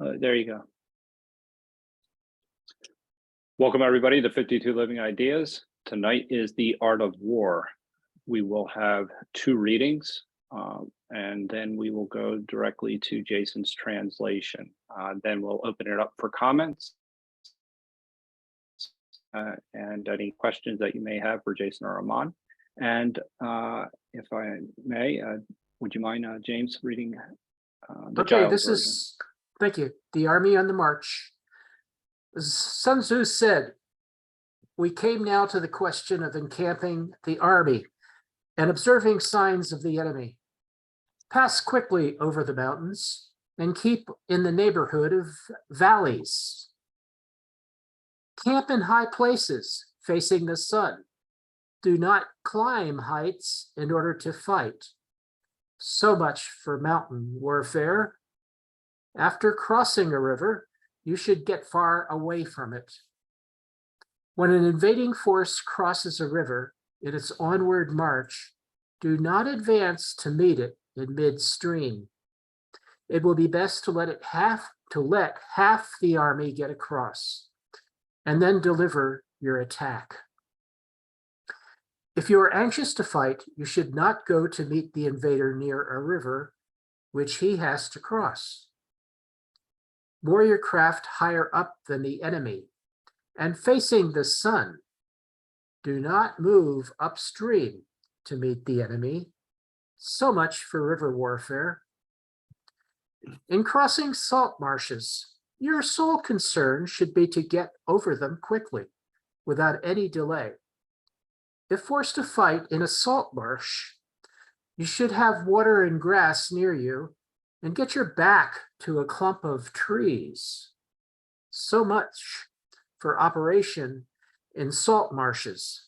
There you go. Welcome everybody to 52 Living Ideas. Tonight is the Art of War. We will have two readings, and then we will go directly to Jason's translation. Then we'll open it up for comments and any questions that you may have for Jason or Aman. And if I may, would you mind, James, reading the Giles version? Thank you. The Army on the March. Sun Tzu said, "We came now to the question of encamping the army and observing signs of the enemy. Pass quickly over the mountains and keep in the neighborhood of valleys. Camp in high places facing the sun. Do not climb heights in order to fight. So much for mountain warfare. After crossing a river, you should get far away from it. When an invading force crosses a river in its onward march, do not advance to meet it in midstream. It will be best to let half the army get across, and then deliver your attack. If you are anxious to fight, you should not go to meet the invader near a river which he has to cross. Moor your craft higher up than the enemy and facing the sun. Do not move upstream to meet the enemy. So much for river warfare. In crossing salt marshes, your sole concern should be to get over them quickly, without any delay. If forced to fight in a salt marsh, you should have water and grass near you and get your back to a clump of trees. So much for operation in salt marshes.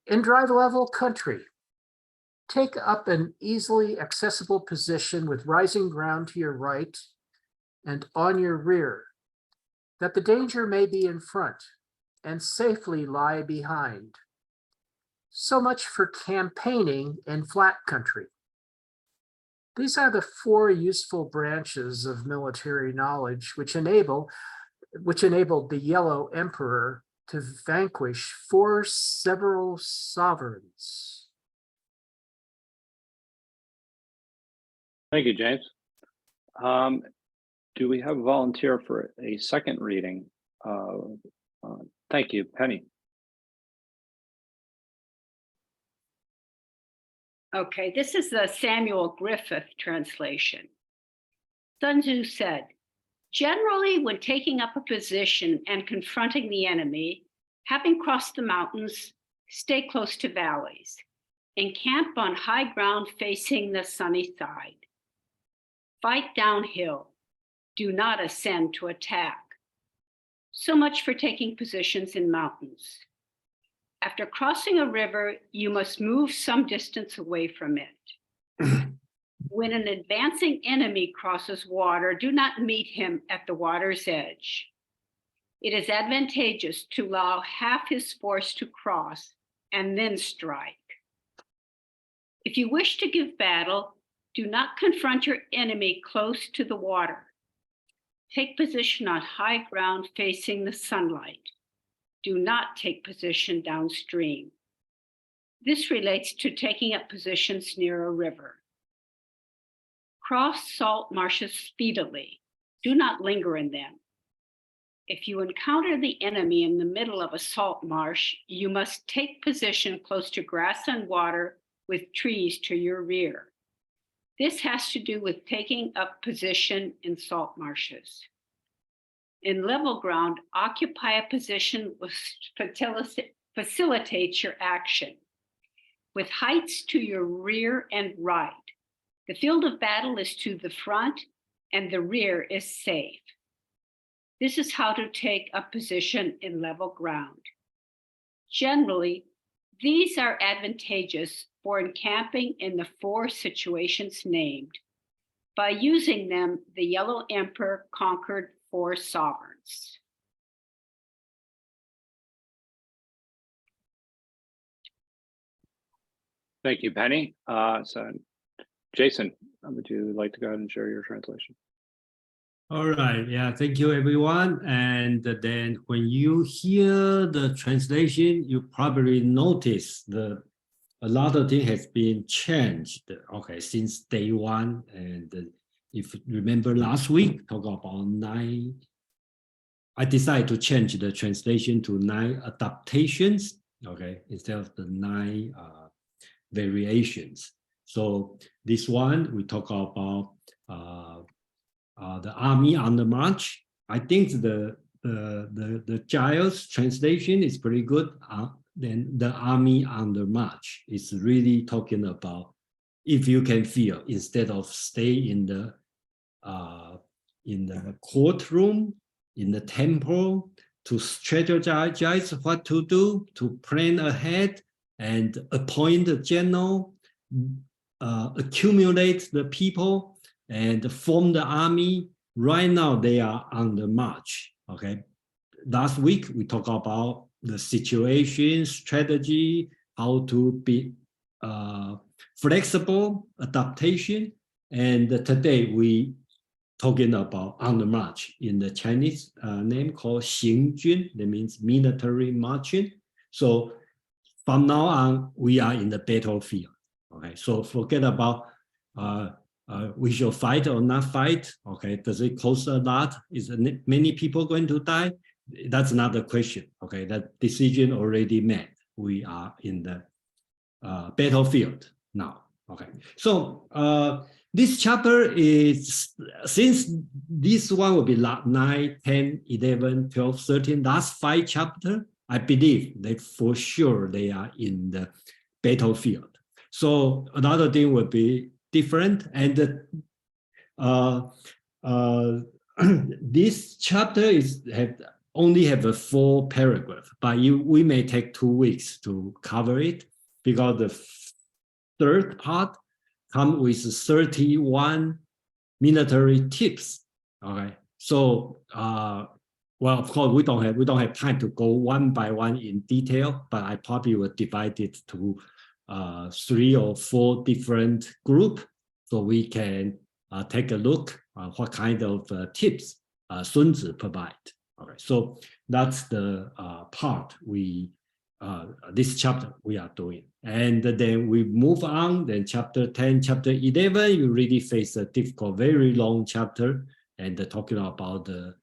In dry level country, take up an easily accessible position with rising ground to your right and on your rear, that the danger may be in front and safely lie behind. So much for campaigning in flat country. These are the four useful branches of military knowledge which enabled the Yellow Emperor to vanquish four several sovereigns." Thank you, James. Do we have a volunteer for a second reading? Thank you, Penny. Okay, this is the Samuel Griffith translation. Sun Tzu said, "Generally, when taking up a position and confronting the enemy, having crossed the mountains, stay close to valleys. Encamp on high ground facing the sunny side. Fight downhill. Do not ascend to attack. So much for taking positions in mountains. After crossing a river, you must move some distance away from it. When an advancing enemy crosses water, do not meet him at the water's edge. It is advantageous to allow half his force to cross and then strike. If you wish to give battle, do not confront your enemy close to the water. Take position on high ground facing the sunlight. Do not take position downstream. This relates to taking up positions near a river. Cross salt marshes speedily. Do not linger in them. If you encounter the enemy in the middle of a salt marsh, you must take position close to grass and water with trees to your rear. This has to do with taking up position in salt marshes. In level ground, occupy a position which facilitates your action, with heights to your rear and right. The field of battle is to the front and the rear is safe. This is how to take a position in level ground. Generally, these are advantageous for encamping in the four situations named. By using them, the Yellow Emperor conquered four sovereigns." Thank you, Penny. So, Jason, would you like to go ahead and share your translation? All right. Yeah. Thank you, everyone. And then when you hear the translation, you probably notice a lot of things has been changed. Okay, since day one. And if you remember last week, talk about 9. I decided to change the translation to 9 adaptations. Okay, instead of the 9 variations. So this one we talk about the army on the march. I think the Giles translation is pretty good. Then the army on the march is really talking about if you can feel instead of stay in the courtroom, in the temple, to strategize what to do, to plan ahead and appoint a general, accumulate the people and form the army. Right now they are on the march. Okay. Last week we talked about the situation, strategy, how to be flexible, adaptation. And today we talking about on the march in the Chinese name called 行军. That means military marching. So from now on, we are in the battlefield. Okay, so forget about we should fight or not fight. Okay, does it cost a lot? Is many people going to die? That's not the question. Okay, that decision already made. We are in the battlefield now. Okay, so this chapter is, since this one will be 9, 10, 11, 12, 13, last 5 chapters, I believe that for sure they are in the battlefield. So another thing will be different. And this chapter only have a 4 paragraph, but we may take 2 weeks to cover it because the third part come with 31 military tips. Okay, so well, of course we don't have time to go one by one in detail, but I probably will divide it to 3 or 4 different groups so we can take a look at what kind of tips Sun Tzu provide. Okay, so that's the part this chapter we are doing. And then we move on, then chapter 10, chapter 11, you really face a difficult, very long chapter, and talking about the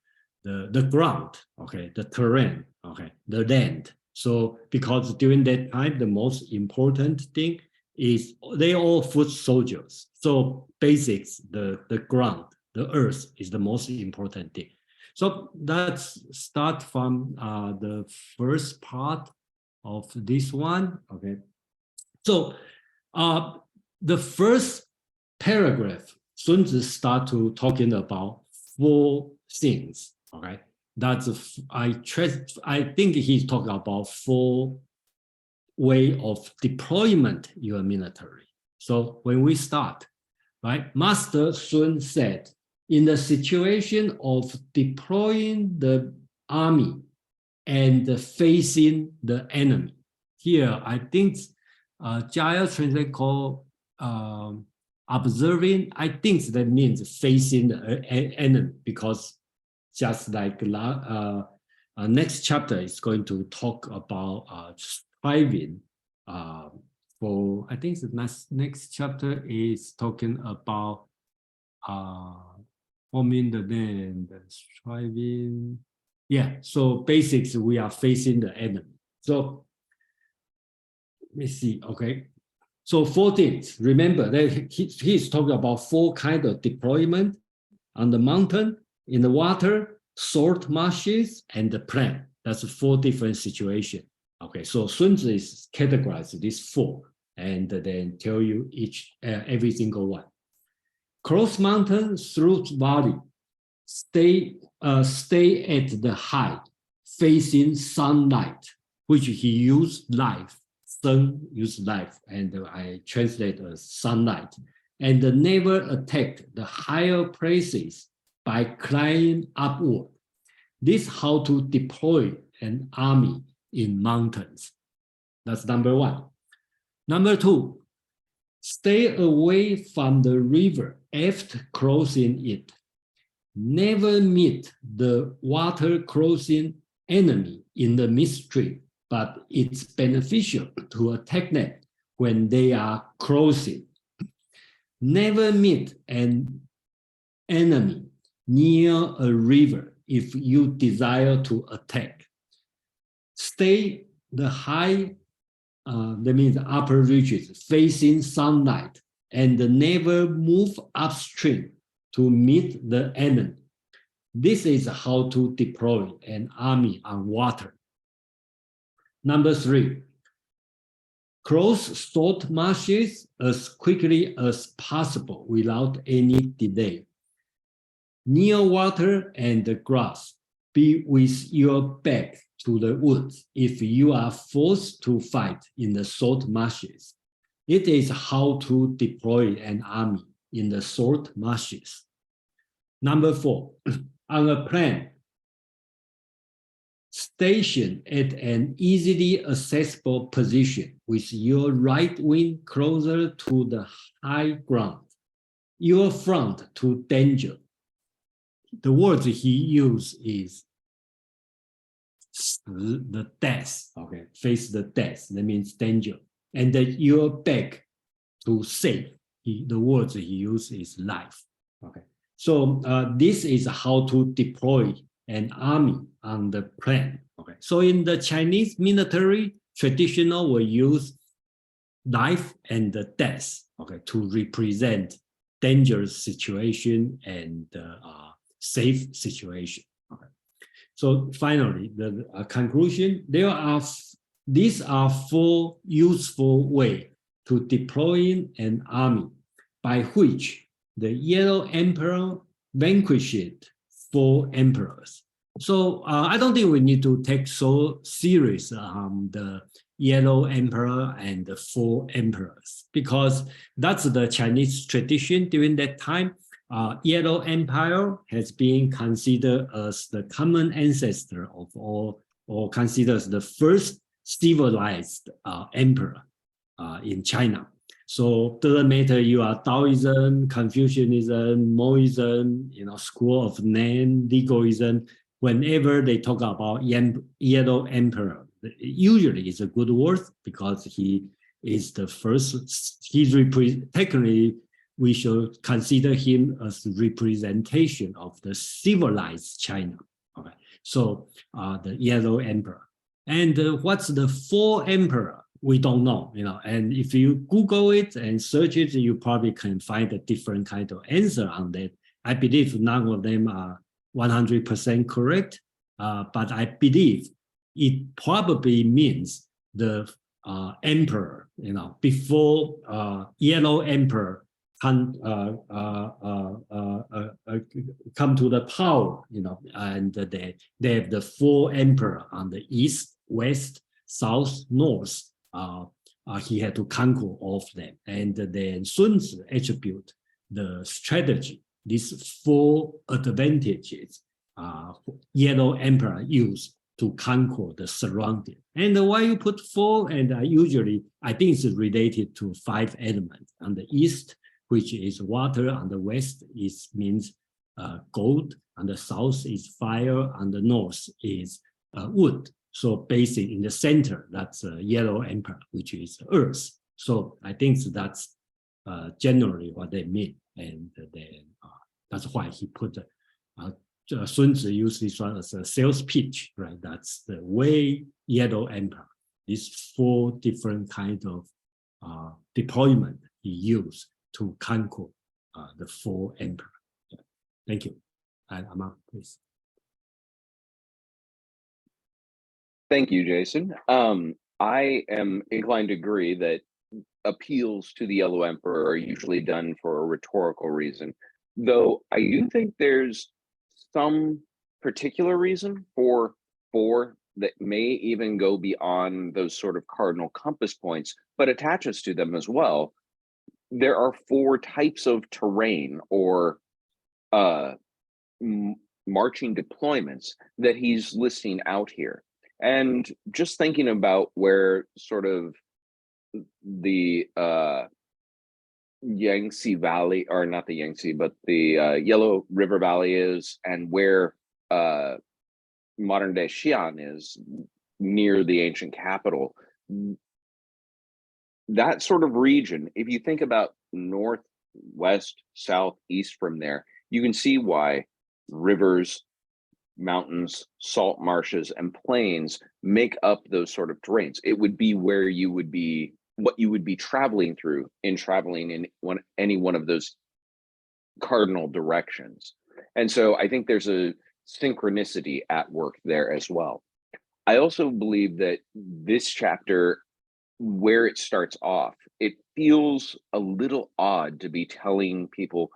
ground, okay, the terrain, okay, the land. So because during that time, the most important thing is they all foot soldiers. So basics, the ground, the earth is the most important thing. So let's start from the first part of this one. Okay, so the first paragraph, Sun Tzu start to talking about 4 things. Okay, that's I think he's talking about 4 way of deployment your military. So when we start, right, Master Sun said, in the situation of deploying the army and facing the enemy. Here, I think Giles translate called observing. I think that means facing the enemy, because just like next chapter is going to talk about striving for, I think the next chapter is talking about forming the land, striving. Yeah, so basics, we are facing the enemy. So let me see, okay. So 4 things. Remember that he's talking about 4 kinds of deployment: on the mountain, in the water, salt marshes, and the plain. That's 4 different situations. Okay, so Sun Tzu is categorized these 4 and then tell you every single one. Cross mountain through valley, stay at the height, facing sunlight, which he used life. Sun used life, and I translate as sunlight. And never attack the higher places by climbing upward. This is how to deploy an army in mountains. That's number 1. Number 2, stay away from the river after crossing it. never meet the water crossing enemy in the midstream, but it's beneficial to attack them when they are crossing. Never meet an enemy near a river if you desire to attack. Stay the high, that means the upper reaches, facing sunlight, and never move upstream to meet the enemy. This is how to deploy an army on water. Number 3, cross salt marshes as quickly as possible without any delay. Near water and the grass, be with your back to the woods if you are forced to fight in the salt marshes. It is how to deploy an army in the salt marshes. Number 4, on a plane, station at an easily accessible position with your right wing closer to the high ground, your front to danger. The word he used is the death, okay, face the death, that means danger. And that your back to safe, the words he used is life, okay. So this is how to deploy an army on the plane, okay. So in the Chinese military, traditional will use life and death, okay, to represent dangerous situation and safe situation. Okay. So finally, the conclusion: these are 4 useful ways to deploying an army by which the Yellow Emperor vanquished 4 emperors. So I don't think we need to take so serious the Yellow Emperor and the 4 emperors, because that's the Chinese tradition during that time. Yellow Empire has been considered as the common ancestor of all, or considered as the first civilized emperor in China. So doesn't matter you are Taoism, Confucianism, Moism, school of Nan, legalism, whenever they talk about Yellow Emperor, usually it's a good word because he is the first, technically we should consider him as representation of the civilized China. Okay, so the Yellow Emperor. And what's the 4 emperor? We don't know, and if you Google it and search it, you probably can find a different kind of answer on that. I believe none of them are 100% correct, but I believe it probably means the emperor, before Yellow Emperor come to the power, and they have the 4 emperor on the east, west, south, north. He had to conquer all of them, and then Sun Tzu attribute the strategy, these 4 advantages Yellow Emperor used to conquer the surrounding. And why you put 4? And usually I think it's related to 5 elements. On the east, which is water; on the west means gold; on the south is fire; on the north is wood. So basically in the center, that's Yellow Emperor, which is earth. So I think that's generally what they mean. And then that's why he put Sun Tzu used this one as a sales pitch, right? That's the way Yellow Emperor, these 4 different kind of deployment he used to conquer the 4 emperor. Yeah. Thank you. And Amar, please. Thank you, Jason. I am inclined to agree that appeals to the Yellow Emperor are usually done for a rhetorical reason, though I do think there's some particular reason for 4 that may even go beyond those sort of cardinal compass points, but attaches to them as well. There are 4 types of terrain or marching deployments that he's listing out here. And just thinking about where sort of the Yangtze Valley, or not the Yangtze, but the Yellow River Valley is, and where modern day Xi'an is, near the ancient capital. That sort of region, if you think about north, west, south, east from there, you can see why rivers, mountains, salt marshes, and plains make up those sort of terrains. It would be where you would be, what you would be traveling through in traveling in any one of those cardinal directions. And so I think there's a synchronicity at work there as well. I also believe that this chapter, where it starts off, it feels a little odd to be telling people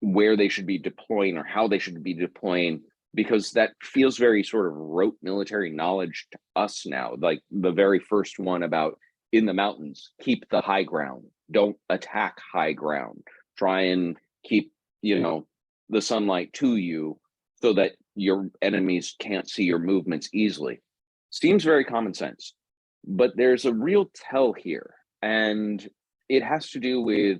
where they should be deploying or how they should be deploying, because that feels very sort of rote military knowledge to us now. Like the very first one about in the mountains, keep the high ground, don't attack high ground, try and keep, the sunlight to you so that your enemies can't see your movements easily. Seems very common sense, but there's a real tell here, and it has to do with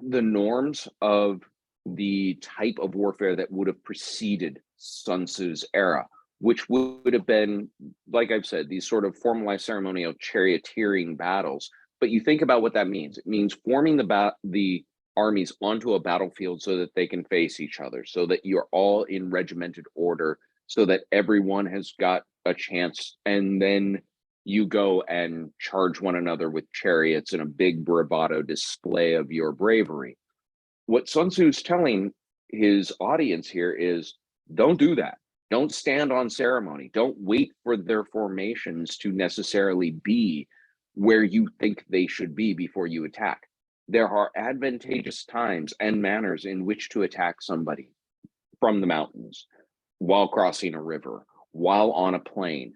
the norms of the type of warfare that would have preceded Sun Tzu's era, which would have been, like I've said, these sort of formalized ceremonial charioteering battles. But you think about what that means. It means forming the armies onto a battlefield so that they can face each other, so that you're all in regimented order, so that everyone has got a chance, and then you go and charge one another with chariots in a big bravado display of your bravery. What Sun Tzu's telling his audience here is, don't do that. Don't stand on ceremony. Don't wait for their formations to necessarily be where you think they should be before you attack. There are advantageous times and manners in which to attack somebody from the mountains, while crossing a river, while on a plain.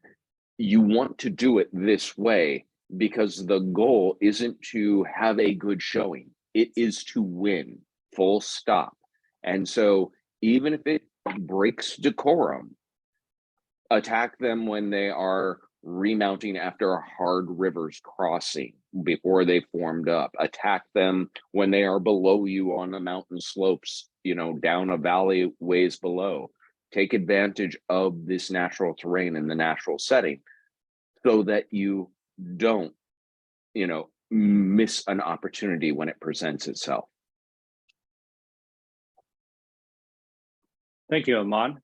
You want to do it this way because the goal isn't to have a good showing. It is to win, full stop. And so even if it breaks decorum, attack them when they are remounting after a hard river's crossing before they formed up. Attack them when they are below you on the mountain slopes, down a valley ways below. Take advantage of this natural terrain and the natural setting so that you don't, miss an opportunity when it presents itself. Thank you, Ahmad.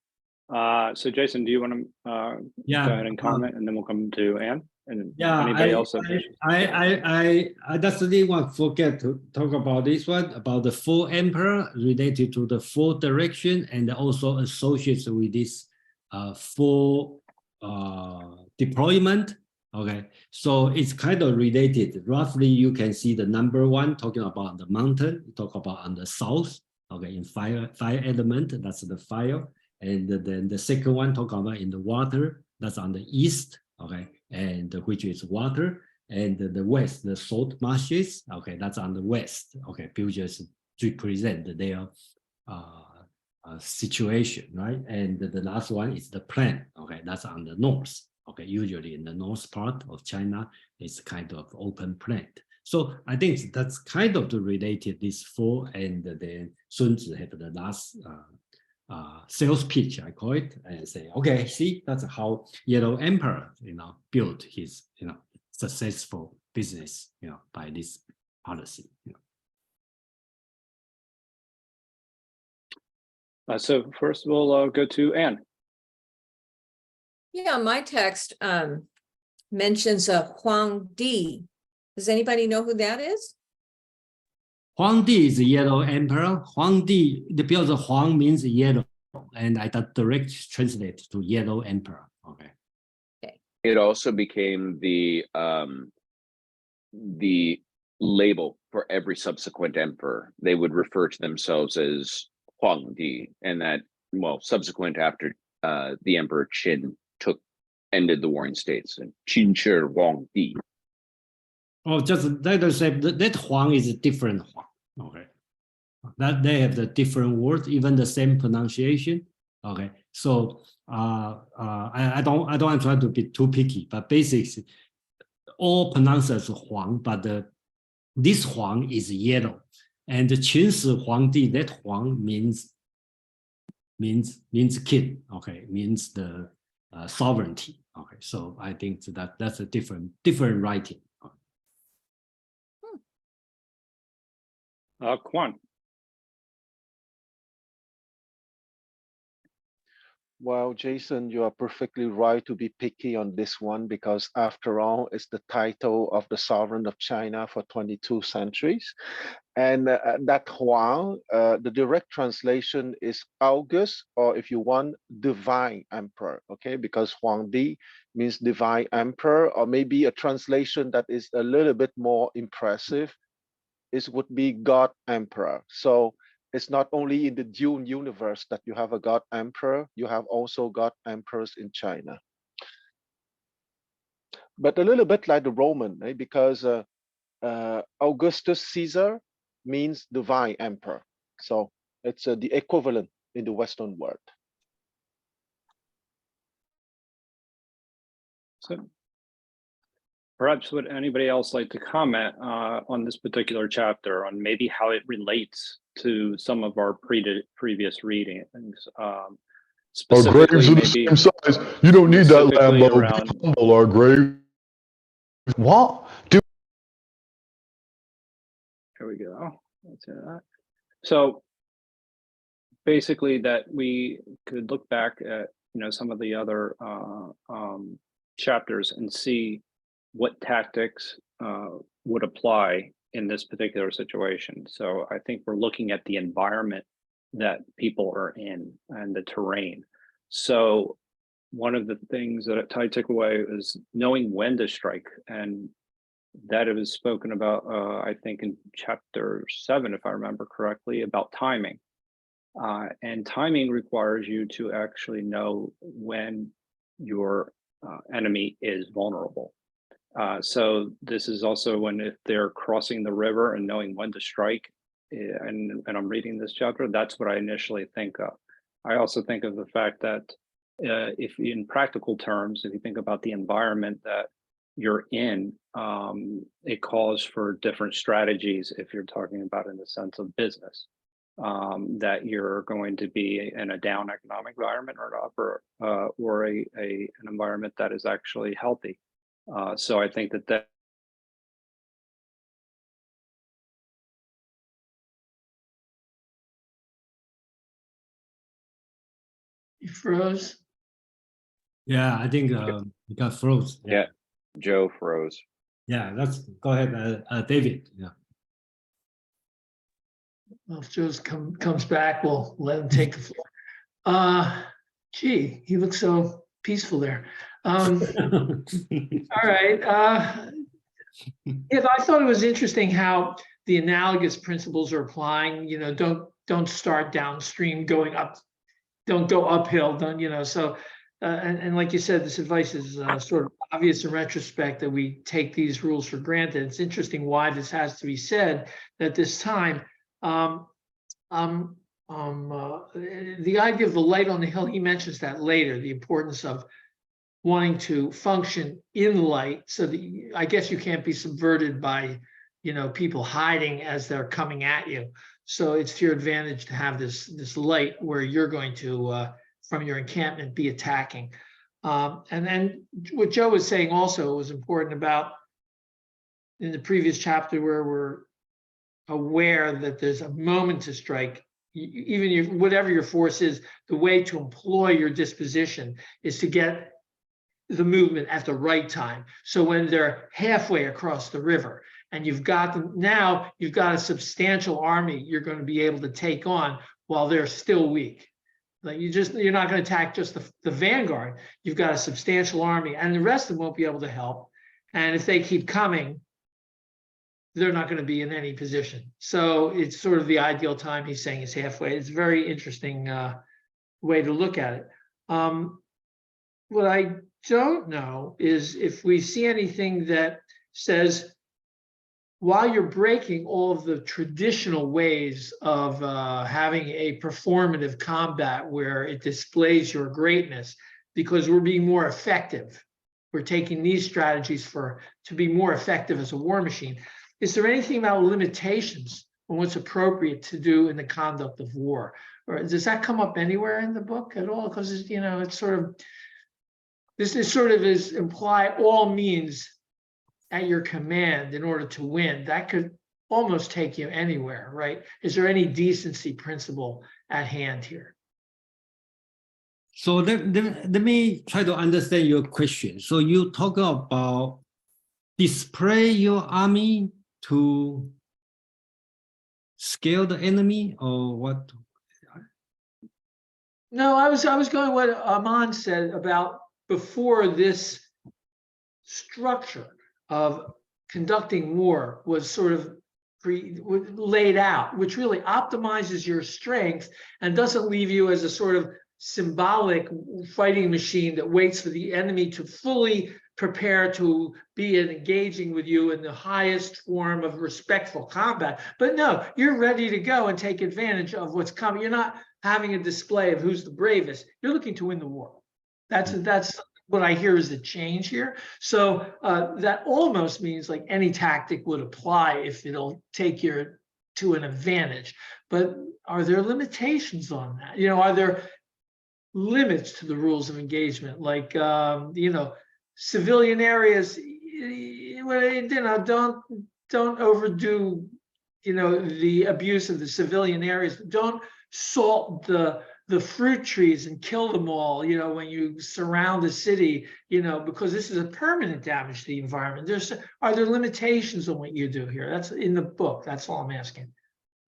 So Jason, do you want to go ahead and comment, and then we'll come to Anne and anybody else? I definitely want to forget to talk about this one, about the four emperor related to the four direction, and also associated with this four deployment. Okay, so it's kind of related. Roughly, you can see the number one talking about the mountain, talk about on the south. Okay, in fire element, that's the fire. And then the second one talk about in the water, that's on the east, okay, and which is water. And the west, the salt marshes, okay, that's on the west, okay, pictures represent their situation, right? And the last one is the plain, okay, that's on the north, okay, usually in the north part of China, it's kind of open plain. So I think that's kind of related, these four, and then Sun Tzu had the last sales pitch, I call it, and say, okay, see, that's how Yellow Emperor, built his, successful business, by this policy. So first we'll go to Anne. Yeah, my text mentions Huang Di. Does anybody know who that is? Huang Di is the Yellow Emperor. Huang Di, because Huang means yellow, and I direct translate to Yellow Emperor. Okay. It also became the label for every subsequent emperor. They would refer to themselves as Huang Di, and that, subsequent after the Emperor Qin ended the Warring States, and Qin Shi Huang Di. Oh, just let us say that Huang is a different Huang. Okay, that they have the different words, even the same pronunciation. Okay, so I don't want to try to be too picky, but basically all pronounced as Huang, but the this Huang is yellow, and the Qinshi Huangdi, that Huang means king. Okay, means the sovereignty. Okay, so I think that's a different writing. Quan. Well, Jason, you are perfectly right to be picky on this one because after all, it's the title of the sovereign of China for 22 centuries. And that Huang, the direct translation is August, or if you want, divine emperor, okay? Because Huangdi means divine emperor, or maybe a translation that is a little bit more impressive would be God emperor. So it's not only in the Dune universe that you have a God emperor, you have also God emperors in China. But a little bit like the Roman, because Augustus Caesar means divine emperor. So it's the equivalent in the Western world. So perhaps would anybody else like to comment on this particular chapter, on maybe how it relates to some of our previous readings? Our graves are the maybe same size. You don't need that specifically Lambo. around- Be humble, our graves. What? Dude. Here we go. Let's see that. So basically that we could look back at, some of the other chapters and see what tactics would apply in this particular situation. So I think we're looking at the environment that people are in and the terrain. So one of the things that I took away is knowing when to strike, and that it was spoken about, I think in chapter 7, if I remember correctly, about timing. And timing requires you to actually know when your enemy is vulnerable. So this is also when, if they're crossing the river and knowing when to strike, and I'm reading this chapter, that's what I initially think of. I also think of the fact that if in practical terms, if you think about the environment that you're in, it calls for different strategies if you're talking about in the sense of business. That you're going to be in a down economic environment or an upper or an environment that is actually healthy. So I think that You froze. Yeah, I think it got froze. Yeah, Joe froze. Yeah, let's go ahead, David. Yeah. Well, if Joe comes back, we'll let him take the floor. Gee, he looks so peaceful there. All right. Yeah, I thought it was interesting how the analogous principles are applying. Don't start downstream, going up. Don't go uphill. So. And like you said, this advice is sort of obvious in retrospect that we take these rules for granted. It's interesting why this has to be said at this time. The idea of the light on the hill, he mentions that later, the importance of wanting to function in light, so that I guess you can't be subverted by people hiding as they're coming at you. So it's to your advantage to have this light where you're going to from your encampment be attacking. And then what Joe was saying also was important about in the previous chapter, where we're aware that there's a moment to strike. Even whatever your force is, the way to employ your disposition is to get the movement at the right time. So when they're halfway across the river and you've got them, now you've got a substantial army you're going to be able to take on while they're still weak. Like you're not going to attack just the vanguard. You've got a substantial army, and the rest of them won't be able to help. And if they keep coming, they're not going to be in any position. So it's sort of the ideal time. He's saying is halfway. It's a very interesting way to look at it. What I don't know is if we see anything that says, while you're breaking all of the traditional ways of having a performative combat where it displays your greatness, because we're being more effective, we're taking these strategies to be more effective as a war machine. is there anything about limitations on what's appropriate to do in the conduct of war? Or does that come up anywhere in the book at all? Because it's sort of, this is sort of is imply all means at your command in order to win. That could almost take you anywhere, right? Is there any decency principle at hand here? So let me try to understand your question. So you talk about display your army to scale the enemy, or what? No, I was going what Aman said about before this structure of conducting war was sort of laid out, which really optimizes your strength and doesn't leave you as a sort of symbolic fighting machine that waits for the enemy to fully prepare to be engaging with you in the highest form of respectful combat. But no, you're ready to go and take advantage of what's coming. You're not having a display of who's the bravest. You're looking to win the war. That's what I hear is the change here. So that almost means like any tactic would apply if it'll take you to an advantage. But are there limitations on that? Are there limits to the rules of engagement? Like, civilian areas, don't overdo, the abuse of the civilian areas. Don't salt the fruit trees and kill them all, when you surround a city, because this is a permanent damage to the environment. Are there limitations on what you do here? That's in the book. That's all I'm asking.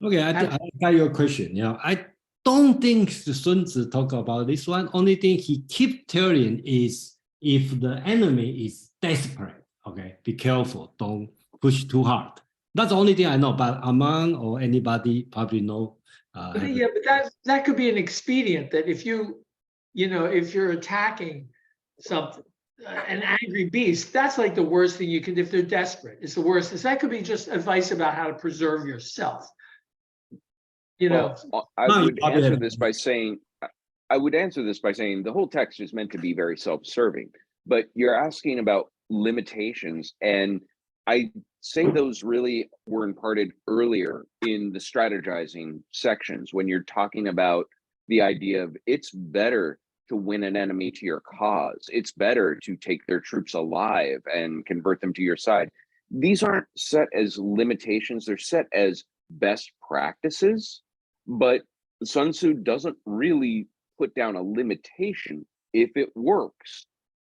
Okay, I got your question. I don't think the Sun Tzu talk about this one. Only thing he keep telling is if the enemy is desperate, okay, be careful, don't push too hard. That's the only thing I know. But Aman or anybody probably know. But that could be an expedient that if if you're attacking something, an angry beast, that's like the worst thing you can. If they're desperate, it's the worst. That could be just advice about how to preserve yourself. I would answer this by saying the whole text is meant to be very self-serving, but you're asking about limitations, and I say those really were imparted earlier in the strategizing sections when you're talking about the idea of it's better to win an enemy to your cause. It's better to take their troops alive and convert them to your side. These aren't set as limitations, they're set as best practices, but Sun Tzu doesn't really put down a limitation. If it works,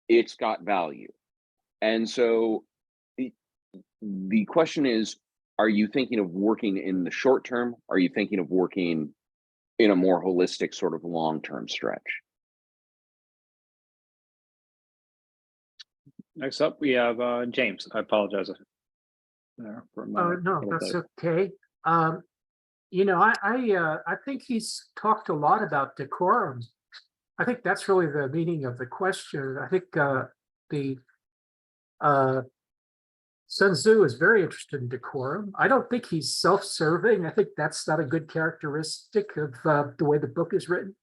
it's got value. And so the question is, are you thinking of working in the short term? Are you thinking of working in a more holistic sort of long-term stretch? Next up, we have James. I apologize. For my No, that's okay. I think he's talked a lot about decorum. I think that's really the meaning of the question. I think the Sun Tzu is very interested in decorum. I don't think he's self-serving. I think that's not a good characteristic of the way the book is written.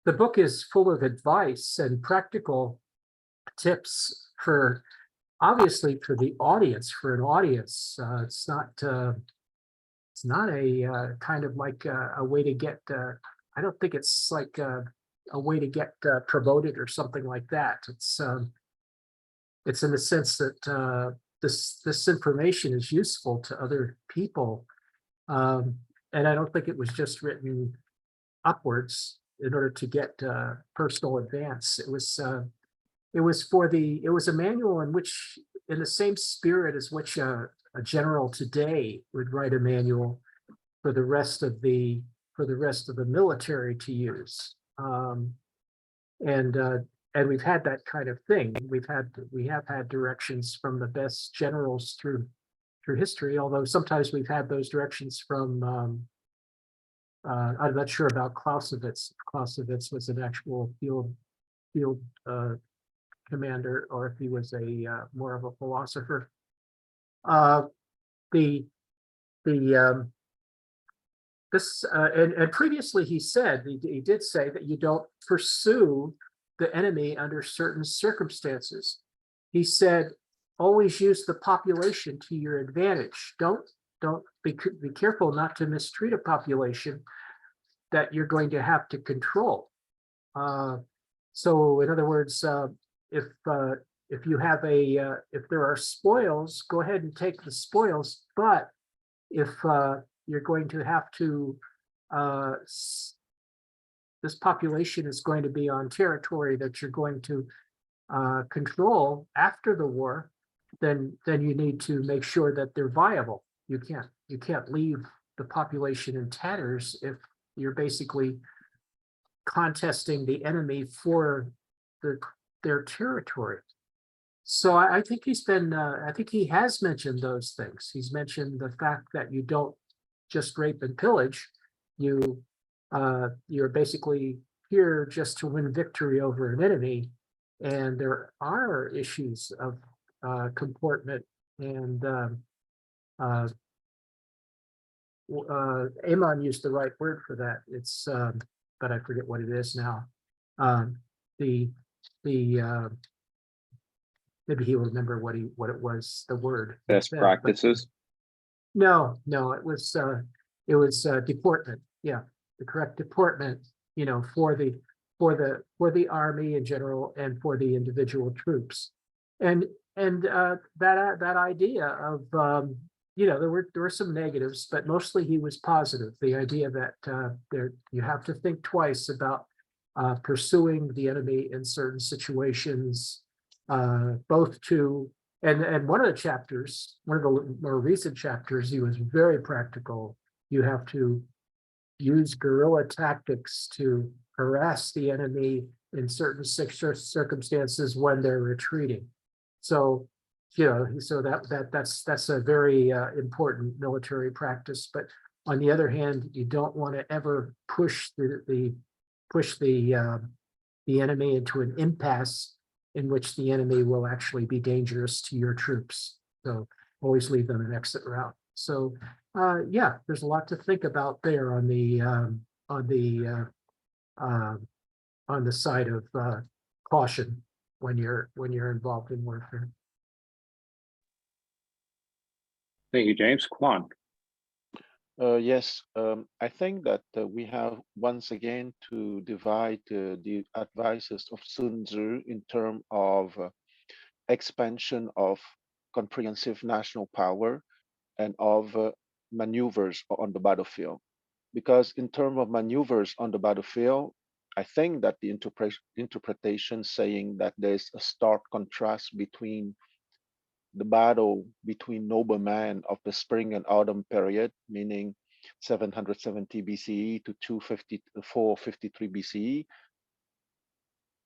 The book is full of advice and practical tips obviously for the audience, for an audience. It's not a kind of like a way to get, I don't think it's like a way to get promoted or something like that. It's in the sense that this information is useful to other people. And I don't think it was just written upwards in order to get personal advance. It was a manual in which, in the same spirit as which a general today would write a manual for the rest of the military to use. And we've had that kind of thing. We have had directions from the best generals through history, although sometimes we've had those directions from I'm not sure about Clausewitz. Clausewitz was an actual field commander, or if he was a more of a philosopher. And previously he did say that you don't pursue the enemy under certain circumstances. He said always use the population to your advantage. Don't be careful not to mistreat a population that you're going to have to control. So in other words, if you have if there are spoils, go ahead and take the spoils. But if you're going to have to, this population is going to be on territory that you're going to control after the war, then you need to make sure that they're viable. You can't leave the population in tatters if you're basically contesting the enemy for their territory. So I think he's been, I think he has mentioned those things. He's mentioned the fact that you don't just rape and pillage. You're basically here just to win victory over an enemy. And there are issues of comportment and Amon used the right word for that. It's but I forget what it is now. Maybe he will remember what it was, the word. Best practices. No, it was deportment. Yeah, the correct deportment, for the army in general and for the individual troops. And that idea of there were some negatives, but mostly he was positive. The idea that you have to think twice about pursuing the enemy in certain situations, both to and one of the chapters, one of the more recent chapters, he was very practical. You have to use guerrilla tactics to harass the enemy in certain circumstances when they're retreating. So that's a very important military practice. But on the other hand, you don't want to ever push the enemy into an impasse in which the enemy will actually be dangerous to your troops. So always leave them an exit route. So yeah, there's a lot to think about there on the side of caution when you're involved in warfare. Thank you, James. Kwan. Yes, I think that we have once again to divide the advices of Sun Tzu in terms of expansion of comprehensive national power and of maneuvers on the battlefield. Because in terms of maneuvers on the battlefield, I think that the interpretation saying that there's a stark contrast between the battle between noblemen of the spring and autumn period, meaning 770 BCE to 453 BCE.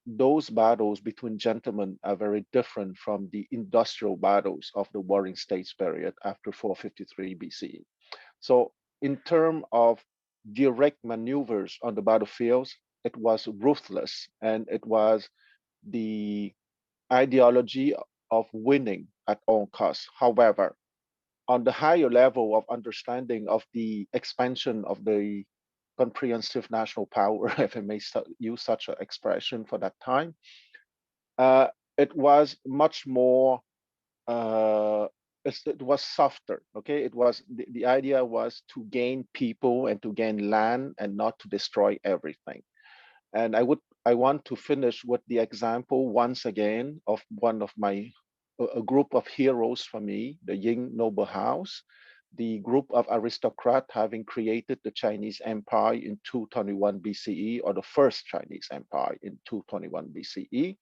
Those battles between gentlemen are very different from the industrial battles of the Warring States period after 453 BCE. So in terms of direct maneuvers on the battlefields, it was ruthless, and it was the ideology of winning at all costs. However, on the higher level of understanding of the expansion of the comprehensive national power, if I may use such an expression for that time, it was much more, it was softer, okay? It was, the idea was to gain people and to gain land and not to destroy everything. And I want to finish with the example once again of one of my, a group of heroes for me, the Ying noble house, the group of aristocrats having created the Chinese Empire in 221 BCE, or the first Chinese Empire in 221 BCE.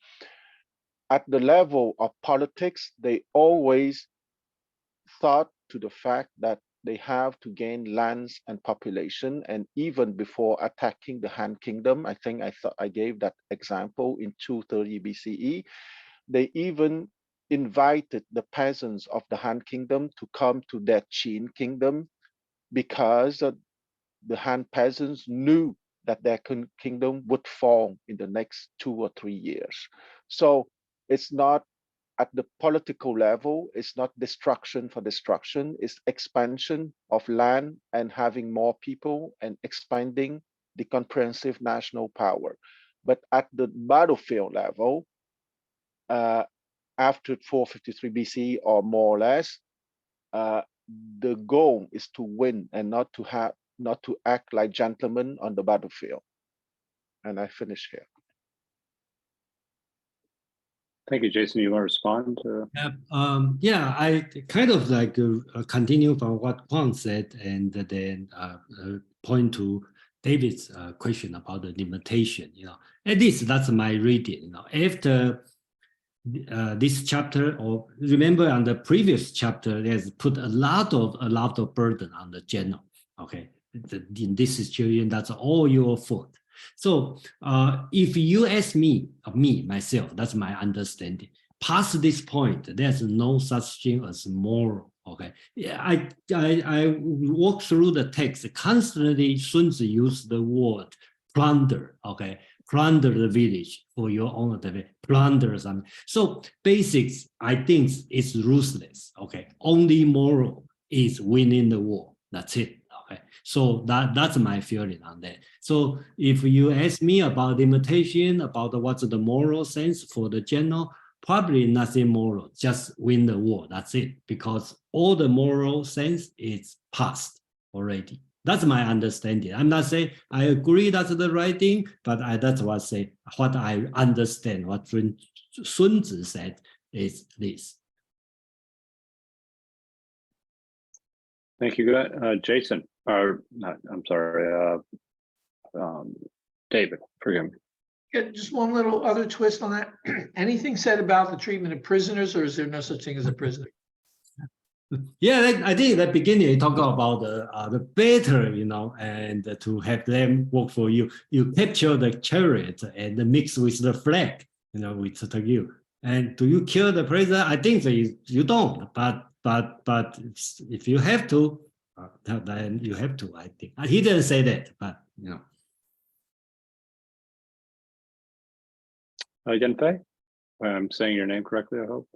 At the level of politics, they always thought to the fact that they have to gain lands and population. And even before attacking the Han Kingdom, I think I gave that example in 230 BCE, they even invited the peasants of the Han Kingdom to come to their Qin Kingdom, because the Han peasants knew that their kingdom would fall in the next 2 or 3 years. So it's not, at the political level, it's not destruction for destruction, it's expansion of land and having more people and expanding the comprehensive national power. But at the battlefield level, after 453 BC or more or less, the goal is to win and not to act like gentlemen on the battlefield. And I finish here. Thank you, Jason. You want to respond? Yeah, I kind of like continue from what Huang said, and then point to David's question about the limitation. At least that's my reading. After this chapter, or remember on the previous chapter, there's put a lot of burden on the general. Okay, in this situation, that's all your fault. So if you ask me, myself, that's my understanding. Past this point, there's no such thing as moral. Okay, yeah, I walk through the text constantly. Sun Tzu used the word plunder. Okay, plunder the village for your own benefit. Plunder something. So basics, I think it's ruthless. Okay, only moral is winning the war. That's it. Okay, so that's my feeling on that. So if you ask me about limitation, about what's the moral sense for the general, probably nothing moral, just win the war. That's it, because all the moral sense is past already. That's my understanding. I'm not saying I agree that's the right thing, but that's what I understand. What Sun Tzu said is this. Thank you, Jason. I'm sorry, David. Forgive me. Yeah, just one little other twist on that. Anything said about the treatment of prisoners, or is there no such thing as a prisoner? Yeah, I think at the beginning you talk about the better, and to have them work for you. You capture the chariot and mix with the flag, with you. And do you kill the prisoner? I think that you don't. But if you have to, then you have to. I think he didn't say that, but Yanfei, I'm saying your name correctly, I hope.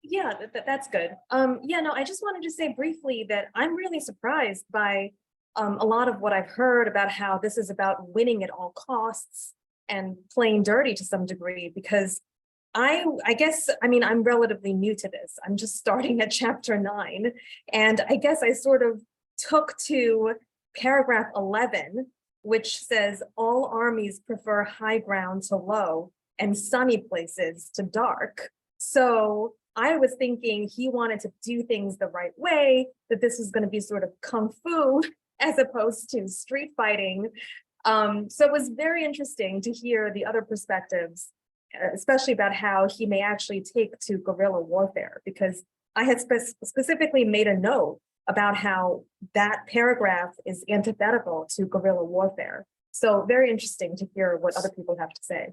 Yeah, that's good. Yeah, no, I just wanted to say briefly that I'm really surprised by a lot of what I've heard about how this is about winning at all costs and playing dirty to some degree, because I guess, I'm relatively new to this. I'm just starting at chapter 9. And I guess I sort of took to paragraph 11, which says all armies prefer high ground to low and sunny places to dark. So I was thinking he wanted to do things the right way, that this is going to be sort of kung fu as opposed to street fighting. So it was very interesting to hear the other perspectives, especially about how he may actually take to guerrilla warfare, because I had specifically made a note about how that paragraph is antithetical to guerrilla warfare. So very interesting to hear what other people have to say.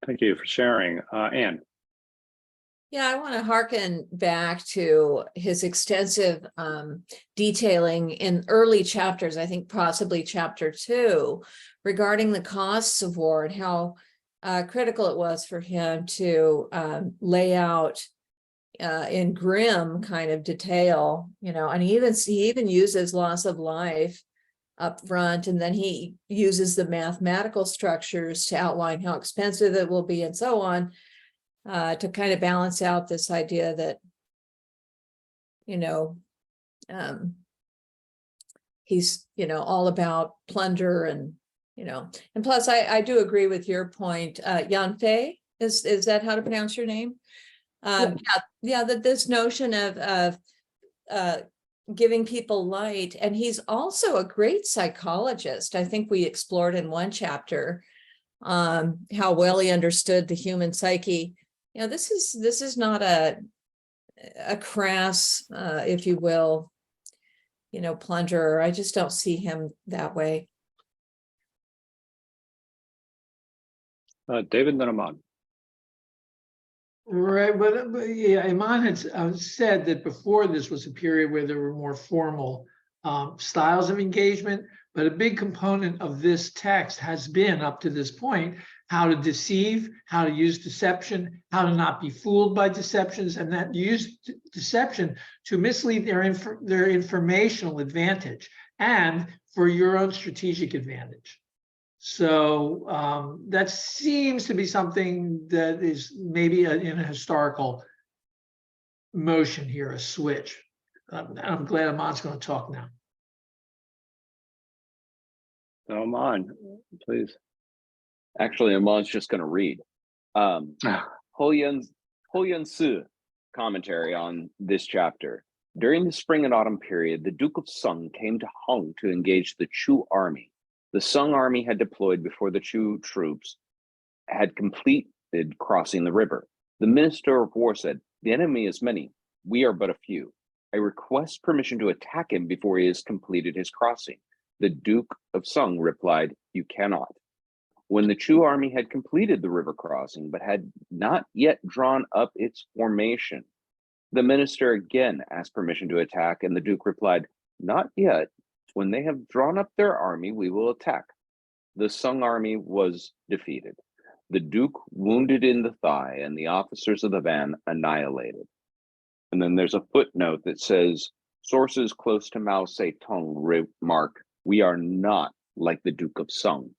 Thank you for sharing. Anne. Yeah, I want to hearken back to his extensive detailing in early chapters, I think possibly chapter 2, regarding the costs of war and how critical it was for him to lay out in grim kind of detail, and he even uses loss of life up front, and then he uses the mathematical structures to outline how expensive it will be and so on, to kind of balance out this idea that he's all about plunder and plus I do agree with your point, Yanfei, is that how to pronounce your name? Yeah, that this notion of giving people light, and he's also a great psychologist. I think we explored in one chapter how well he understood the human psyche. This is not a crass, if you will, plunderer. I just don't see him that way. David, then Iman. Right, but yeah, Iman had said that before this was a period where there were more formal styles of engagement, but a big component of this text has been, up to this point, how to deceive, how to use deception, how to not be fooled by deceptions, and that use deception to mislead their informational advantage and for your own strategic advantage. So that seems to be something that is maybe in a historical motion here, a switch. I'm glad Amon's going to talk now. So Aman, please. Actually, Amon's just going to read. Ho Yun Su commentary on this chapter. During the spring and autumn period, the Duke of Sung came to Hung to engage the Chu army. The Sung army had deployed before the Chu troops had completed crossing the river. The Minister of War said, "The enemy is many. We are but a few. I request permission to attack him before he has completed his crossing." The Duke of Sung replied, "You cannot." When the Chu army had completed the river crossing, but had not yet drawn up its formation, the minister again asked permission to attack, and the Duke replied, "Not yet. When they have drawn up their army, we will attack." The Sung army was defeated. The Duke wounded in the thigh, and the officers of the van annihilated. And then there's a footnote that says, sources close to Mao Zedong remark, "We are not like the Duke of Sung."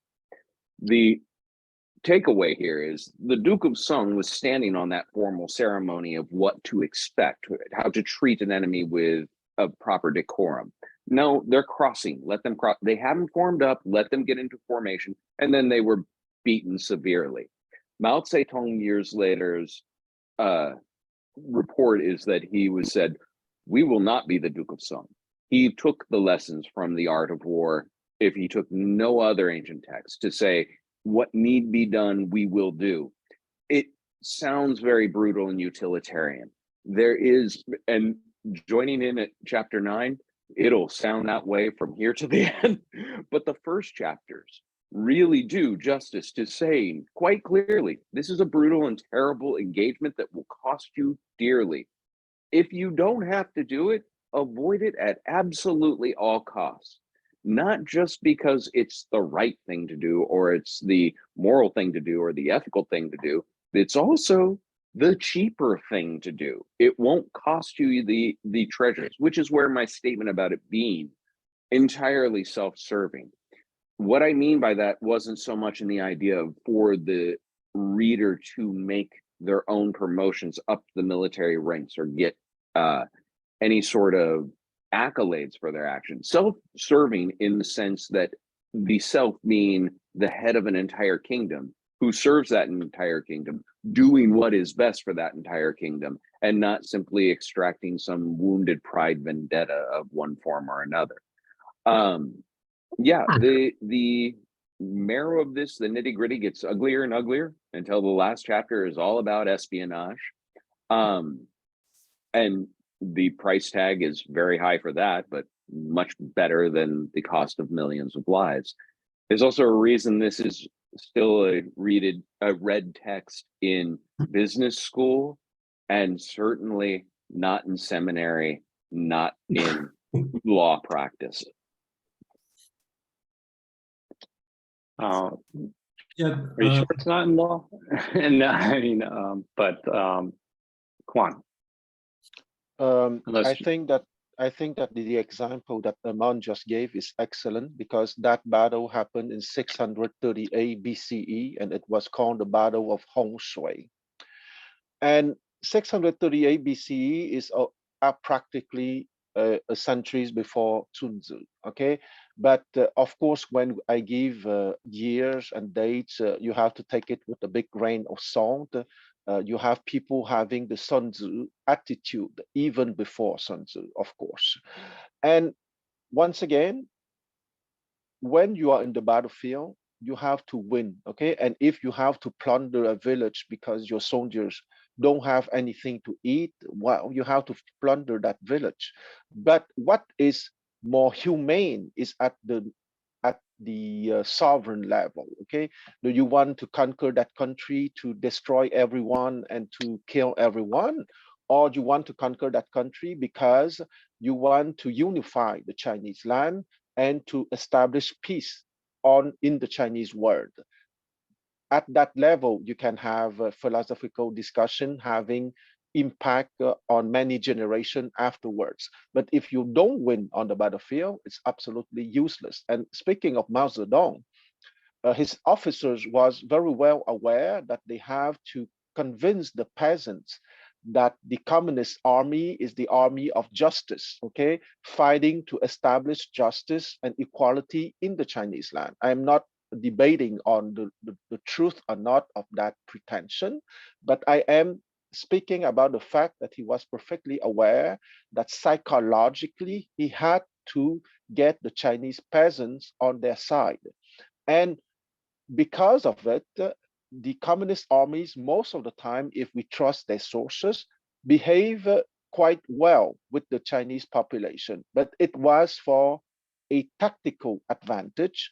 The takeaway here is the Duke of Sung was standing on that formal ceremony of what to expect, how to treat an enemy with a proper decorum. No, they're crossing, let them cross. They haven't formed up, let them get into formation, and then they were beaten severely. Mao Zedong years later's report is that he was said, "We will not be the Duke of Sung." He took the lessons from the art of war, if he took no other ancient text, to say, what need be done, we will do. It sounds very brutal and utilitarian. There is, and joining in at chapter 9, it'll sound that way from here to the end, but the first chapters really do justice to saying quite clearly, this is a brutal and terrible engagement that will cost you dearly. If you don't have to do it, avoid it at absolutely all costs. Not just because it's the right thing to do, or it's the moral thing to do, or the ethical thing to do, it's also the cheaper thing to do. It won't cost you the treasures, which is where my statement about it being entirely self-serving. What I mean by that wasn't so much in the idea of for the reader to make their own promotions up the military ranks or get any sort of accolades for their actions. Self-serving in the sense that the self being the head of an entire kingdom who serves that entire kingdom, doing what is best for that entire kingdom, and not simply extracting some wounded pride vendetta of one form or another. Yeah, the marrow of this, the nitty-gritty, gets uglier and uglier until the last chapter is all about espionage. And the price tag is very high for that, but much better than the cost of millions of lives. There's also a reason this is still a read text in business school, and certainly not in seminary, not in law practice. Yeah, Yeah, are you sure it's not in law? And I mean, but Kwan. I think that the example that Aman just gave is excellent, because that battle happened in 638 BCE, and it was called the Battle of Hong Shui. And 638 BCE is practically centuries before Sun Tzu. Okay, but of course, when I give years and dates, you have to take it with a big grain of salt. You have people having the Sun Tzu attitude even before Sun Tzu, of course. And once again, when you are in the battlefield, you have to win, okay? And if you have to plunder a village because your soldiers don't have anything to eat, well, you have to plunder that village. But what is more humane is at the sovereign level, okay? Do you want to conquer that country to destroy everyone and to kill everyone? Or do you want to conquer that country because you want to unify the Chinese land and to establish peace in the Chinese world? At that level, you can have a philosophical discussion having impact on many generations afterwards. But if you don't win on the battlefield, it's absolutely useless. And speaking of Mao Zedong, his officers was very well aware that they have to convince the peasants that the Communist Army is the army of justice, okay, fighting to establish justice and equality in the Chinese land. I am not debating on the truth or not of that pretension, but I am speaking about the fact that he was perfectly aware that psychologically he had to get the Chinese peasants on their side. And because of it, the communist armies, most of the time, if we trust their sources, behave quite well with the Chinese population. But it was for a tactical advantage.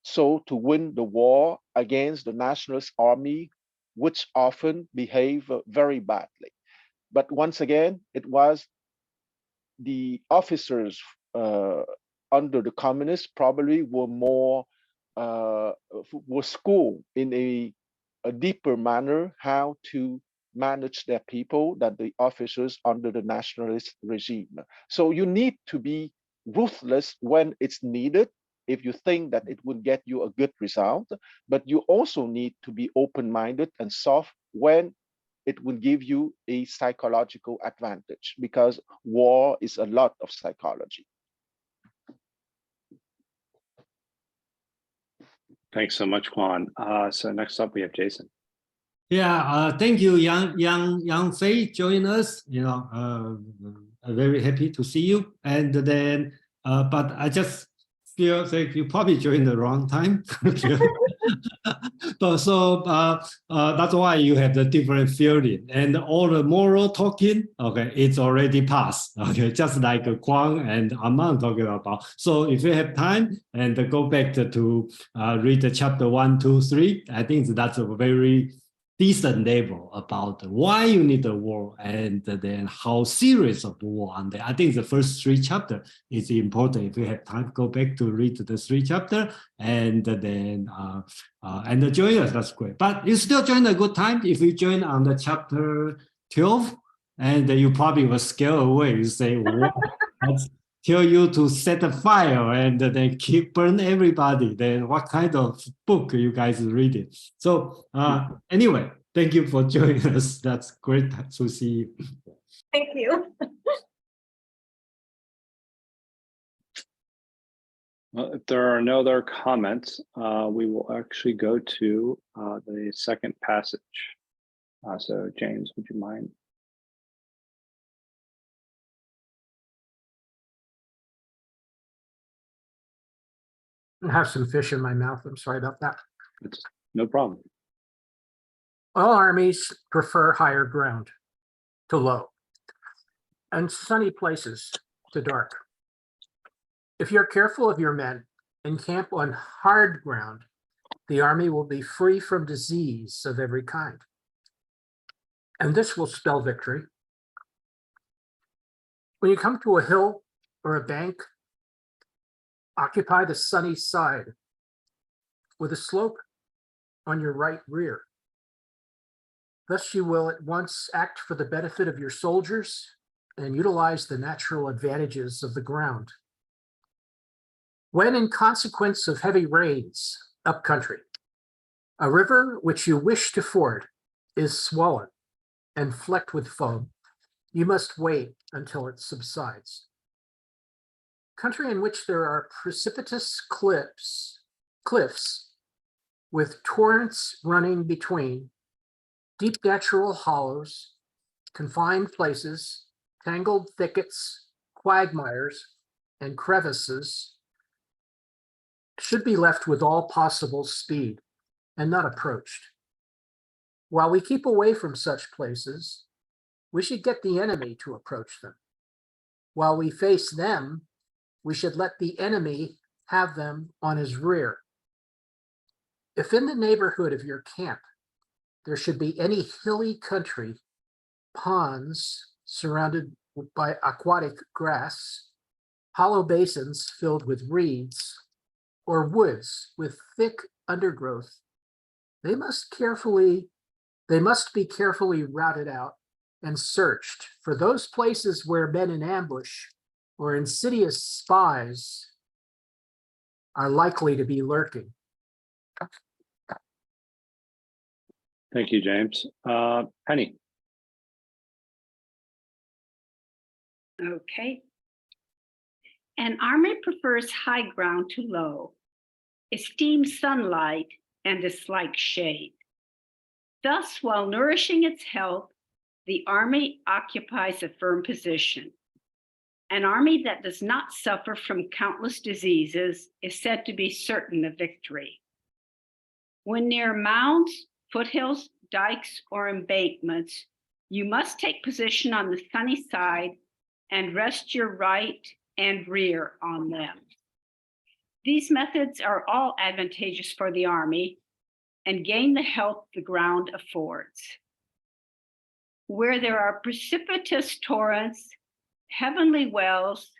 So to win the war against the nationalist army, which often behave very badly. But once again, it was the officers under the communists probably were more were schooled in a deeper manner how to manage their people than the officers under the nationalist regime. So you need to be ruthless when it's needed if you think that it would get you a good result, but you also need to be open-minded and soft when it will give you a psychological advantage, because war is a lot of psychology. Thanks so much, Juan. So next up we have Jason. Yeah, thank you, Yang Fei, join us. You know, I'm very happy to see you. And then, but I just feel like you probably joined the wrong time. But so that's why you have the different feeling, and all the moral talking. Okay, it's already passed. Okay, just like Kwang and Aman talking about. So if you have time and go back to read the chapter 1, 2, 3, I think that's a very decent level about why you need a war and then how serious of war. And I think the first 3 chapters is important. If you have time, go back to read the 3 chapters and then and join us. That's great. But you still join a good time if you join on the chapter 12, and you probably will scare away. You say, "What?" Let's tell you to set a fire and then burn everybody. Then what kind of book you guys reading? So anyway, thank you for joining us. That's great to see you. Thank you. Well, if there are no other comments, we will actually go to the second passage. So James, would you mind? I have some fish in my mouth. I'm sorry about that. It's no problem. All armies prefer higher ground to low, and sunny places to dark. If you're careful of your men and camp on hard ground, the army will be free from disease of every kind. And this will spell victory. When you come to a hill or a bank, occupy the sunny side with a slope on your right rear. Thus you will at once act for the benefit of your soldiers and utilize the natural advantages of the ground. When in consequence of heavy rains upcountry, a river which you wish to ford is swollen and flecked with foam, you must wait until it subsides. Country in which there are precipitous cliffs with torrents running between, deep natural hollows, confined places, tangled thickets, quagmires, and crevices, should be left with all possible speed and not approached. While we keep away from such places, we should get the enemy to approach them. While we face them, we should let the enemy have them on his rear. If in the neighborhood of your camp, there should be any hilly country, ponds surrounded by aquatic grass, hollow basins filled with reeds, or woods with thick undergrowth, they must be carefully routed out and searched for those places where men in ambush or insidious spies are likely to be lurking. Thank you, James. Penny. Okay. An army prefers high ground to low, esteems sunlight, and dislikes shade. Thus, while nourishing its health, the army occupies a firm position. An army that does not suffer from countless diseases is said to be certain of victory. When near mounds, foothills, dikes, or embankments, you must take position on the sunny side and rest your right and rear on them. These methods are all advantageous for the army and gain the help the ground affords. Where there are precipitous torrents, heavenly wells,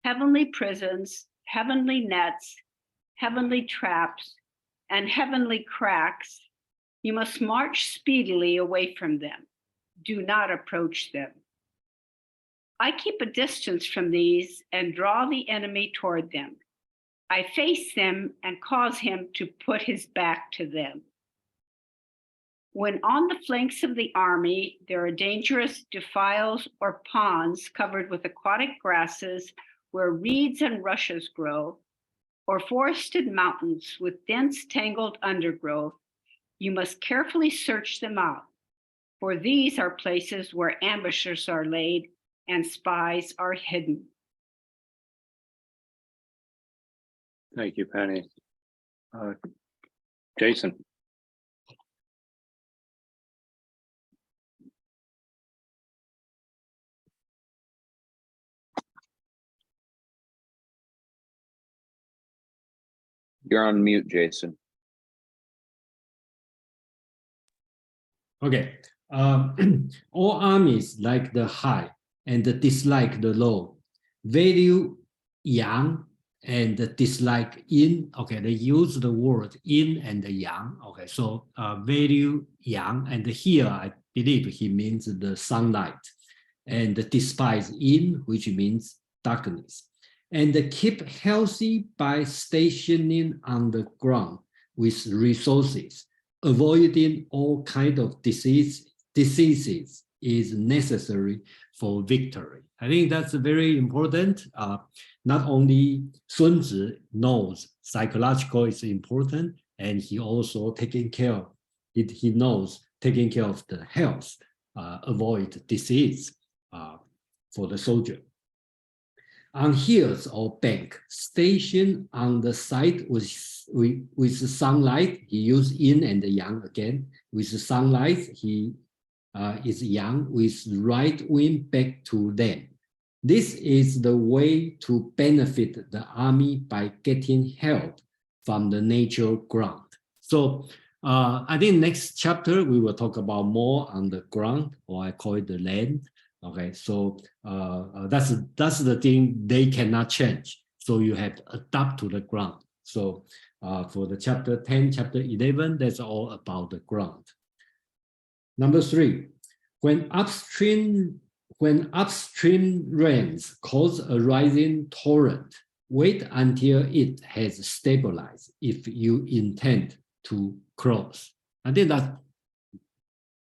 heavenly prisons, heavenly nets, heavenly traps, and heavenly cracks, you must march speedily away from them. Do not approach them. I keep a distance from these and draw the enemy toward them. I face them and cause him to put his back to them. When on the flanks of the army, there are dangerous defiles or ponds covered with aquatic grasses where reeds and rushes grow, or forested mountains with dense tangled undergrowth, you must carefully search them out, for these are places where ambushes are laid and spies are hidden. Thank you, Penny. Jason. You're on mute, Jason. Okay. All armies like the high and dislike the low, value yang and dislike yin. Okay, they use the word yin and yang. Okay, so value yang, and here I believe he means the sunlight, and despise yin, which means darkness, and keep healthy by stationing on the ground with resources, avoiding all kinds of diseases is necessary for victory. I think that's very important. Not only Sun Tzu knows psychological is important, and he also taking care of it. He knows taking care of the health, avoid disease for the soldier. On hills or bank, station on the side with sunlight, he used yin and yang again. With sunlight, he is yang, with right wing back to them. This is the way to benefit the army by getting help from the natural ground. So I think next chapter we will talk about more on the ground, or I call it the land. Okay, so that's the thing they cannot change. So you have to adapt to the ground. So for the chapter 10, chapter 11, that's all about the ground. Number 3, when upstream rains cause a rising torrent, wait until it has stabilized if you intend to cross. I think that's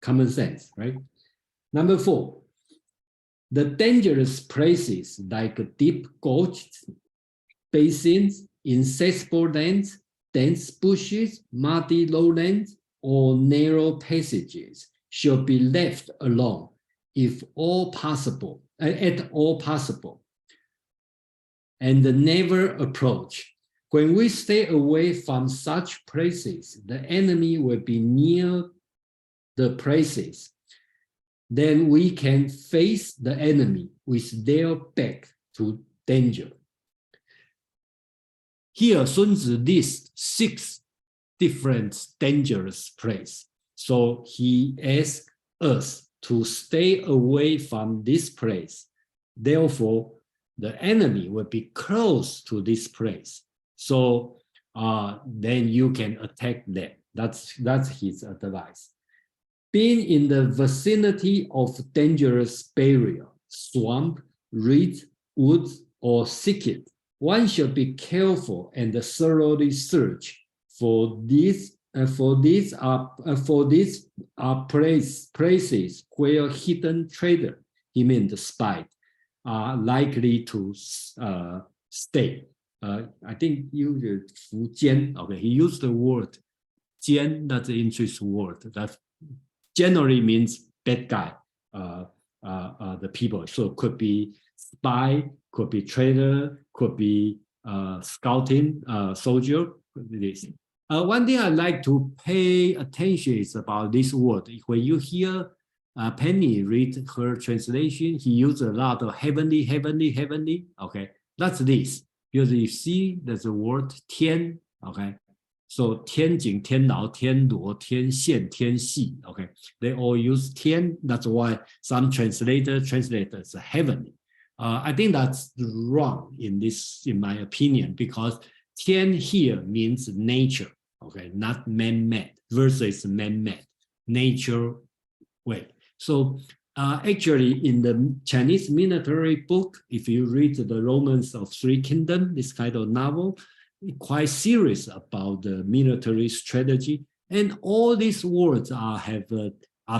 common sense, right? Number 4, the dangerous places like deep gorges, basins, inaccessible lands, dense bushes, muddy lowlands, or narrow passages should be left alone if all possible, at all possible, and never approach. When we stay away from such places, the enemy will be near the places. Then we can face the enemy with their back to danger. Here, Sun Tzu lists 6 different dangerous places. So he asks us to stay away from this place. Therefore, the enemy will be close to this place. So then you can attack them. That's his advice. Being in the vicinity of dangerous barrier, swamp, reed, woods, or thicket, one should be careful and thoroughly search for these places where hidden trader, he meant the spy, are likely to stay. I think you Fujian, okay, he used the word Jian, that's the interesting word. That generally means bad guy, the people. So it could be spy, could be trader, could be scouting, soldier. This. One thing I like to pay attention is about this word. When you hear Penny read her translation, he used a lot of heavenly, heavenly, heavenly. Okay, that's this. Because you see there's a word 天, okay? So 天井, 天牢, 天罗, 天线, 天系, okay? They all use 天. That's why some translators translate as heavenly. I think that's wrong in my opinion, because 天 here means nature, okay? Not man-made versus man-made, nature way. So actually, in the Chinese military book, if you read the Romans of Three Kingdoms, this kind of novel, quite serious about the military strategy. And all these words are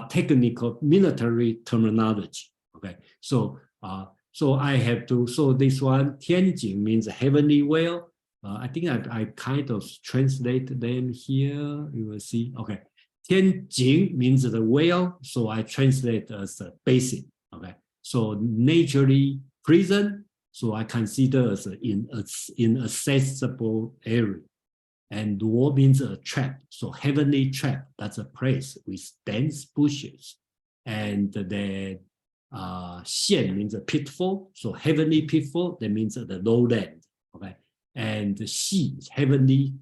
technical military terminology. Okay, so I have to, so this one, Tianjin means heavenly well. I think I kind of translate them here. You will see. Okay. Tianjin means the well, so I translate as a basin. Okay, so naturally prison, so I consider as inaccessible area. And Luo means a trap, so heavenly trap. That's a place with dense bushes. And then Xian means a pitfall, so heavenly pitfall. That means the lowland. Okay, and Xi heavenly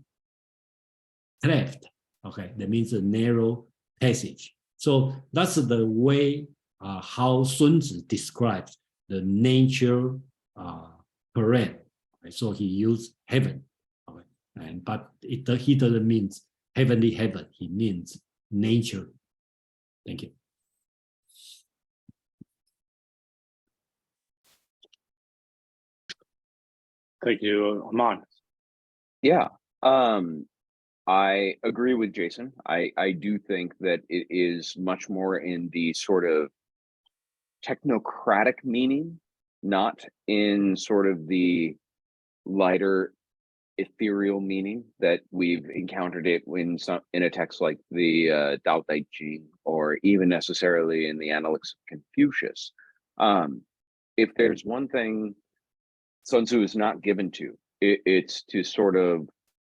cleft. Okay, that means a narrow passage. So that's the way how Sun Tzu describes the nature terrain. Okay, so he used heaven. Okay, but he doesn't mean heavenly heaven. He means nature. Thank you. Thank you, Aman. Yeah. I agree with Jason. I do think that it is much more in the sort of technocratic meaning, not in sort of the lighter ethereal meaning that we've encountered it in a text like the Tao Te Ching, or even necessarily in the Analects of Confucius. If there's one thing Sun Tzu is not given to, it's to sort of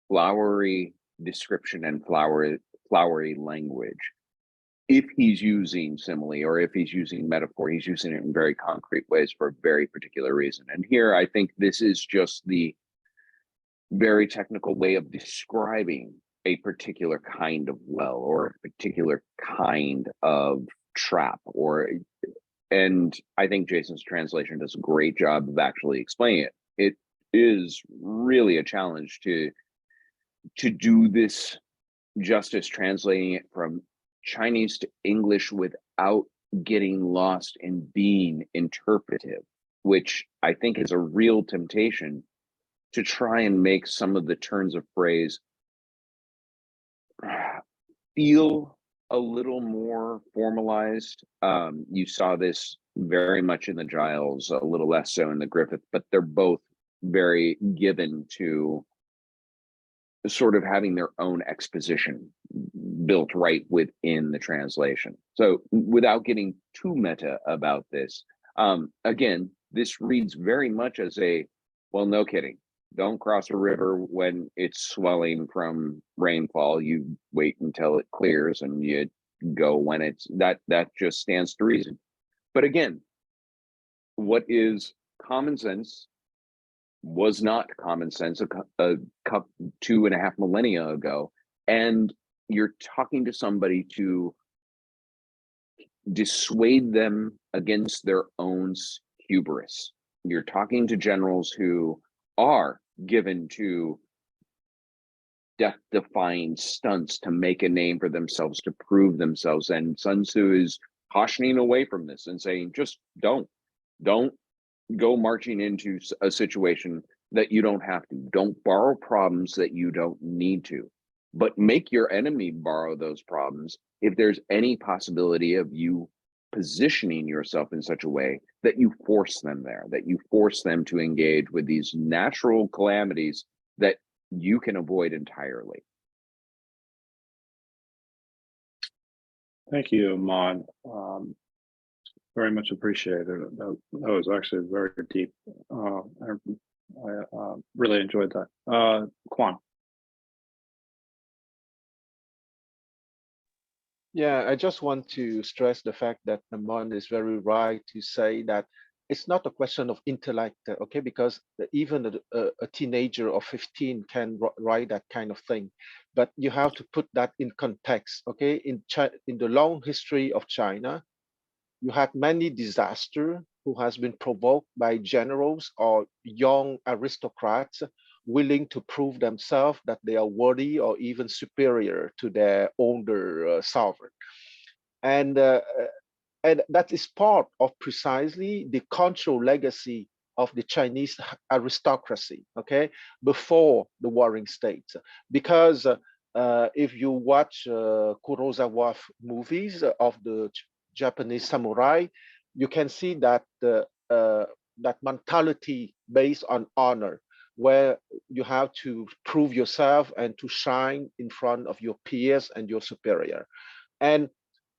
flowery description and flowery language. If he's using simile or if he's using metaphor, he's using it in very concrete ways for a very particular reason. And here I think this is just the very technical way of describing a particular kind of well or a particular kind of trap, and I think Jason's translation does a great job of actually explaining it. It is really a challenge to do this justice, translating it from Chinese to English without getting lost in being interpretive, which I think is a real temptation to try and make some of the turns of phrase feel a little more formalized. You saw this very much in the Giles, a little less so in the Griffith, but they're both very given to sort of having their own exposition built right within the translation. So without getting too meta about this, again, this reads very much as a, well, no kidding. Don't cross a river when it's swelling from rainfall. You wait until it clears and you go when it's, that just stands to reason. But again, what is common sense was not common sense a 2.5 millennia ago. And you're talking to somebody to dissuade them against their own hubris. You're talking to generals who are given to death-defying stunts to make a name for themselves, to prove themselves. And Sun Tzu is cautioning away from this and saying, just don't go marching into a situation that you don't have to. Don't borrow problems that you don't need to. but make your enemy borrow those problems if there's any possibility of you positioning yourself in such a way that you force them there, that you force them to engage with these natural calamities that you can avoid entirely. Thank you, Amon. Very much appreciated. That was actually very deep. I really enjoyed that. Quan. Yeah, I just want to stress the fact that Amon is very right to say that it's not a question of intellect, okay? Because even a teenager of 15 can write that kind of thing, but you have to put that in context, okay? In the long history of China, you had many disasters who has been provoked by generals or young aristocrats willing to prove themselves that they are worthy or even superior to their older sovereign. And that is part of precisely the cultural legacy of the Chinese aristocracy, okay, before the Warring States. Because if you watch Kurosawa movies of the Japanese samurai, you can see that that mentality based on honor, where you have to prove yourself and to shine in front of your peers and your superior. And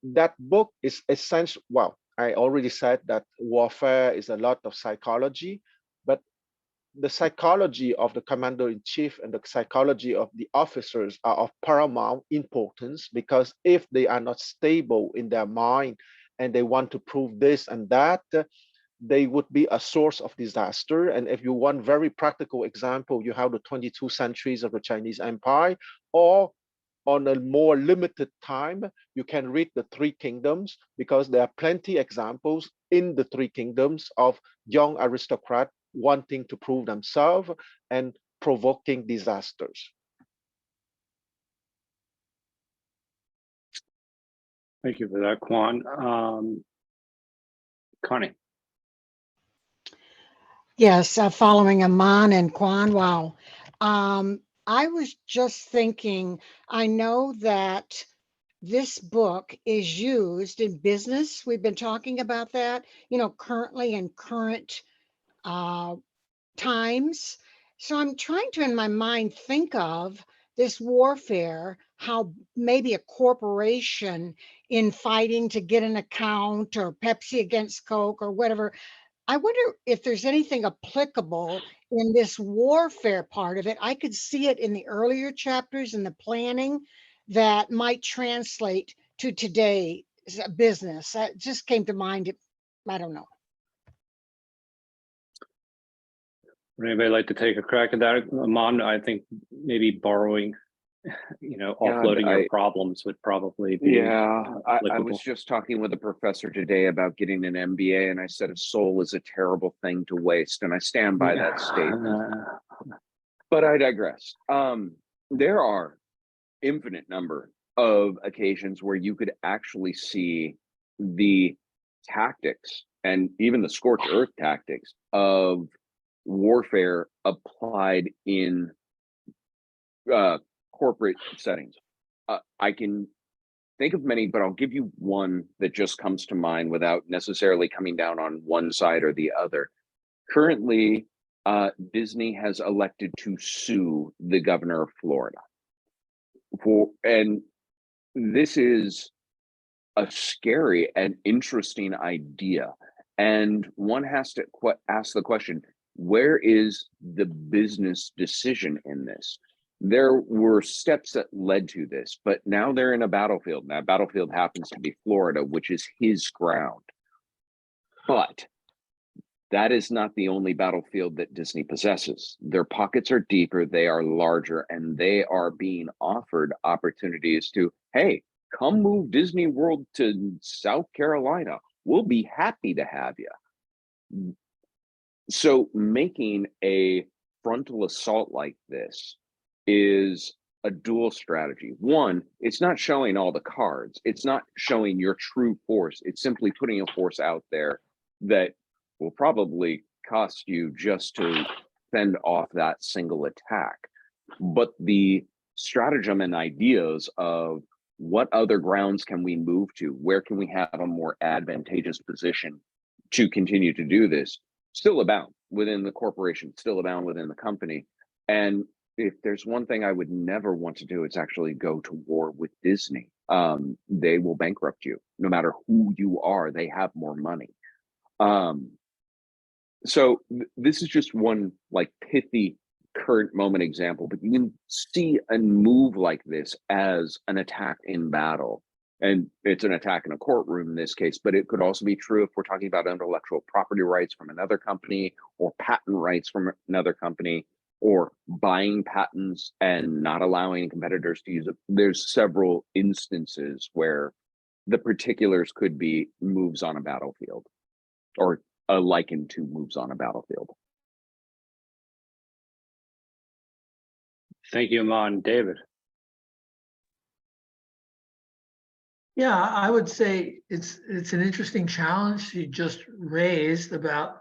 that book is essential. Well, I already said that warfare is a lot of psychology, but the psychology of the commander-in-chief and the psychology of the officers are of paramount importance, because if they are not stable in their mind and they want to prove this and that, they would be a source of disaster. And if you want very practical example, you have the 22 centuries of the Chinese Empire, or on a more limited time, you can read the Three Kingdoms, because there are plenty examples in the Three Kingdoms of young aristocrats wanting to prove themselves and provoking disasters. Thank you for that, Quan. Connie. Yes, following Amon and Quan, wow. I was just thinking, I know that this book is used in business. We've been talking about that, you know, currently in current times. So I'm trying to, in my mind, think of this warfare, how maybe a corporation in fighting to get an account, or Pepsi against Coke or whatever. I wonder if there's anything applicable in this warfare part of it. I could see it in the earlier chapters in the planning that might translate to today's business. That just came to mind. I don't know. Would anybody like to take a crack at that? Amon, I think maybe borrowing, you know, offloading your problems would probably be I was just talking with a professor today about getting an MBA, and I said a soul is a terrible thing to waste, and I stand by that statement. But I digress. There are infinite number of occasions where you could actually see the tactics and even the scorched earth tactics of warfare applied in corporate settings. I can think of many, but I'll give you one that just comes to mind without necessarily coming down on one side or the other. Currently, Disney has elected to sue the governor of Florida. And this is a scary and interesting idea. And one has to ask the question, where is the business decision in this? There were steps that led to this, but now they're in a battlefield. And that battlefield happens to be Florida, which is his ground. But that is not the only battlefield that Disney possesses. Their pockets are deeper, they are larger, and they are being offered opportunities to, hey, come move Disney World to South Carolina. We'll be happy to have you. So making a frontal assault like this is a dual strategy. One, it's not showing all the cards. It's not showing your true force. It's simply putting a force out there that will probably cost you just to fend off that single attack. But the stratagem and ideas of what other grounds can we move to? Where can we have a more advantageous position to continue to do this? Still abound within the corporation, still abound within the company. And if there's one thing I would never want to do, it's actually go to war with Disney. They will bankrupt you. No matter who you are, they have more money. So this is just one like pithy current moment example, but you can see a move like this as an attack in battle. And it's an attack in a courtroom in this case, but it could also be true if we're talking about intellectual property rights from another company, or patent rights from another company, or buying patents and not allowing competitors to use it. There's several instances where the particulars could be moves on a battlefield, or likened to moves on a battlefield. Thank you, Iman. David. Yeah, I would say it's an interesting challenge you just raised about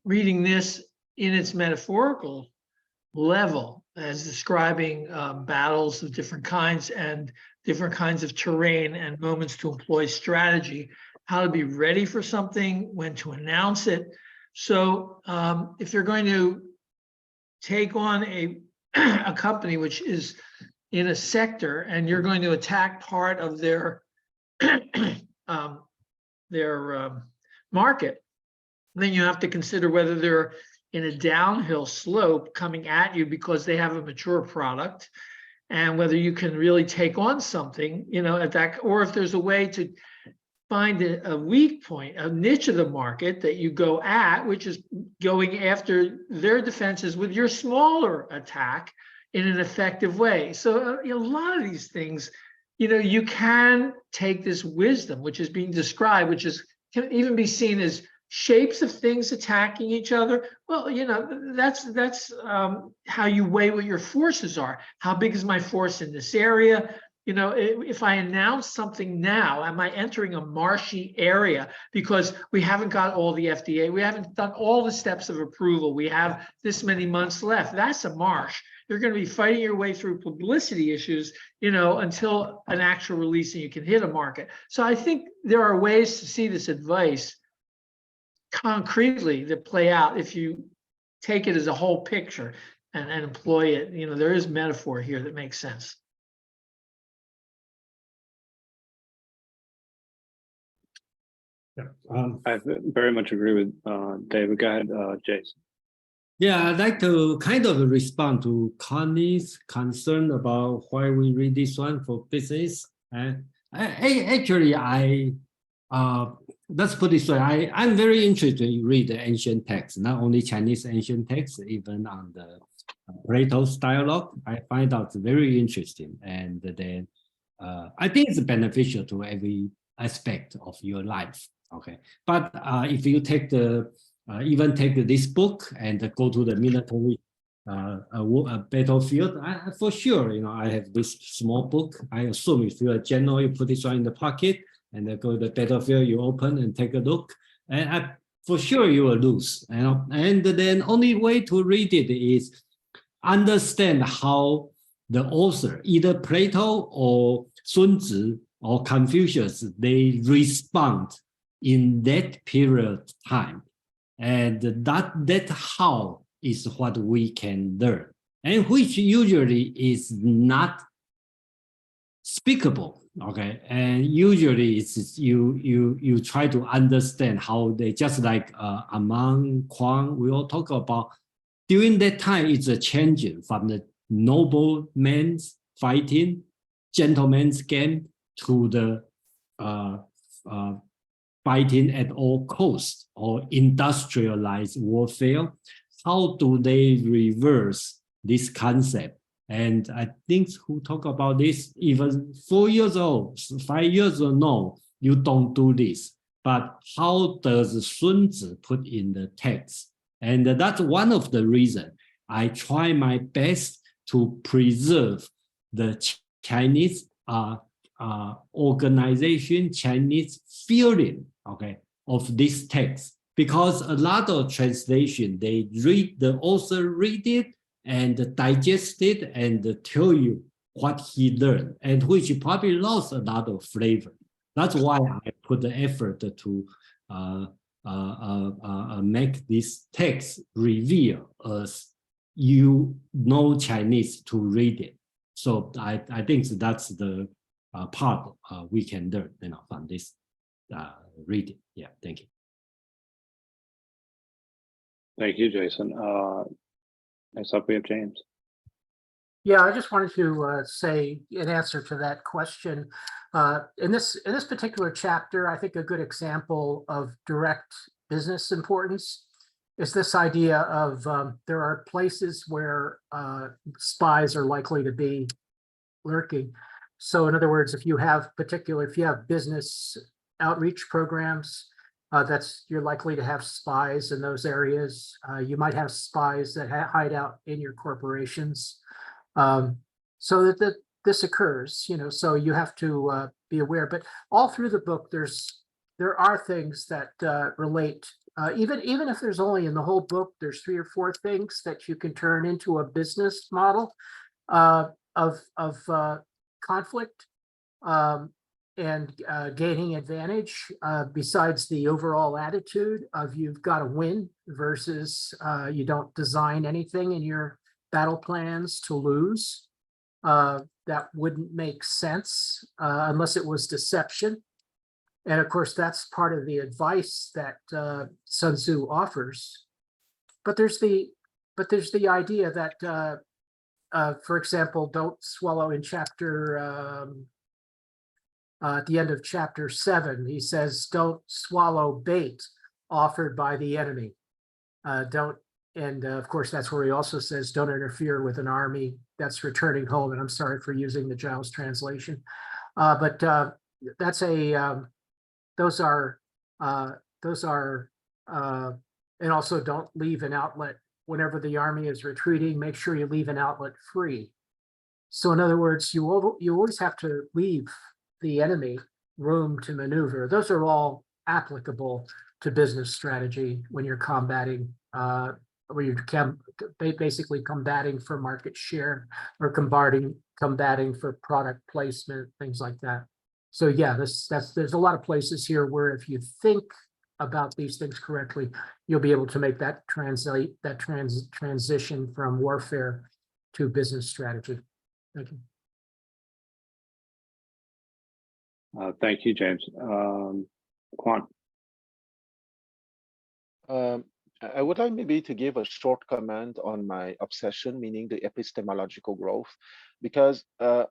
reading this in its metaphorical level as describing battles of different kinds and different kinds of terrain and moments to employ strategy, how to be ready for something, when to announce it. So if you're going to take on a company which is in a sector and you're going to attack part of their market, then you have to consider whether they're in a downhill slope coming at you because they have a mature product, and whether you can really take on something, you know, at that, or if there's a way to find a weak point, a niche of the market that you go at, which is going after their defenses with your smaller attack in an effective way. So a lot of these things, you know, you can take this wisdom, which is being described, which is can even be seen as shapes of things attacking each other. Well, you know, that's how you weigh what your forces are. How big is my force in this area? You know, if I announce something now, am I entering a marshy area because we haven't got all the FDA, we haven't done all the steps of approval, we have this many months left? That's a marsh. You're going to be fighting your way through publicity issues, you know, until an actual release and you can hit a market. So I think there are ways to see this advice concretely that play out if you take it as a whole picture and employ it. You know, there is metaphor here that makes sense. I very much agree with David. Go ahead, Jason. Yeah, I'd like to kind of respond to Connie's concern about why we read this one for business. And actually, let's put it this way, I'm very interested in read the ancient texts, not only Chinese ancient texts, even on the Plato's dialogue. I find out very interesting. And then I think it's beneficial to every aspect of your life. Okay, but if you take the even take this book and go to the military battlefield, for sure, you know, I have this small book. I assume if you're a general, you put this one in the pocket and then go to the battlefield, you open and take a look, and for sure you will lose. You know, and then only way to read it is understand how the author, either Plato or Sun Tzu or Confucius, they respond in that period of time. And that how is what we can learn, and which usually is not speakable. Okay, and usually it's you try to understand how they, just like Among Kwang, we all talk about during that time, it's a change from the nobleman's fighting, gentleman's game, to the fighting at all costs or industrialized warfare. How do they reverse this concept? And I think who talk about this even 4 years old, 5 years old, no, you don't do this. But how does Sun Tzu put in the text? And that's one of the reasons I try my best to preserve the Chinese organization, Chinese feeling, okay, of this text, because a lot of translation, they read, the author read it and digest it and tell you what he learned, and which probably lost a lot of flavor. That's why I put the effort to make this text reveal as you know Chinese to read it. So I think that's the part we can learn, from this reading. Yeah, thank you. Thank you, Jason. Next up, we have James. Yeah, I just wanted to say in answer to that question, in this particular chapter, I think a good example of direct business importance is this idea of there are places where spies are likely to be lurking. So in other words, if you have business outreach programs, you're likely to have spies in those areas. You might have spies that hide out in your corporations. So that this occurs, so you have to be aware. But all through the book, there are things that relate. Even if there's only in the whole book, there's 3 or 4 things that you can turn into a business model of conflict and gaining advantage. Besides the overall attitude of you've got to win versus you don't design anything in your battle plans to lose. That wouldn't make sense unless it was deception. And of course, that's part of the advice that Sun Tzu offers. But there's the idea that, for example, don't swallow in chapter at the end of chapter 7, he says, don't swallow bait offered by the enemy. And of course, that's where he also says, don't interfere with an army that's returning home. And I'm sorry for using the Giles translation. But that's those are, and also don't leave an outlet whenever the army is retreating, make sure you leave an outlet free. So in other words, you always have to leave the enemy room to maneuver. Those are all applicable to business strategy when you're combating where you're basically combating for market share or combating for product placement, things like that. So yeah, there's a lot of places here where if you think about these things correctly, you'll be able to make that transition from warfare to business strategy. Thank you. Thank you, James. Quan. I would like maybe to give a short comment on my obsession, meaning the epistemological growth, because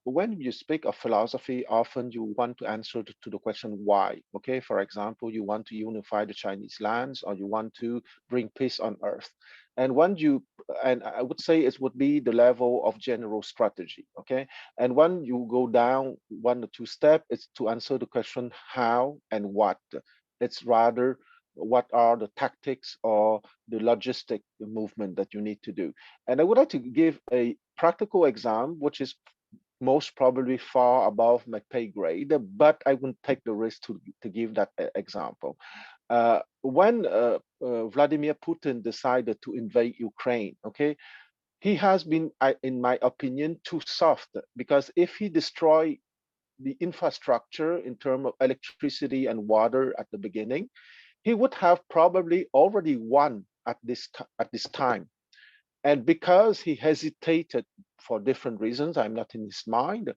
when you speak of philosophy, often you want to answer to the question why. Okay, for example, you want to unify the Chinese lands, or you want to bring peace on earth. And I would say it would be the level of general strategy. Okay, and when you go down 1 or 2 steps, it's to answer the question how and what. It's rather what are the tactics or the logistic movement that you need to do. And I would like to give a practical example, which is most probably far above my pay grade, but I wouldn't take the risk to give that example. When Vladimir Putin decided to invade Ukraine, okay, he has been, in my opinion, too soft, because if he destroyed the infrastructure in terms of electricity and water at the beginning, he would have probably already won at this time. And because he hesitated for different reasons, I'm not in his mind,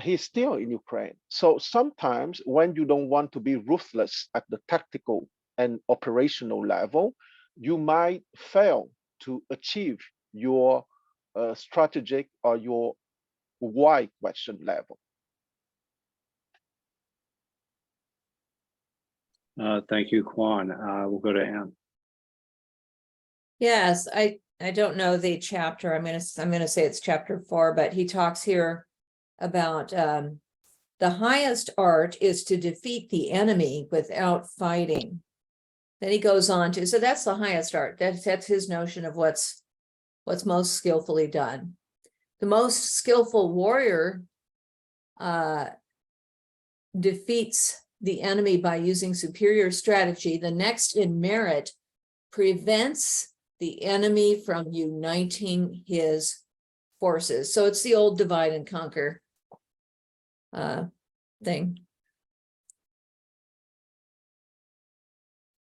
he's still in Ukraine. So sometimes when you don't want to be ruthless at the tactical and operational level, you might fail to achieve your strategic or your why question level. Thank you, Quan. We'll go to Anne. Yes, I don't know the chapter. I'm gonna say it's chapter 4, but he talks here about the highest art is to defeat the enemy without fighting. Then he goes on to, so that's the highest art. That's his notion of what's most skillfully done. The most skillful warrior defeats the enemy by using superior strategy. The next in merit prevents the enemy from uniting his forces. So it's the old divide and conquer thing.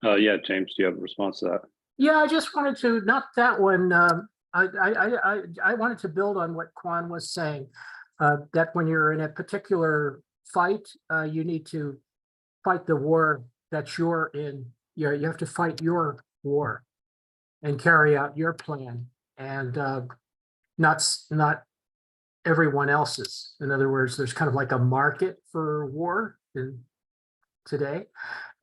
Yeah, James, do you have a response to that? Yeah, I just wanted to, not that one. I wanted to build on what Quan was saying, that when you're in a particular fight, you need to fight the war that you're in. You have to fight your war and carry out your plan, and not everyone else's. In other words, there's kind of like a market for war today,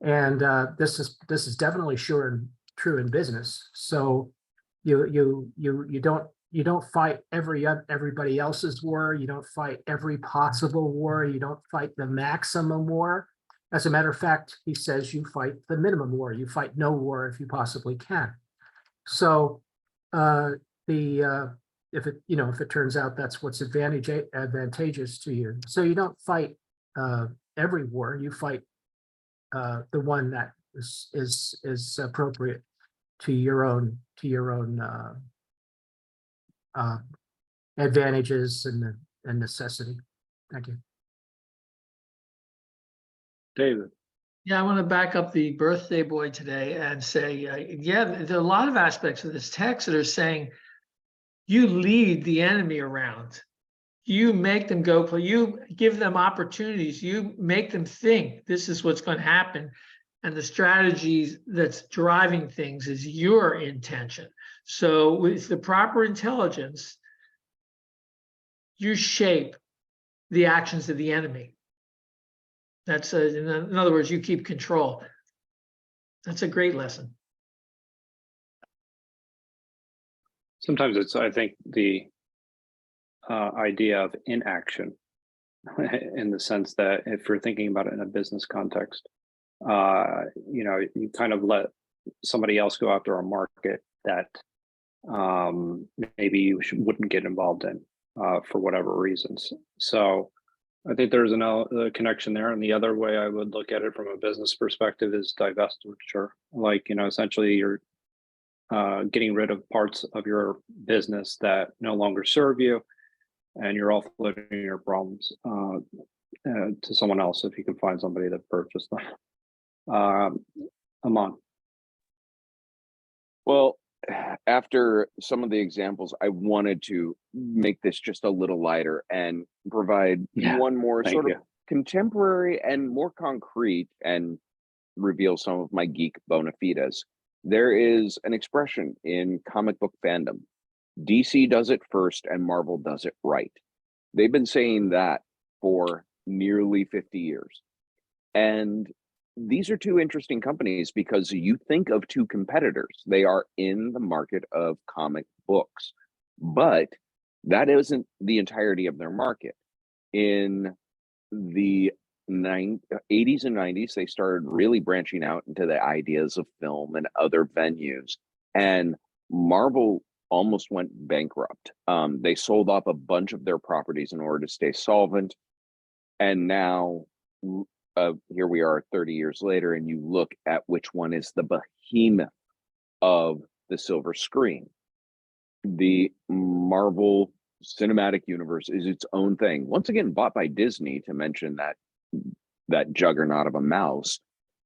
and this is definitely true in business. So you don't fight everybody else's war. You don't fight every possible war. You don't fight the maximum war. As a matter of fact, he says you fight the minimum war. You fight no war if you possibly can. So if it turns out that's what's advantageous to you. So you don't fight every war. You fight the one that is appropriate to your own advantages and necessity. Thank you. David. Yeah, I want to back up the birthday boy today and say, yeah, there are a lot of aspects of this text that are saying you lead the enemy around. You make them go play, you give them opportunities, you make them think this is what's going to happen. And the strategies that's driving things is your intention. So with the proper intelligence, you shape the actions of the enemy. That's in other words, you keep control. That's a great lesson. Sometimes it's, I think, the idea of inaction in the sense that if you're thinking about it in a business context, you kind of let somebody else go after a market that maybe you wouldn't get involved in for whatever reasons. So I think there's a connection there. And the other way I would look at it from a business perspective is divestiture. Like, essentially you're getting rid of parts of your business that no longer serve you, and you're offloading your problems to someone else if you can find somebody that purchased them. Aman. Well, after some of the examples, I wanted to make this just a little lighter and provide one more sort of contemporary and more concrete and reveal some of my geek bona fides. There is an expression in comic book fandom. DC does it first and Marvel does it right. They've been saying that for nearly 50 years. And these are two interesting companies because you think of two competitors. They are in the market of comic books, but that isn't the entirety of their market. In the 80s and 90s, they started really branching out into the ideas of film and other venues. And Marvel almost went bankrupt. They sold off a bunch of their properties in order to stay solvent. And now here we are 30 years later, and you look at which one is the behemoth of the silver screen. The Marvel Cinematic Universe is its own thing. Once again, bought by Disney, to mention that juggernaut of a mouse,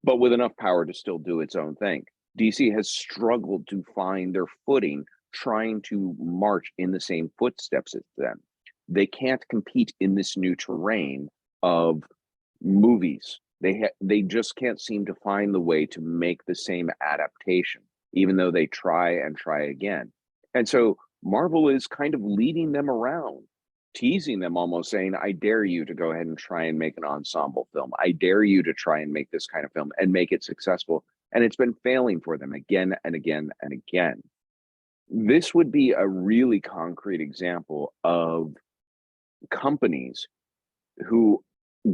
but with enough power to still do its own thing. DC has struggled to find their footing, trying to march in the same footsteps as them. They can't compete in this new terrain of movies. They just can't seem to find the way to make the same adaptation, even though they try and try again. And so Marvel is kind of leading them around, teasing them, almost saying, I dare you to go ahead and try and make an ensemble film. I dare you to try and make this kind of film and make it successful. And it's been failing for them again and again and again. This would be a really concrete example of companies who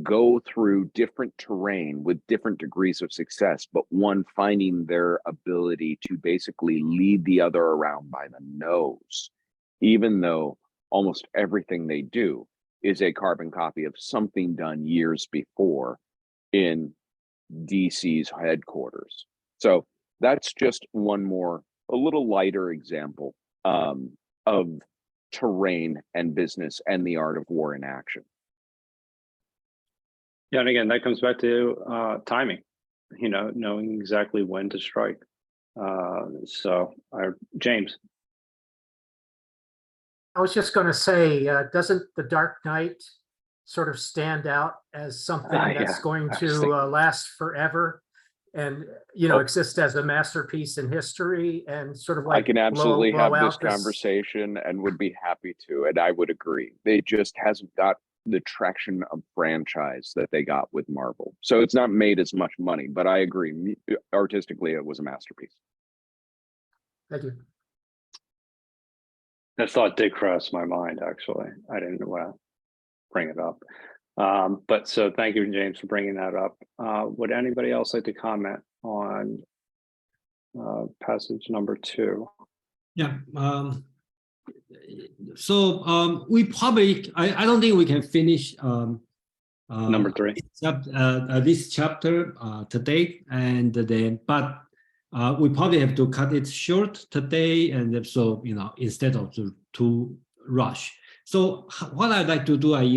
go through different terrain with different degrees of success, but one finding their ability to basically lead the other around by the nose, even though almost everything they do is a carbon copy of something done years before in DC's headquarters. So that's just one more a little lighter example of terrain and business and the art of war in action. Yeah, and again, that comes back to timing, knowing exactly when to strike. James. I was just going to say, doesn't the Dark Knight sort of stand out as something that's Yeah, going I was to thinking- last forever and, exist as a masterpiece in history and sort of like I can absolutely blow have this out conversation and would be happy to, and I would agree. It just hasn't got the traction of franchise that they got with Marvel. So it's not made as much money, but I agree. Artistically, it was a masterpiece. Thank you. That thought did cross my mind, actually. I didn't want to bring it up. But so thank you, James, for bringing that up. Would anybody else like to comment on passage number 2? Yeah. We probably, I don't think we can finish Number 3. this chapter today, and then, but we probably have to cut it short today, and so instead of to rush. So what I'd like to do, I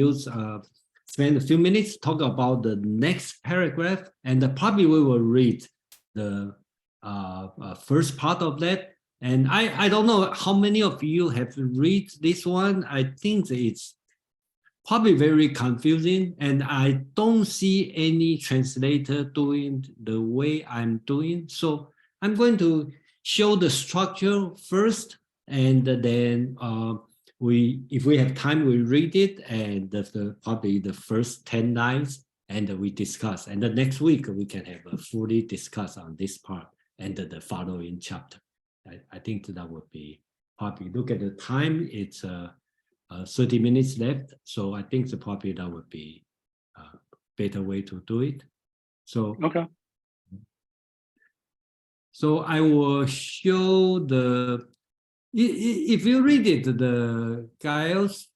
spend a few minutes talk about the next paragraph, and probably we will read the first part of that. And I don't know how many of you have read this one. I think it's probably very confusing, and I don't see any translator doing the way I'm doing. So I'm going to show the structure first, and then if we have time, we read it, and probably the first 10 lines, and we discuss. And the next week, we can have a fully discuss on this part and the following chapter. I think that would be probably, look at the time, it's 30 minutes left. So I think probably that would be a better way to do it. So, okay. So I will show if you read it, the Giles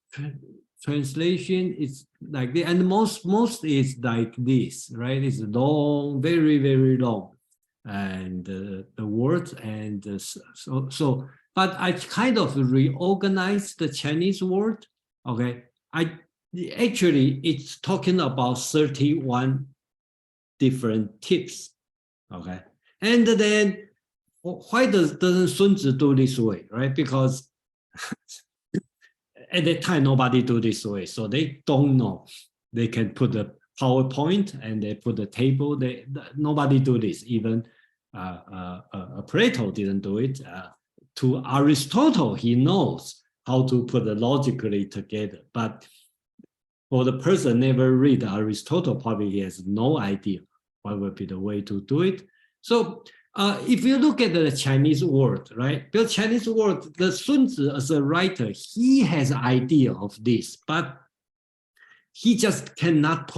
translation is like this, and most is like this, right? It's long, very, very long. And the words, and so but I kind of reorganized the Chinese word. Okay, actually it's talking about 31 different tips. Okay, and then why doesn't Sun Tzu do this way, right? Because at that time nobody do this way, so they don't know. They can put the PowerPoint and they put the table. Nobody do this. Even Plato didn't do it. To Aristotle, he knows how to put it logically together. But for the person never read Aristotle, probably he has no idea what would be the way to do it. So if you look at the Chinese word, right? The Chinese word, the Sun Tzu as a writer, he has an idea of this, but he just cannot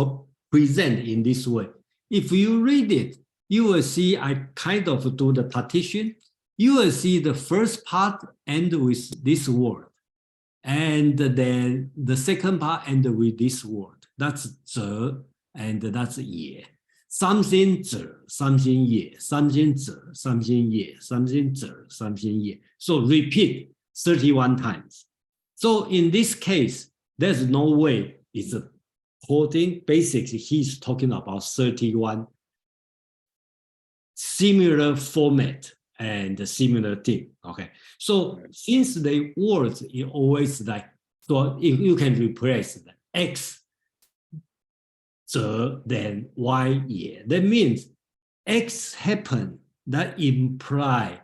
present in this way. If you read it, you will see I kind of do the partition. You will see the first part end with this word, and then the second part end with this word. That's 则, and that's 也. Something 则, something 也, something 则, something 也, something 则, something 也. So repeat 31 times. So in this case, there's no way it's a quoting. Basically, he's talking about 31 similar format and similar thing. Okay, so since the words is always like, so if you can replace the X 则 then Y 也, that means X happen, that imply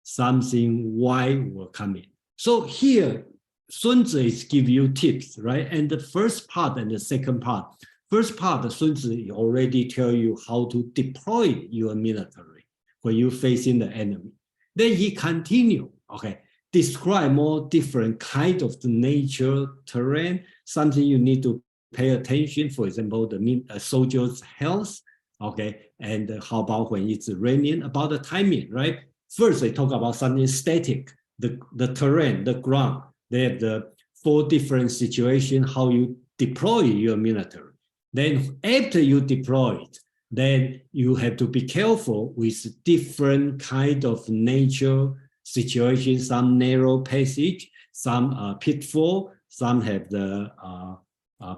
something Y will come in. So here Sun Tzu is give you tips, right? And the first part and the second part. First part, Sun Tzu already tell you how to deploy your military when you're facing the enemy. Then he continue, okay, describe more different kind of the nature, terrain, something you need to pay attention. For example, the soldier's health, okay, and how about when it's raining, about the timing, right? First, they talk about something static, the terrain, the ground. They have the 4 different situations, how you deploy your military. Then after you deploy it, then you have to be careful with different kind of nature situation, some narrow passage, some pitfall, some have the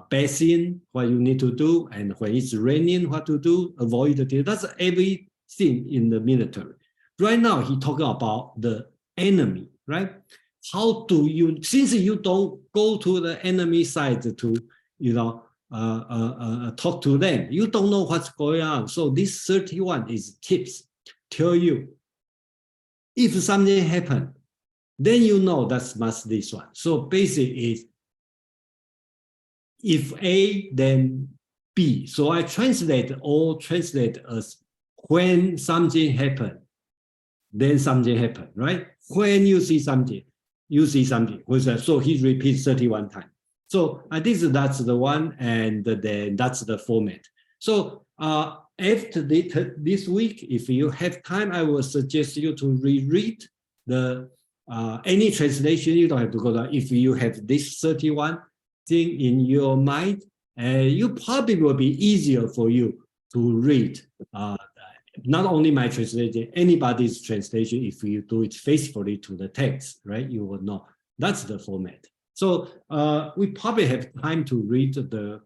basin, what you need to do, and when it's raining, what to do, avoid the. That's everything in the military. Right now, he talking about the enemy, right? How do you, since you don't go to the enemy side to, talk to them, you don't know what's going on. So this 31 is tips, tell you, if something happened, then you know that's must this one. So basic is, if A, then B. So I translate as when something happened, then something happened, right? When you see something, you see something. So he repeats 31 times. So I think that's the one, and then that's the format. So after this week, if you have time, I will suggest you to reread the any translation. You don't have to go there. If you have this 31 thing in your mind, you probably will be easier for you to read. Not only my translation, anybody's translation, if you do it faithfully to the text, right? You will know that's the format. So we probably have time to read the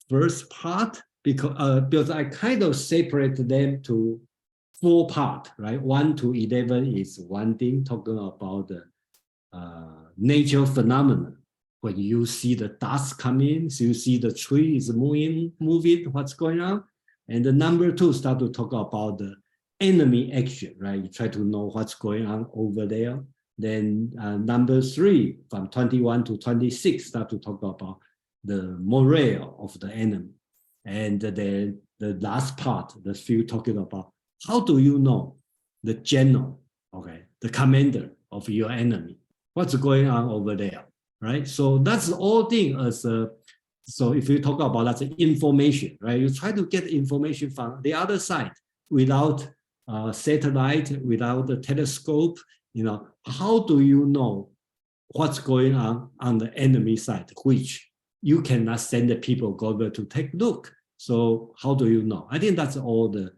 first part because I kind of separate them to 4 parts, right? 1 to 11 is one thing, talking about the nature phenomenon. When you see the dust come in, so you see the tree is moving, what's going on? And the number 2 start to talk about the enemy action, right? You try to know what's going on over there. Then number 3, from 21 to 26, start to talk about the morale of the enemy. And then the last part, the few talking about how do you know the general, okay, the commander of your enemy, what's going on over there, right? So that's all thing as so if you talk about that's information, right? You try to get information from the other side without satellite, without the telescope. How do you know what's going on the enemy side, which you cannot send the people go over to take a look. So how do you know? I think that's all the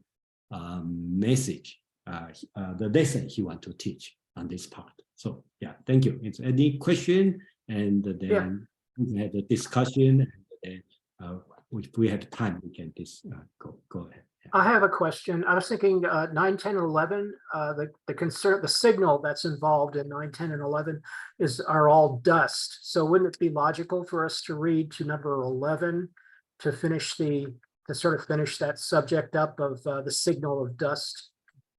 message, the lesson he want to teach on this part. So yeah, thank you. It's any question, and then we can have a discussion, and then if we have time, we can go ahead. I have a question. I was thinking 9, 10, and 11, the signal that's involved in 9, 10, and 11 are all dust. So wouldn't it be logical for us to read to number 11 to sort of finish that subject up of the signal of dust?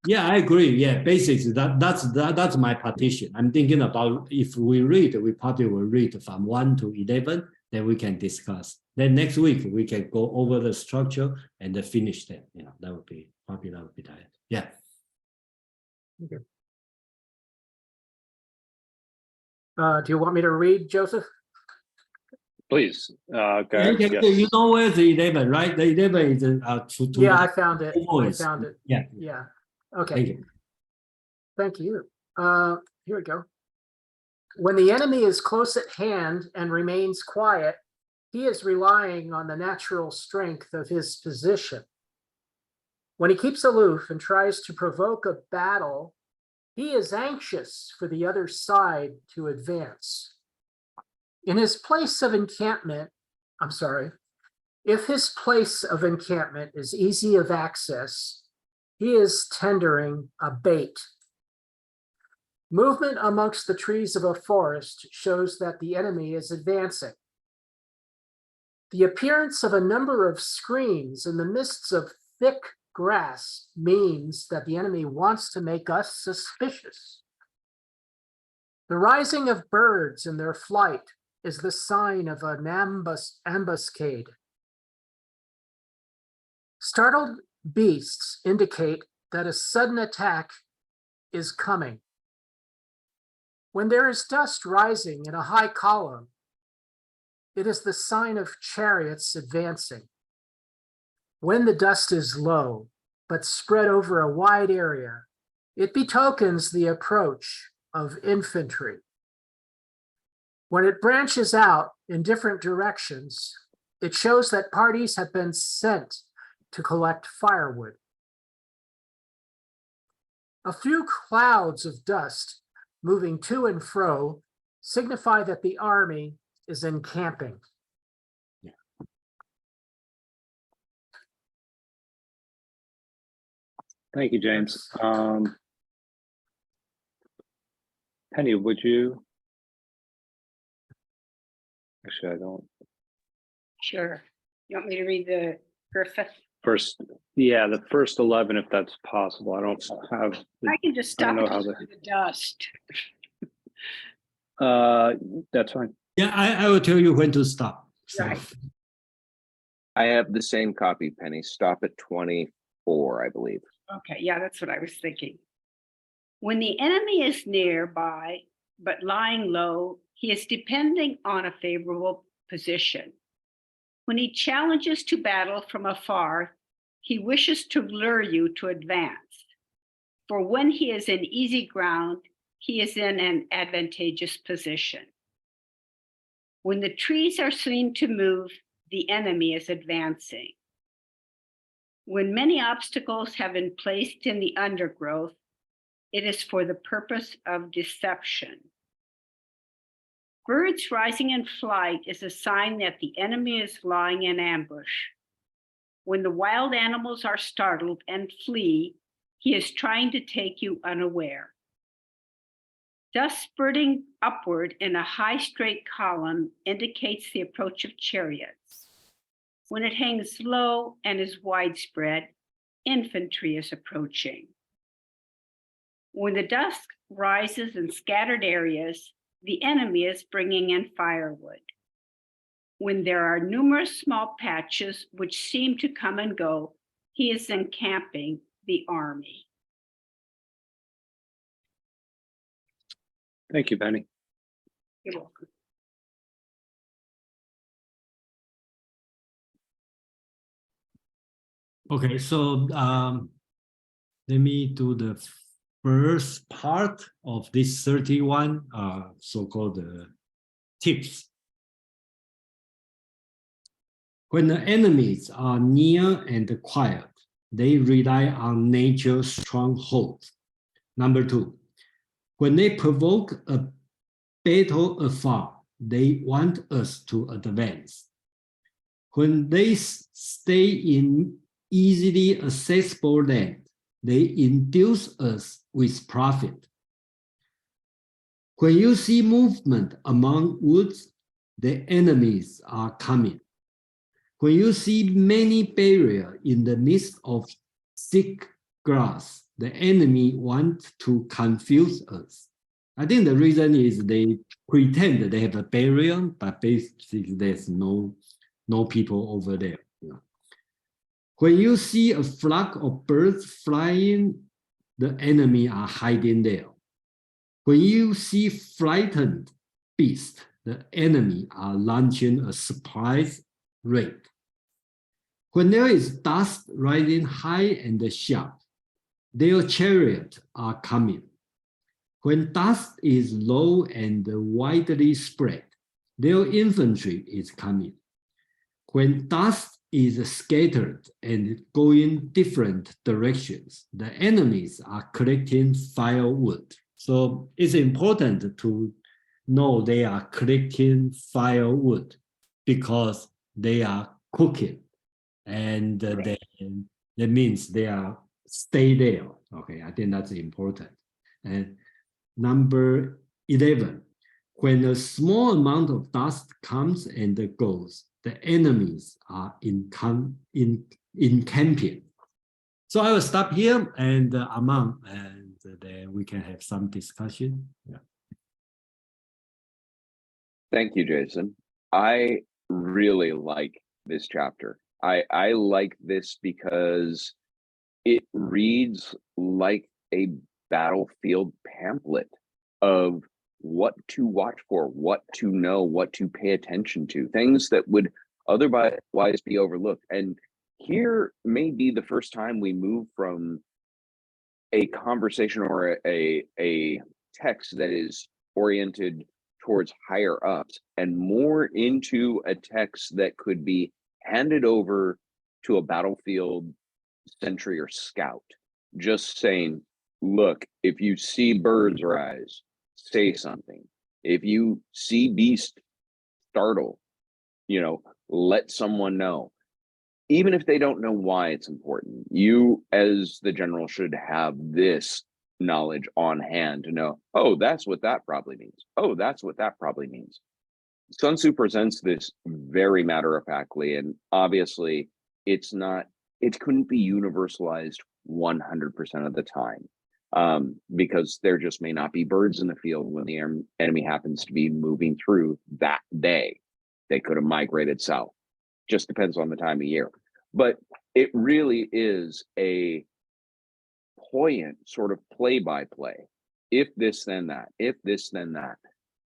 Yeah, I agree. Yeah, basically that's my partition. I'm thinking about if we read, we probably will read from 1 to 11, then we can discuss. Then next week we can go over the structure and then finish them. That would be that. Yeah. Okay. Do you want me to read, Joseph? Please, go Yeah, ahead. yes. Yes. You know where's the 11, right? The 11 is Yeah, I found it. voice. I found it. Yeah. Yeah. Okay. Thank you. Thank you. Here we go. When the enemy is close at hand and remains quiet, he is relying on the natural strength of his position. When he keeps aloof and tries to provoke a battle, he is anxious for the other side to advance. In his place of encampment, if his place of encampment is easy of access, he is tendering a bait. Movement amongst the trees of a forest shows that the enemy is advancing. The appearance of a number of screens in the midst of thick grass means that the enemy wants to make us suspicious. The rising of birds in their flight is the sign of an ambuscade. Startled beasts indicate that a sudden attack is coming. When there is dust rising in a high column, it is the sign of chariots advancing. When the dust is low, but spread over a wide area, it betokens the approach of infantry. When it branches out in different directions, it shows that parties have been sent to collect firewood. A few clouds of dust moving to and fro, signify that the army is encamping. Thank you, James. Penny, would you? Actually, I don't. Sure. You want me to read the Griffith? First, yeah, the first 11, if that's possible. I don't have. I can just I don't stop know how the dust. That's fine. Yeah, I will tell you when to stop. So, Right. I have the same copy, Penny. Stop at 24, I believe. Okay, yeah, that's what I was thinking. When the enemy is nearby, but lying low, he is depending on a favorable position. When he challenges to battle from afar, he wishes to lure you to advance. For when he is in easy ground, he is in an advantageous position. When the trees are seen to move, the enemy is advancing. When many obstacles have been placed in the undergrowth, it is for the purpose of deception. Birds rising in flight is a sign that the enemy is lying in ambush. When the wild animals are startled and flee, he is trying to take you unaware. Dust spurting upward in a high straight column indicates the approach of chariots. When it hangs low and is widespread, infantry is approaching. When the dust rises in scattered areas, the enemy is bringing in firewood. When there are numerous small patches which seem to come and go, he is encamping the army. Thank you, Penny. You're welcome. okay, so let me do the first part of this 31 so-called tips. When the enemies are near and quiet, they rely on nature's stronghold. Number 2, when they provoke a battle afar, they want us to advance. When they stay in easily accessible land, they induce us with profit. When you see movement among woods, the enemies are coming. When you see many barriers in the midst of thick grass, the enemy wants to confuse us. I think the reason is they pretend that they have a barrier, but basically there's no people over there. When you see a flock of birds flying, the enemy are hiding there. When you see frightened beasts, the enemy are launching a surprise raid. When there is dust rising high and sharp, their chariots are coming. When dust is low and widely spread, their infantry is coming. When dust is scattered and going different directions, the enemies are collecting firewood. So it's important to know they are collecting firewood because they are cooking, and that means they are stay there. Okay, I think that's important. And number 11, when a small amount of dust comes and goes, the enemies are encamping. So I will stop here, and Aman, and then we can have some discussion. Yeah. Thank you, Jason. I really like this chapter. I like this because it reads like a battlefield pamphlet of what to watch for, what to know, what to pay attention to, things that would otherwise be overlooked. And here may be the first time we move from a conversation or a text that is oriented towards higher ups and more into a text that could be handed over to a battlefield sentry or scout, just saying, look, if you see birds rise, say something. If you see beast, startle, let someone know. Even if they don't know why it's important, you as the general should have this knowledge on hand to know, oh, that's what that probably means. Oh, that's what that probably means. Sun Tzu presents this very matter-of-factly, and obviously it couldn't be universalized 100% of the time, because there just may not be birds in the field when the enemy happens to be moving through that day. They could have migrated south. Just depends on the time of year. But it really is a poignant sort of play-by-play. If this, then that. If this, then that.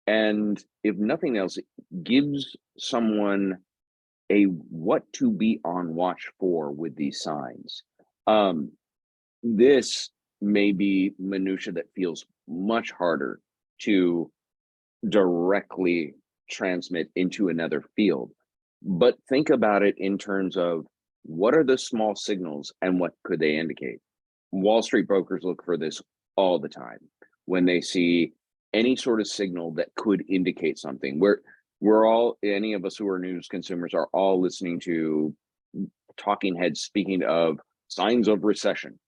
And if nothing else, it gives someone a what to be on watch for with these signs. This may be minutia that feels much harder to directly transmit into another field. But think about it in terms of what are the small signals and what could they indicate? Wall Street brokers look for this all the time when they see any sort of signal that could indicate something. We're all, any of us who are news consumers are all listening to talking heads speaking of signs of recession.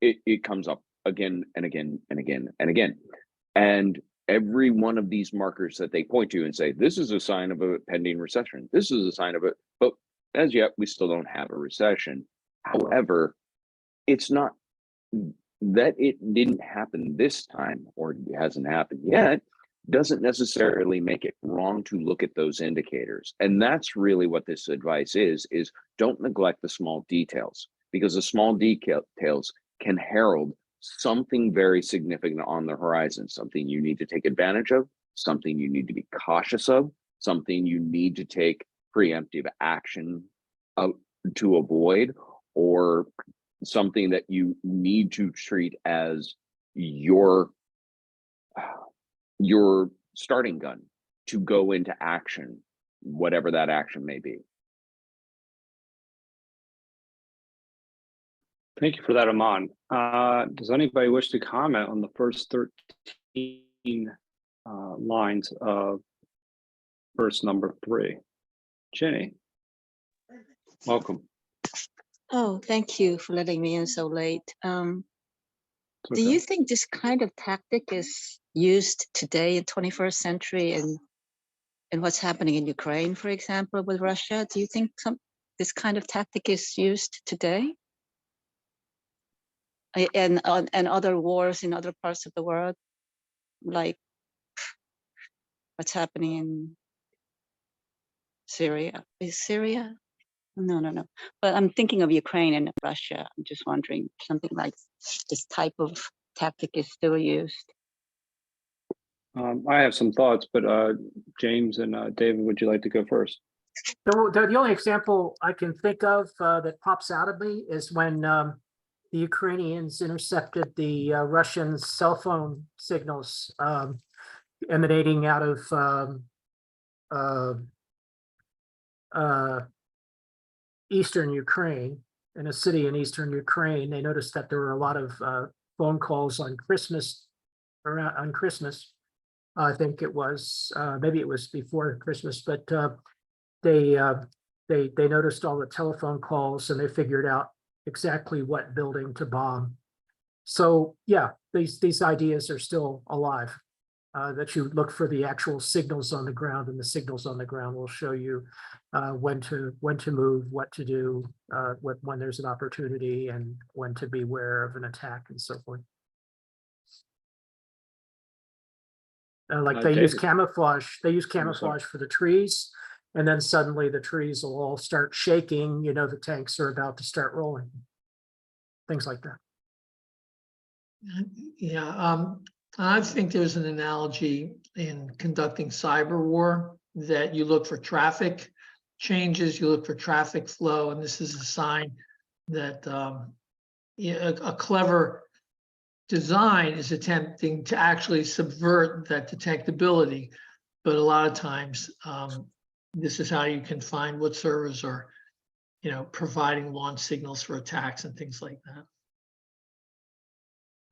It comes up again and again and again and again. And every one of these markers that they point to and say, this is a sign of a pending recession. This is a sign of it. But as yet, we still don't have a recession. However, it's not that it didn't happen this time or it hasn't happened yet, doesn't necessarily make it wrong to look at those indicators. And that's really what this advice is don't neglect the small details, because the small details can herald something very significant on the horizon, something you need to take advantage of, something you need to be cautious of, something you need to take preemptive action to avoid, or something that you need to treat as your starting gun to go into action, whatever that action may be. Thank you for that, Aman. Does anybody wish to comment on the first 13 lines of verse number 3? Jenny, welcome. Oh, thank you for letting me in so late. It's Do okay. you think this kind of tactic is used today in 21st century and what's happening in Ukraine, for example, with Russia? Do you think this kind of tactic is used today? And other wars in other parts of the world, like what's happening in Syria? Is Syria? No. But I'm thinking of Ukraine and Russia. I'm just wondering, something like this type of tactic is still used. I have some thoughts, but James and David, would you like to go first? The only example I can think of that pops out of me is when the Ukrainians intercepted the Russian cell phone signals emanating out of eastern Ukraine, in a city in eastern Ukraine. They noticed that there were a lot of phone calls on Christmas, on Christmas. I think it was, maybe it was before Christmas, but they noticed all the telephone calls and they figured out exactly what building to bomb. So yeah, these ideas are still alive, that you look for the actual signals on the ground, and the signals on the ground will show you when to move, what to do, when there's an opportunity, and when to beware of an attack and so forth. Like they use David. camouflage. They use camouflage for the trees, and then suddenly the trees will all start shaking. The tanks are about to start rolling. Things like that. Yeah, I think there's an analogy in conducting cyber war that you look for traffic changes, you look for traffic flow, and this is a sign that a clever design is attempting to actually subvert that detectability. But a lot of times, this is how you can find what servers are, providing launch signals for attacks and things like that.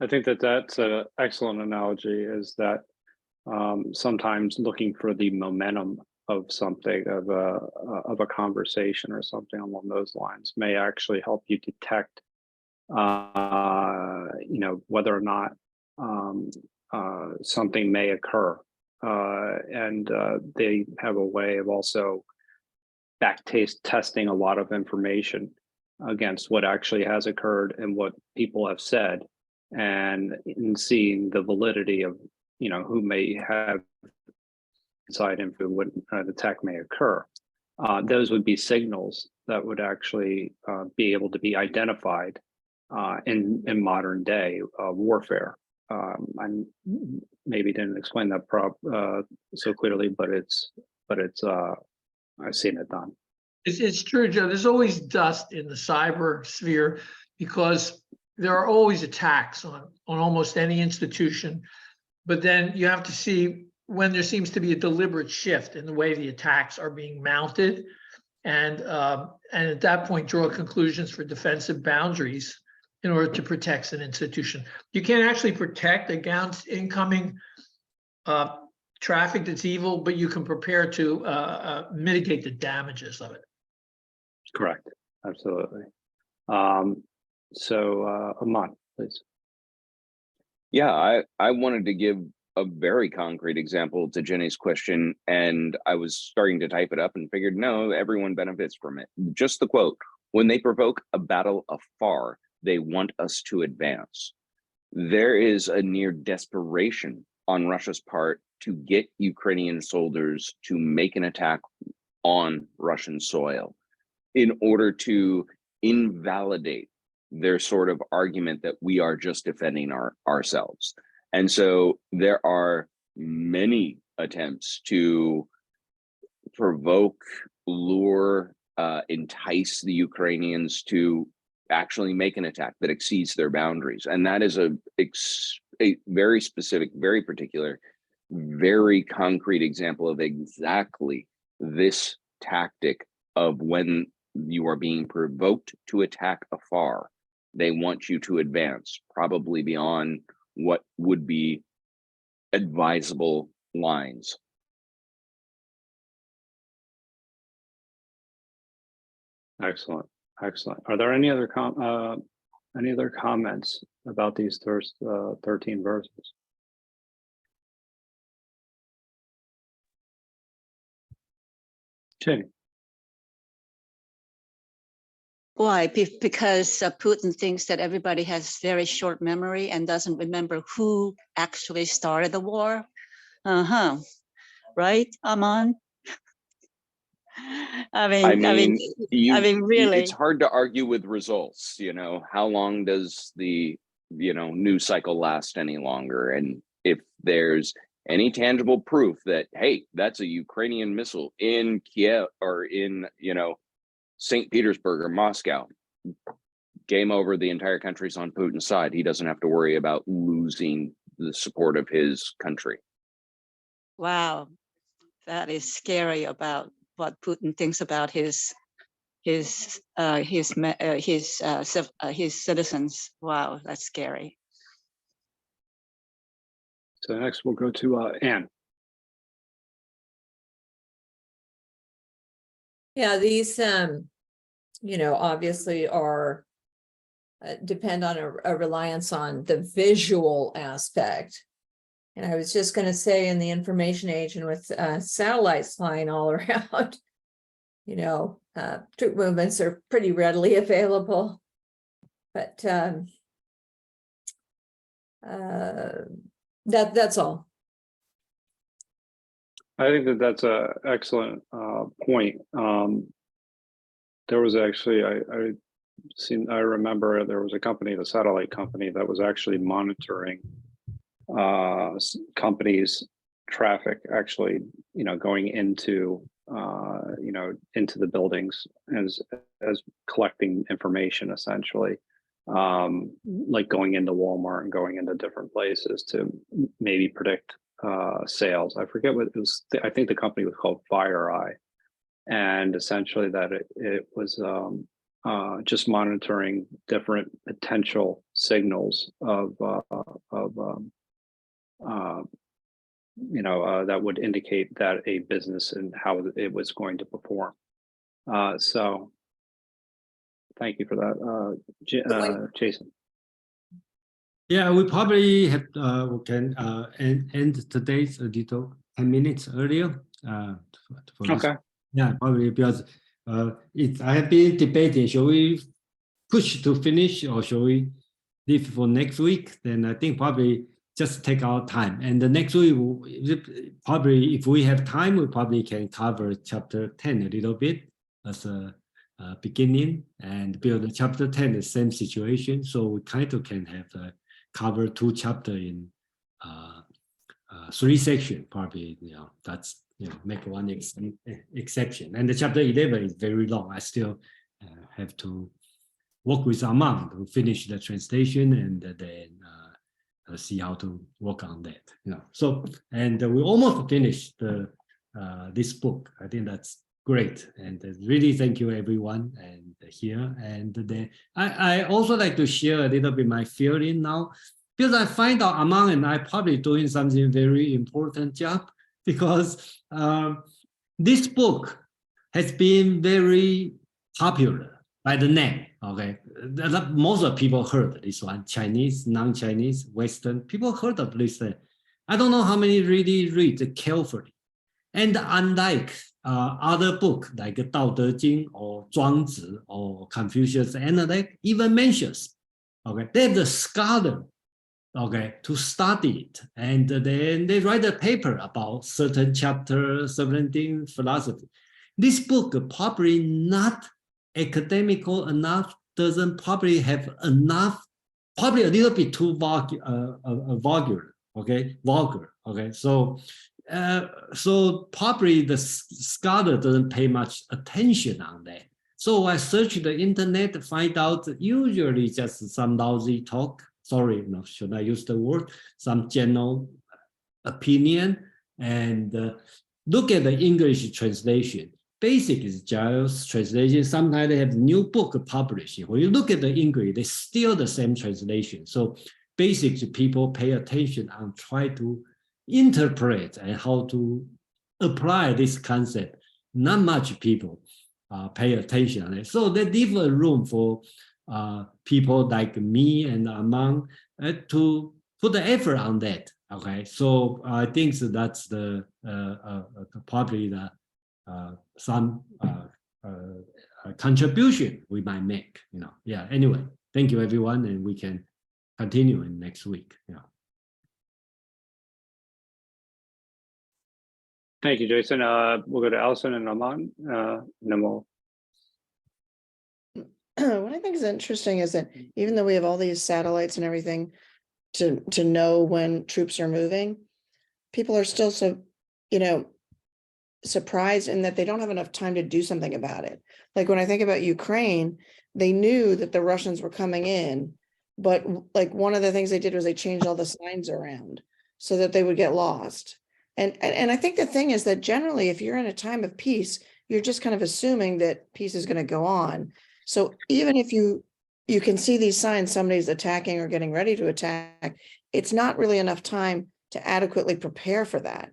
I think that that's an excellent analogy, is that sometimes looking for the momentum of something, of a conversation or something along those lines may actually help you detect, whether or not something may occur. And they have a way of also testing a lot of information against what actually has occurred and what people have said, and in seeing the validity of, who may have inside info when an attack may occur. Those would be signals that would actually be able to be identified in modern day warfare. I maybe didn't explain that so clearly, but it's I've seen it done. It's true, Joe. There's always dust in the cyber sphere because there are always attacks on almost any institution. But then you have to see when there seems to be a deliberate shift in the way the attacks are being mounted, and at that point draw conclusions for defensive boundaries in order to protect an institution. You can't actually protect against incoming traffic that's evil, but you can prepare to mitigate the damages of it. Correct. Absolutely. So Aman, please. Yeah, I wanted to give a very concrete example to Jenny's question, and I was starting to type it up and figured, no, everyone benefits from it. Just the quote: "When they provoke a battle afar, they want us to advance." There is a near desperation on Russia's part to get Ukrainian soldiers to make an attack on Russian soil in order to invalidate their sort of argument that we are just defending ourselves. And so there are many attempts to provoke, lure, entice the Ukrainians to actually make an attack that exceeds their boundaries. And that is a very specific, very particular, very concrete example of exactly this tactic of when you are being provoked to attack afar, they want you to advance, probably beyond what would be advisable lines. Excellent. Excellent. Are there any other comments about these first 13 verses? Jenny. Why? Because Putin thinks that everybody has very short memory and doesn't remember who actually started the war. Right, Aman? I mean, really, it's hard to argue with results. How long does the news cycle last any longer? And if there's any tangible proof that, hey, that's a Ukrainian missile in Kiev or in St. Petersburg or Moscow, game over. The entire country's on Putin's side. He doesn't have to worry about losing the support of his country. Wow, that is scary about what Putin thinks about his citizens. Wow, that's scary. So next we'll go to Anne. Yeah, these, obviously are depend on a reliance on the visual aspect. And I was just going to say, in the information age and with satellites flying all around, troop movements are pretty readily available. But that's all. I think that's an excellent point. There was actually, I remember there was a company, the satellite company, that was actually monitoring companies' traffic, actually, going into into the buildings as collecting information, essentially, like going into Walmart and going into different places to maybe predict sales. I forget what it was. I think the company was called FireEye, and essentially that it was just monitoring different potential signals of that would indicate that a business and how it was going to perform. So thank you for that, Jason. Yeah, we probably have we can end today's a little 10 minutes earlier. For this. Okay. Yeah, probably because I have been debating, shall we push to finish or shall we leave for next week? Then I think probably just take our time. And the next week, probably if we have time, we probably can cover chapter 10 a little bit as a beginning, and build the chapter 10 the same situation. So we kind of can have cover 2 chapters in 3 sections, probably, that's, make one exception. And the chapter 11 is very long. I still have to work with Armand to finish the translation and then see how to work on that. So, and we almost finished this book. I think that's great, and really thank you everyone and here. And then I also like to share a little bit my feeling now, because I find out Armand and I probably doing something very important job, because this book has been very popular by the name. Okay, most of people heard this one, Chinese, non-Chinese, Western, people heard of this. I don't know how many really read it carefully. And unlike other books like Dao De Jing or Zhuangzi or Confucius Analect even mentions, okay, they have the scholar, okay, to study it, and then they write a paper about certain chapter, certain thing, philosophy. This book probably not academical enough, doesn't probably have enough, probably a little bit too vulgar, okay, okay. So probably the scholar doesn't pay much attention on that. So I searched the internet to find out usually just some lousy talk. Sorry, no, should I use the word? Some general opinion, and look at the English translation. Basic is Giles translation. Sometimes they have new book publishing. When you look at the English, they still the same translation. So basically people pay attention and try to interpret and how to apply this concept. Not much people pay attention on it. So they leave a room for people like me and Armand to put the effort on that. Okay, so I think that's the probably the some contribution we might make. Yeah. Anyway, thank you everyone, and we can continue in next week. Thank you, Jason. We'll go to Allison and Armand, and then we'll. What I think is interesting is that even though we have all these satellites and everything to know when troops are moving, people are still so, surprised in that they don't have enough time to do something about it. Like when I think about Ukraine, they knew that the Russians were coming in, but like one of the things they did was they changed all the signs around so that they would get lost. And I think the thing is that generally, if you're in a time of peace, you're just kind of assuming that peace is going to go on. So even if you can see these signs, somebody's attacking or getting ready to attack, it's not really enough time to adequately prepare for that.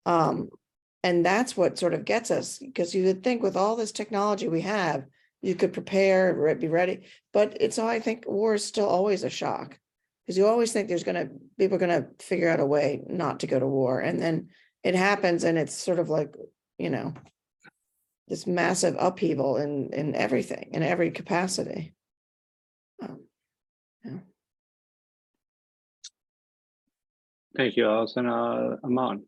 And that's what sort of gets us, because you would think with all this technology we have, you could prepare, be ready. But I think war is still always a shock, because you always think people are gonna figure out a way not to go to war, and then it happens, and it's sort of like, this massive upheaval in everything, in every capacity. Yeah. Thank you, Allison. Armand.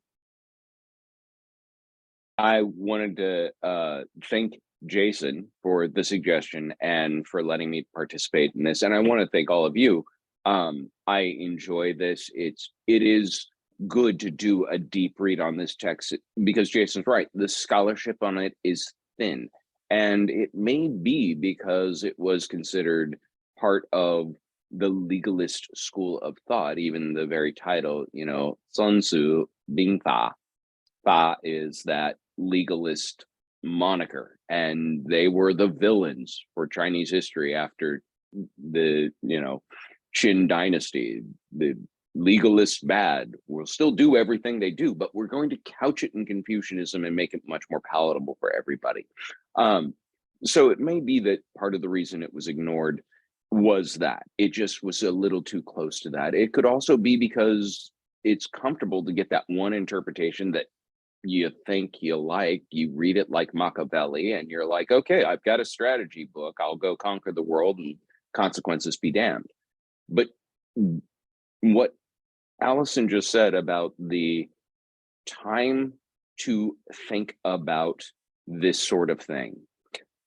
I wanted to thank Jason for the suggestion and for letting me participate in this. And I want to thank all of you. I enjoy this. It is good to do a deep read on this text, because Jason's right. The scholarship on it is thin. And it may be because it was considered part of the legalist school of thought. Even the very title, Sun Tzu, Bing Fa. Fa is that legalist moniker, and they were the villains for Chinese history after the Qin dynasty. The legalists bad. We'll still do everything they do, but we're going to couch it in Confucianism and make it much more palatable for everybody. So it may be that part of the reason it was ignored was that it just was a little too close to that. It could also be because it's comfortable to get that one interpretation that you think you like. You read it like Machiavelli and you're like, okay, I've got a strategy book. I'll go conquer the world and consequences be damned. But what Allison just said about the time to think about this sort of thing,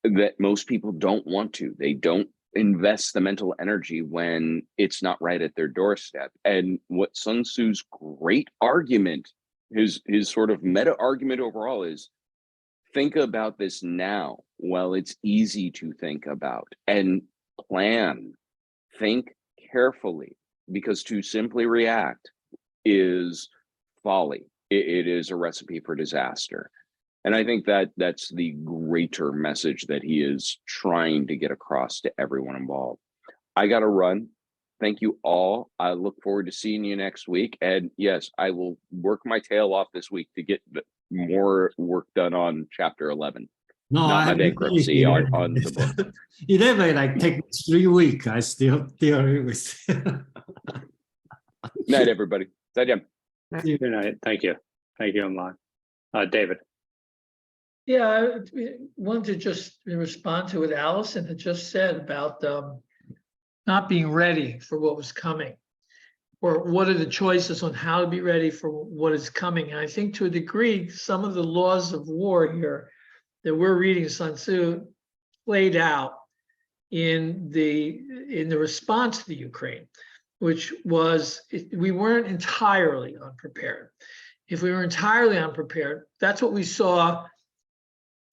that most people don't want to. They don't invest the mental energy when it's not right at their doorstep. And what Sun Tzu's great argument, his sort of meta argument overall is, think about this now while it's easy to think about, and plan, think carefully, because to simply react is folly. It is a recipe for disaster. And I think that that's the greater message that he is trying to get across to everyone involved. I got to run. Thank you all. I look forward to seeing you next week. And yes, I will work my tail off this week to get more work done on chapter 11. No, Not my bankruptcy, on the book. 11 like take 3 weeks. I still dealing with. Night, everybody. Good night. Thank you. Thank you, Amlan. David. Yeah, I wanted to just respond to what Allison had just said about not being ready for what was coming, or what are the choices on how to be ready for what is coming. And I think to a degree, some of the laws of war here that we're reading Sun Tzu played out in the response to the Ukraine, which was we weren't entirely unprepared. If we were entirely unprepared, that's what we saw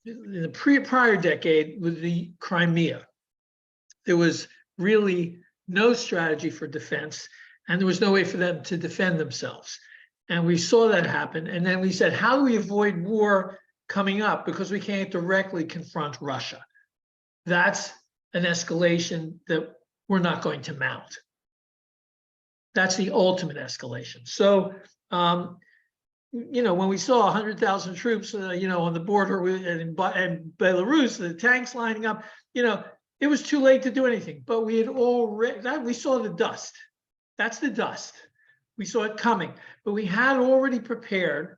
in the prior decade with the Crimea. There was really no strategy for defense, and there was no way for them to defend themselves. And we saw that happen. And then we said, how do we avoid war coming up? Because we can't directly confront Russia. That's an escalation that we're not going to mount. That's the ultimate escalation. So, you know, when we saw 100,000 troops, you know, on the border and Belarus, the tanks lining up, you know, it was too late to do anything. But we had already, we saw the dust. That's the dust. We saw it coming. But we had already prepared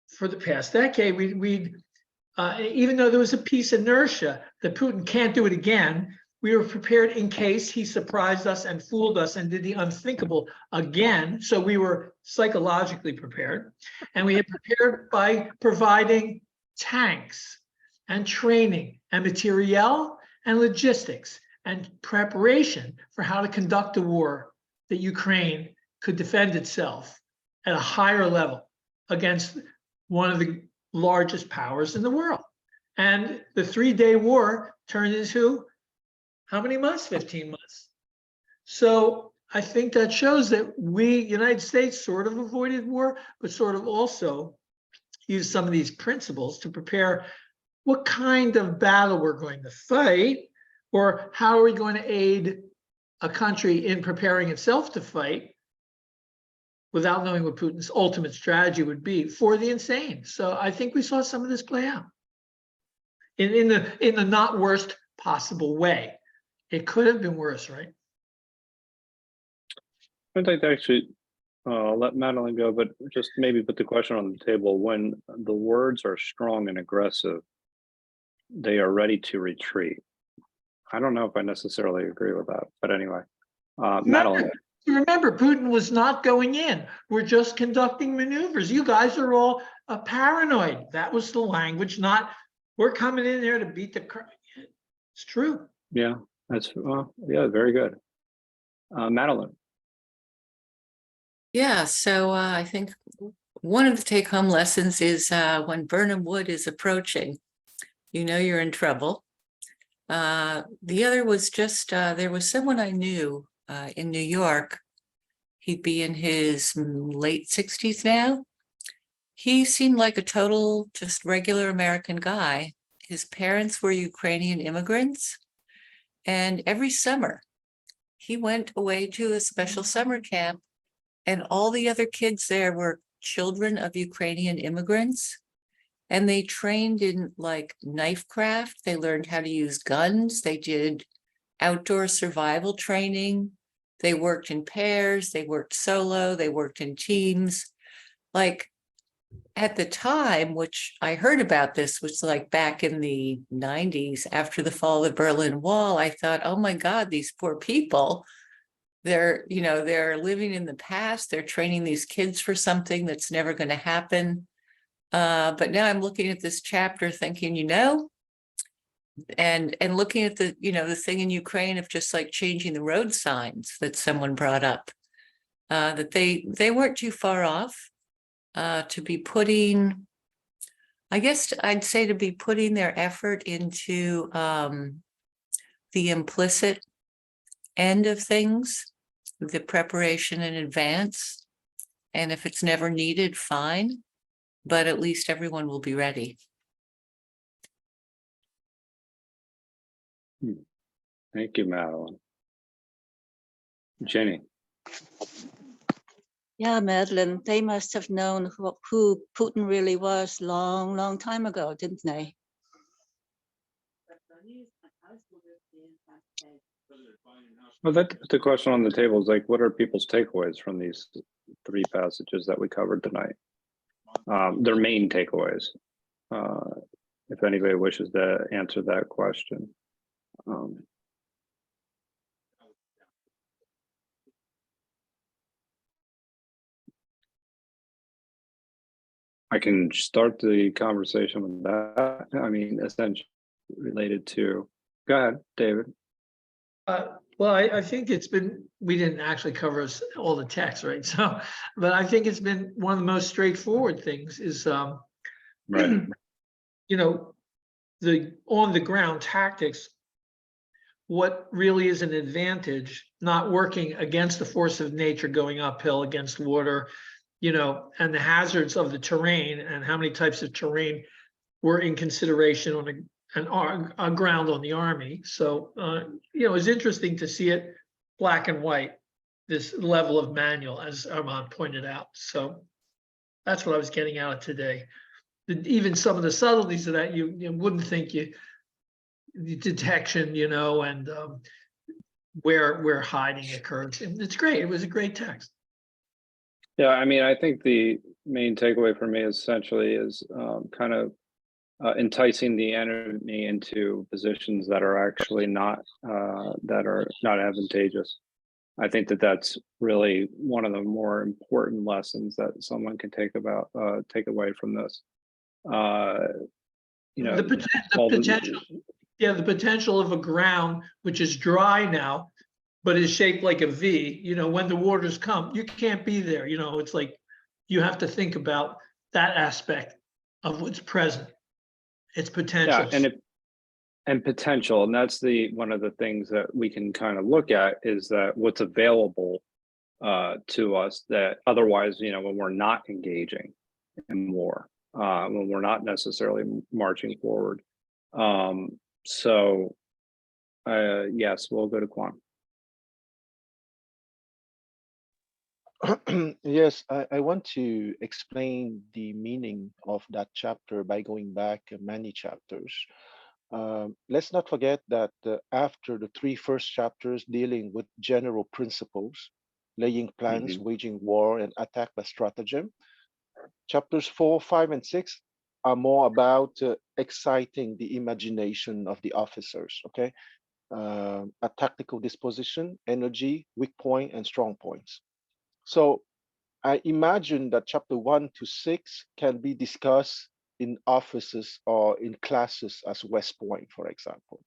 for the past decade. Even though there was a peace inertia that Putin can't do it again, we were prepared in case he surprised us and fooled us and did the unthinkable again. So we were psychologically prepared. And we had prepared by providing tanks and training and materiel and logistics and preparation for how to conduct a war that Ukraine could defend itself at a higher level against one of the largest powers in the world. And the 3-day war turned into how many months? 15 months. So I think that shows that we, United States, sort of avoided war, but sort of also used some of these principles to prepare what kind of battle we're going to fight, or how are we going to aid a country in preparing itself to fight without knowing what Putin's ultimate strategy would be for the insane. So I think we saw some of this play out in the not worst possible way. It could have been worse, right? I'd like to actually let Madeline go, but just maybe put the question on the table. When the words are strong and aggressive, they are ready to retreat. I don't know if I necessarily agree with that, but anyway, Madeline. Remember, Putin was not going in. We're just conducting maneuvers. You guys are all paranoid. That was the language, not we're coming in there to beat the crowd. It's true. Yeah, that's, yeah, very good. Madeline. Yeah, so I think one of the take-home lessons is when Birnam Wood is approaching, you know you're in trouble. The other was just, there was someone I knew in New York. He'd be in his late 60s now. He seemed like a total, just regular American guy. His parents were Ukrainian immigrants. And every summer, he went away to a special summer camp, and all the other kids there were children of Ukrainian immigrants. And they trained in like knife craft. They learned how to use guns. They did outdoor survival training. They worked in pairs. They worked solo. They worked in teams. Like at the time, which I heard about this was like back in the 90s after the fall of the Berlin Wall, I thought, oh my God, these poor people, they're living in the past. They're training these kids for something that's never going to happen. But now I'm looking at this chapter thinking, and looking at the, the thing in Ukraine of just like changing the road signs that someone brought up, that they weren't too far off to be putting, I guess I'd say to be putting their effort into the implicit end of things, the preparation in advance. And if it's never needed, fine. But at least everyone will be ready. Thank you, Madeline. Jenny. Yeah, Madeline, they must have known who Putin really was long time ago, didn't they? Well, that's the question on the table is like, what are people's takeaways from these three passages that we covered tonight? Their main takeaways, if anybody wishes to answer that question. I can start the conversation with that. I mean, essentially related to, go ahead, David. Well, I think we didn't actually cover all the text, right? So, but I think it's been one of the most straightforward things is, Right. The on the ground tactics, what really is an advantage, not working against the force of nature, going uphill against water, and the hazards of the terrain and how many types of terrain were in consideration on a ground on the army. So, it's interesting to see it black and white, this level of manual, as Armand pointed out. So that's what I was getting out of today. Even some of the subtleties of that, you wouldn't think the detection, and where hiding occurs. And it's great. It was a great text. Yeah, I mean, I think the main takeaway for me essentially is kind of enticing the enemy into positions that are actually not advantageous. I think that's really one of the more important lessons that someone can take away from this. The potential of a ground which is dry now, but is shaped like a V. When the waters come, you can't be there. It's like you have to think about that aspect of what's present. It's potential. Yeah, and potential, and that's one of the things that we can kind of look at is that what's available to us that otherwise, when we're not engaging in war, when we're not necessarily marching forward. So yes, we'll go to Quan. Yes, I want to explain the meaning of that chapter by going back many chapters. Let's not forget that after the three first chapters dealing with general principles, laying plans, waging war, and attack by stratagem, chapters 4, 5, and 6 are more about exciting the imagination of the officers, okay? A tactical disposition, energy, weak point, and strong points. So I imagine that chapter 1 to 6 can be discussed in offices or in classes as West Point, for example,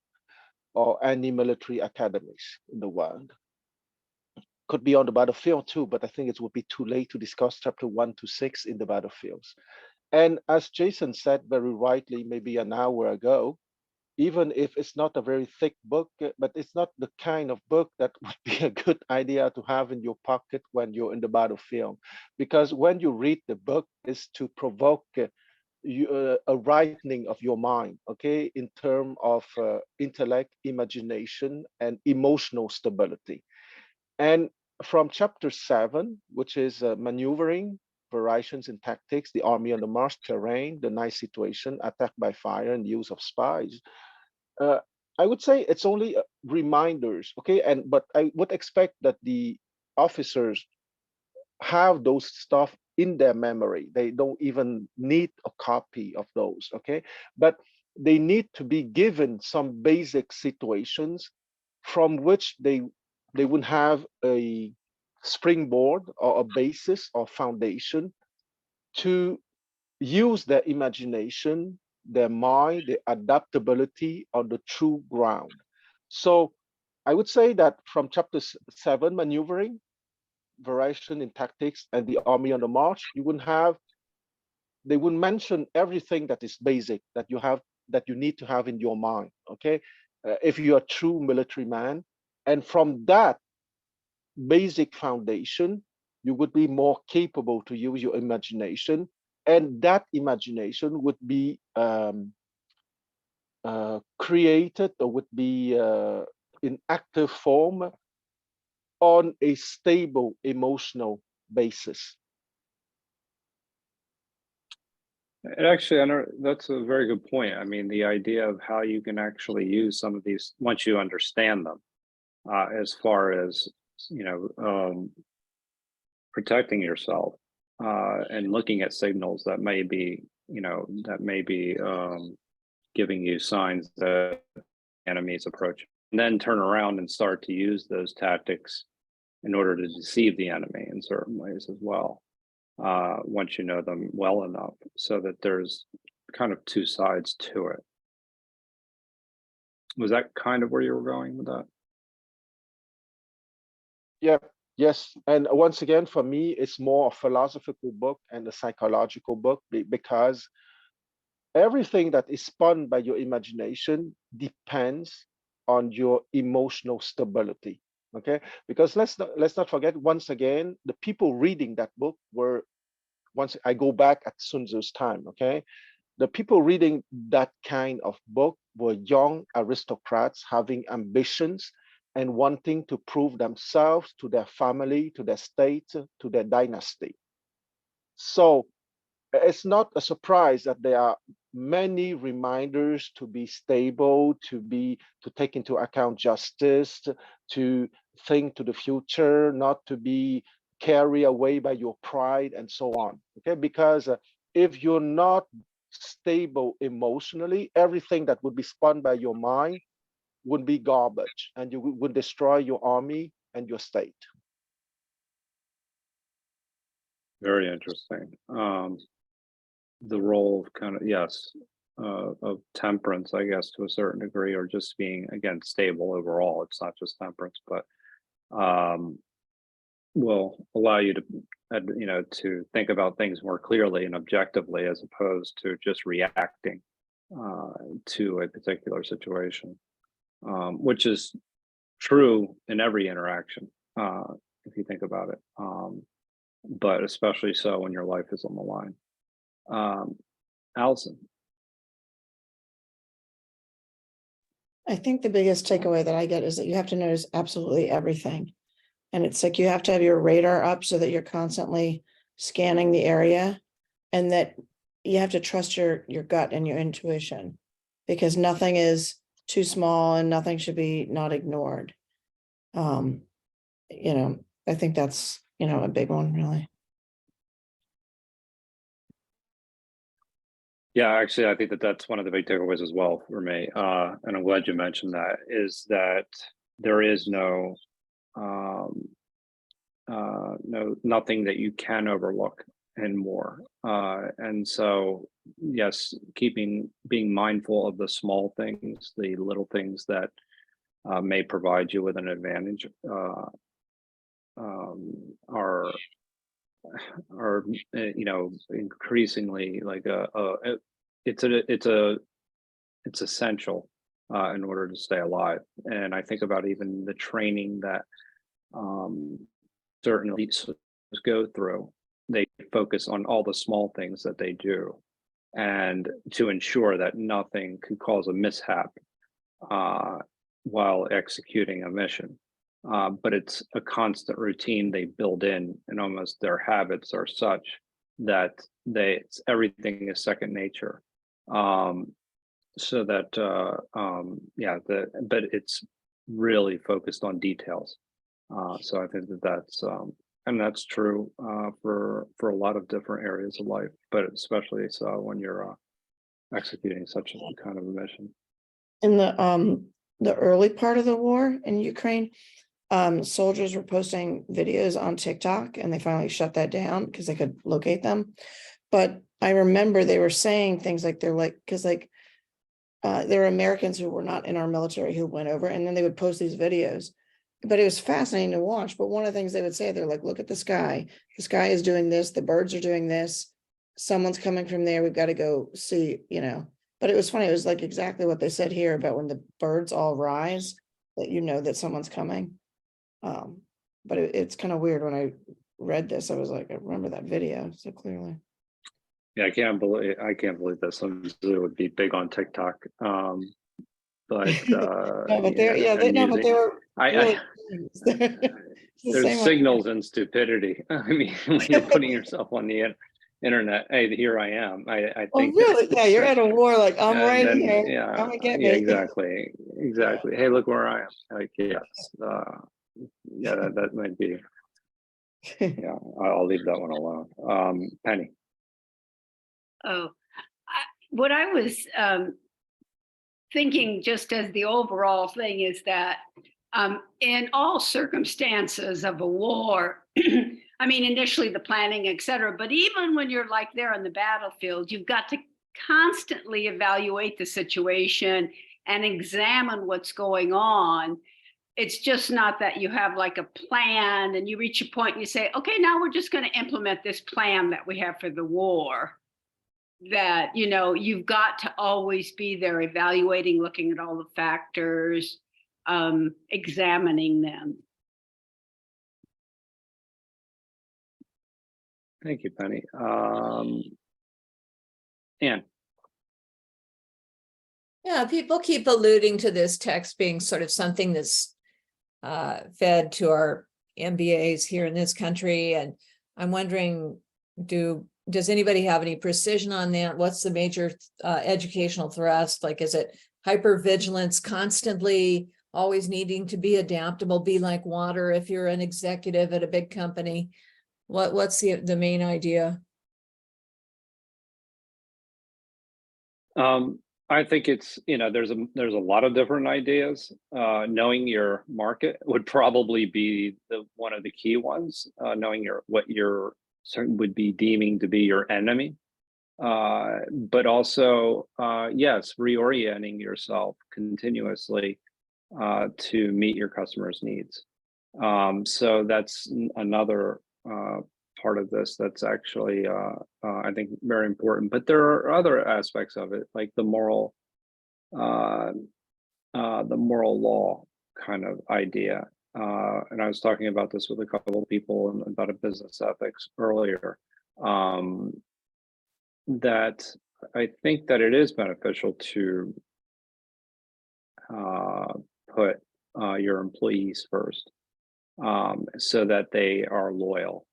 or any military academies in the world. Could be on the battlefield too, but I think it would be too late to discuss chapter 1 to 6 in the battlefields. And as Jason said very rightly, maybe an hour ago, even if it's not a very thick book, but it's not the kind of book that would be a good idea to have in your pocket when you're in the battlefield. Because when you read the book, it's to provoke a brightening of your mind, okay, in terms of intellect, imagination, and emotional stability. And from chapter 7, which is maneuvering, variations in tactics, the army on the march, terrain, the night situation, attack by fire, and use of spies. I would say it's only reminders, okay? But I would expect that the officers have those stuff in their memory. They don't even need a copy of those, okay? But they need to be given some basic situations from which they would have a springboard or a basis or foundation to use their imagination, their mind, their adaptability on the true ground. So I would say that from chapter 7, maneuvering, variation in tactics, and the army on the march, they would mention everything that is basic that you need to have in your mind, okay? If you're a true military man, and from that basic foundation, you would be more capable to use your imagination, and that imagination would be created, or would be in active form on a stable emotional basis. And actually, I know that's a very good point. I mean, the idea of how you can actually use some of these once you understand them, as far as, you know, protecting yourself, and looking at signals that may be, you know, giving you signs that enemies approach, and then turn around and start to use those tactics in order to deceive the enemy in certain ways as well, once you know them well enough, so that there's kind of two sides to it. Was that kind of where you were going with that? Yeah, yes. And once again, for me, it's more a philosophical book and a psychological book, because everything that is spun by your imagination depends on your emotional stability. Okay, because let's not forget, once again, the people reading that book were, once I go back at Sun Tzu's time, okay, the people reading that kind of book were young aristocrats having ambitions and wanting to prove themselves to their family, to their state, to their dynasty. So it's not a surprise that there are many reminders to be stable, to take into account justice, to think to the future, not to be carried away by your pride, and so on. Okay, because if you're not stable emotionally, everything that would be spun by your mind would be garbage, and you would destroy your army and your state. Very interesting. The role of kind of, yes, of temperance, I guess, to a certain degree, or just being, again, stable overall. It's not just temperance, but will allow you to, you know, to think about things more clearly and objectively, as opposed to just reacting to a particular situation, which is true in every interaction, if you think about it, but especially so when your life is on the line. Allison. I think the biggest takeaway that I get is that you have to notice absolutely everything. And it's like you have to have your radar up so that you're constantly scanning the area, and that you have to trust your gut and your intuition, because nothing is too small and nothing should be not ignored. You know, I think that's, you know, a big one, really. Yeah, actually, I think that that's one of the big takeaways as well for me. And I'm glad you mentioned that, is that there is nothing that you can overlook and more. And so, yes, being mindful of the small things, the little things that may provide you with an advantage, are you know, increasingly like it's essential in order to stay alive. And I think about even the training that certain elites go through. They focus on all the small things that they do, and to ensure that nothing could cause a mishap while executing a mission. but it's a constant routine they build in, and almost their habits are such that everything is second nature. So that but it's really focused on details. So I think that's true for a lot of different areas of life, but especially so when you're executing such a kind of a mission. In the early part of the war in Ukraine, soldiers were posting videos on TikTok, and they finally shut that down because they could locate them. But I remember they were saying things like there were Americans who were not in our military who went over, and then they would post these videos. But it was fascinating to watch. But one of the things they would say, they're like, look at the sky. The sky is doing this. The birds are doing this. Someone's coming from there. We've got to go see, But it was funny. It was like exactly what they said here about when the birds all rise, that that someone's coming. But it's kind of weird. When I read this, I was like, I remember that video so clearly. Yeah, I can't believe that Sun Tzu would be big on TikTok. But they were. There's signals in stupidity. I mean, when you're putting yourself on the internet, hey, here I am. I think. Really? Yeah, you're at a war. Like I'm right here. Yeah, Come and get me. exactly. Hey, look where I am. Like, yes, that might be. Yeah, I'll leave that one alone. Penny. Oh, what I was thinking, just as the overall thing, is that in all circumstances of a war, I mean, initially the planning, et cetera, but even when you're like there on the battlefield, you've got to constantly evaluate the situation and examine what's going on. It's just not that you have like a plan and you reach a point and you say, okay, now we're just going to implement this plan that we have for the war. That, you've got to always be there evaluating, looking at all the factors, examining them. Thank you, Penny. Anne. Yeah, people keep alluding to this text being sort of something that's fed to our MBAs here in this country. And I'm wondering, does anybody have any precision on that? What's the major educational thrust? Like, is it hypervigilance, constantly always needing to be adaptable, be like water if you're an executive at a big company? What's the main idea? I think it's, there's a lot of different ideas. Knowing your market would probably be one of the key ones. Knowing what you're would be deeming to be your enemy, but also yes, reorienting yourself continuously to meet your customers' needs. So that's another part of this that's actually I think very important. But there are other aspects of it, like the moral law kind of idea. And I was talking about this with a couple of people about a business ethics earlier, that I think that it is beneficial to put your employees first, so that they are loyal,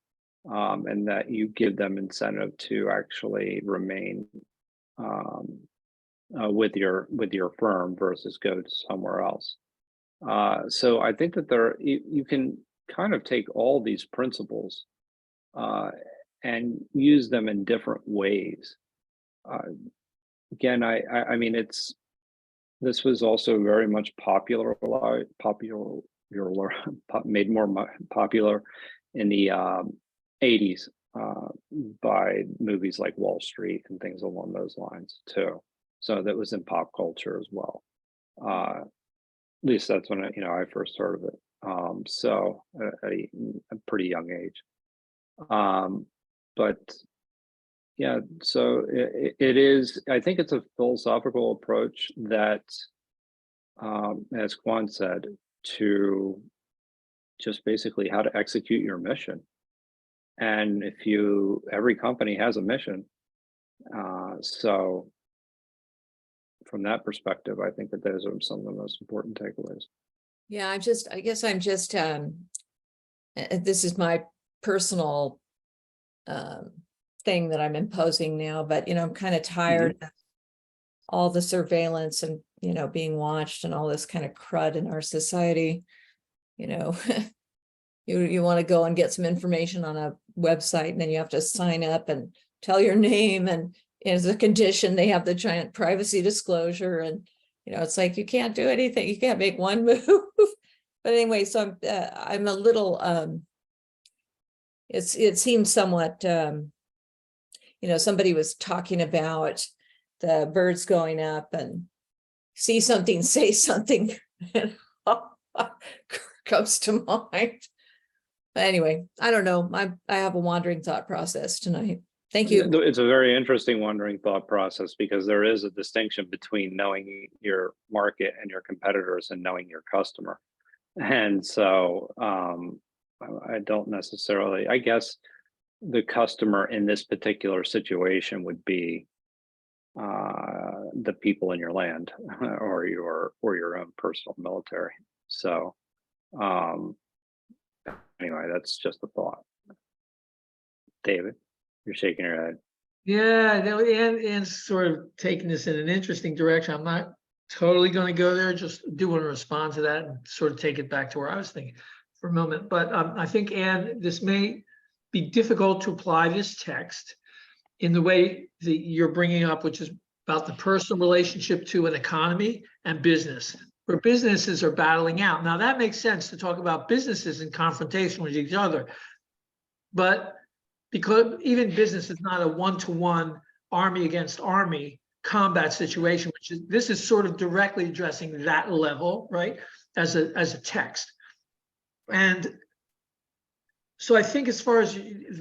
and that you give them incentive to actually remain with your firm versus go somewhere else. So I think that you can kind of take all these principles and use them in different ways. Again, I mean, this was also very much made more popular in the 80s by movies like Wall Street and things along those lines too. So that was in pop culture as well. At least that's when I first heard of it. So at a pretty young age. But yeah, so it is. I think it's a philosophical approach that, as Kwan said, to just basically how to execute your mission. And every company has a mission. So from that perspective, I think that those are some of the most important takeaways. Yeah, I guess I'm just, this is my personal thing that I'm imposing now, but I'm kind of tired of all the surveillance and, being watched and all this kind of crud in our society. You want to go and get some information on a website, and then you have to sign up and tell your name, and as a condition, they have the giant privacy disclosure, and it's like you can't do anything, you can't make one move. But anyway, so I'm a little it seems somewhat somebody was talking about the birds going up and see something, say something, and comes to mind. But anyway, I don't know. I have a wandering thought process tonight. Thank you. It's a very interesting wandering thought process, because there is a distinction between knowing your market and your competitors and knowing your customer. And so I don't necessarily, I guess the customer in this particular situation would be the people in your land or your own personal military. So anyway, that's just a thought. David, you're shaking your head. Yeah, no, and sort of taking this in an interesting direction. I'm not totally going to go there. Just do want to respond to that and sort of take it back to where I was thinking for a moment. But I think, Anne, this may be difficult to apply this text in the way that you're bringing up, which is about the personal relationship to an economy and business, where businesses are battling out. Now, that makes sense to talk about businesses in confrontation with each other, but because even business is not a one-to-one army against army combat situation, this is sort of directly addressing that level, right, as a text. And so I think as far as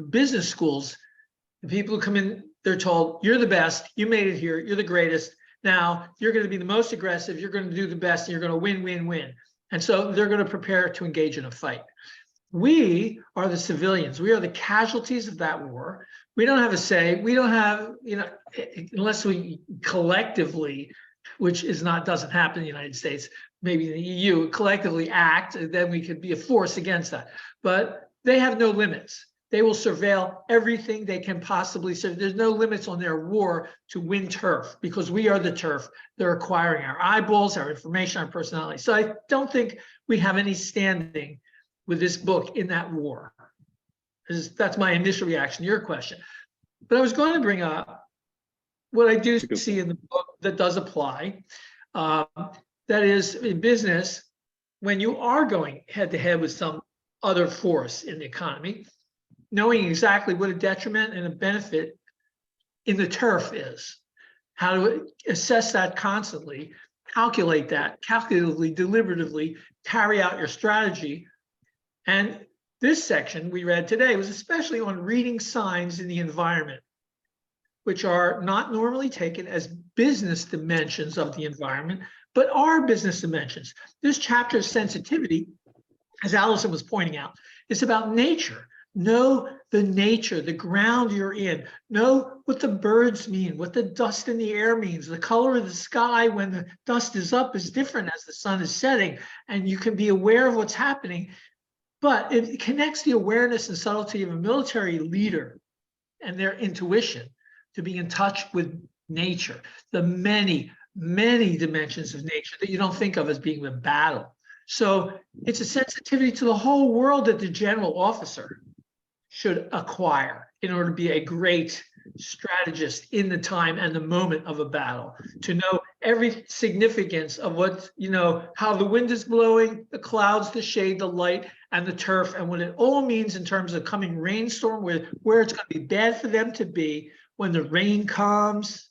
business schools, the people who come in, they're told, you're the best, you made it here, you're the greatest, now you're going to be the most aggressive, you're going to do the best, and you're going to win, win, win. And so they're going to prepare to engage in a fight. We are the civilians. We are the casualties of that war. We don't have a say. We don't have, unless we collectively, which doesn't happen in the United States, maybe in the EU, collectively act, then we could be a force against that. But they have no limits. They will surveil everything they can possibly surveil. There's no limits on their war to win turf, because we are the turf. They're acquiring our eyeballs, our information, our personality. So I don't think we have any standing with this book in that war. That's my initial reaction to your question. But I was going to bring up what I do see in the book that does apply. That is, in business, when you are going head to head with some other force in the economy, knowing exactly what a detriment and a benefit in the turf is, how to assess that constantly, calculate that, calculatively, deliberatively, carry out your strategy. And this section we read today was especially on reading signs in the environment, which are not normally taken as business dimensions of the environment, but are business dimensions. This chapter's sensitivity, as Allison was pointing out, is about nature. Know the nature, the ground you're in. Know what the birds mean, what the dust in the air means. The color of the sky when the dust is up is different as the sun is setting, and you can be aware of what's happening. But it connects the awareness and subtlety of a military leader and their intuition to be in touch with nature, the many, many dimensions of nature that you don't think of as being the battle. So it's a sensitivity to the whole world that the general officer should acquire in order to be a great strategist in the time and the moment of a battle, to know every significance of what, how the wind is blowing, the clouds, the shade, the light, and the turf, and what it all means in terms of coming rainstorm, where it's going to be bad for them to be when the rain comes.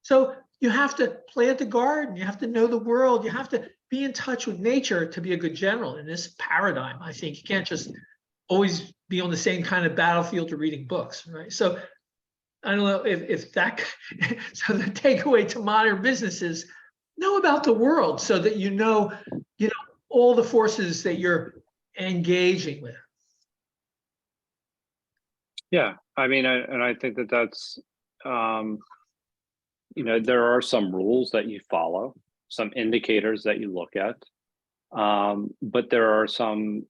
So you have to plant the garden, you have to know the world, you have to be in touch with nature to be a good general in this paradigm. I think you can't just always be on the same kind of battlefield to reading books, right? So I don't know if that, so the takeaway to modern businesses, know about the world so that you know all the forces that you're engaging with. Yeah, I mean, I think that's, there are some rules that you follow, some indicators that you look at. But there are some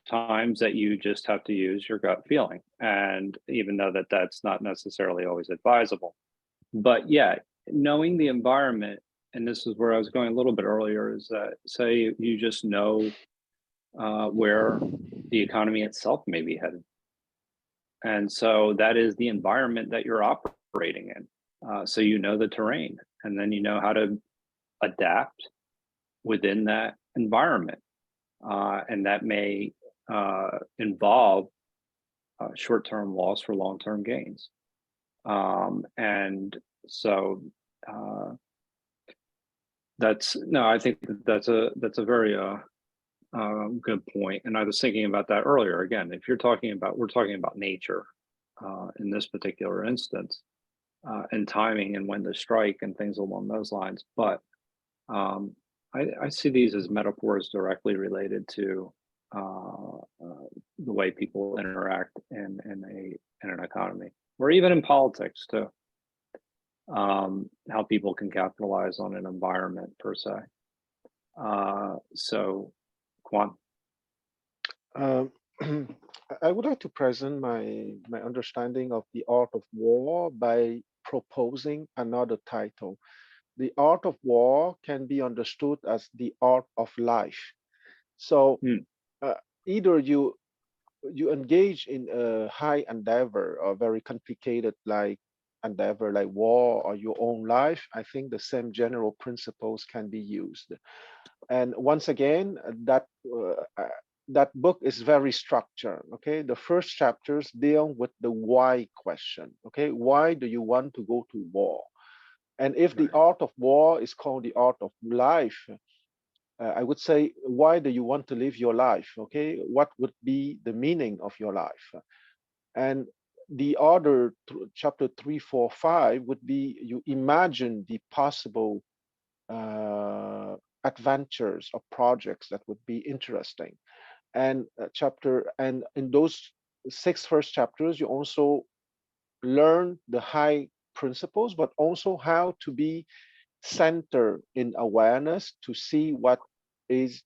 times that you just have to use your gut feeling. And even though that's not necessarily always advisable. But yeah, knowing the environment, and this is where I was going a little bit earlier, is that say you just know where the economy itself may be headed. And so that is the environment that you're operating in. So you know the terrain, and then you know how to adapt within that environment. And that may involve short-term loss for long-term gains. And so I think that's a very good point. And I was thinking about that earlier. Again, if we're talking about nature in this particular instance, and timing and when to strike and things along those lines. But I see these as metaphors directly related to the way people interact in an economy, or even in politics too. How people can capitalize on an environment per se. So, Kwan. I would like to present my understanding of the art of war by proposing another title. The art of war can be understood as the art of life. So either you engage in a high endeavor or very complicated like endeavor like war or your own life, I think the same general principles can be used. And once again, that book is very structured. Okay, the first chapters deal with the why question. Okay, why do you want to go to war? And if the art of war is called the art of life, I would say, why do you want to live your life? Okay, what would be the meaning of your life? And the other chapter 3, 4, 5 would be you imagine the possible adventures or projects that would be interesting. And and in those 6 first chapters, you also learn the high principles, but also how to be centered in awareness to see what is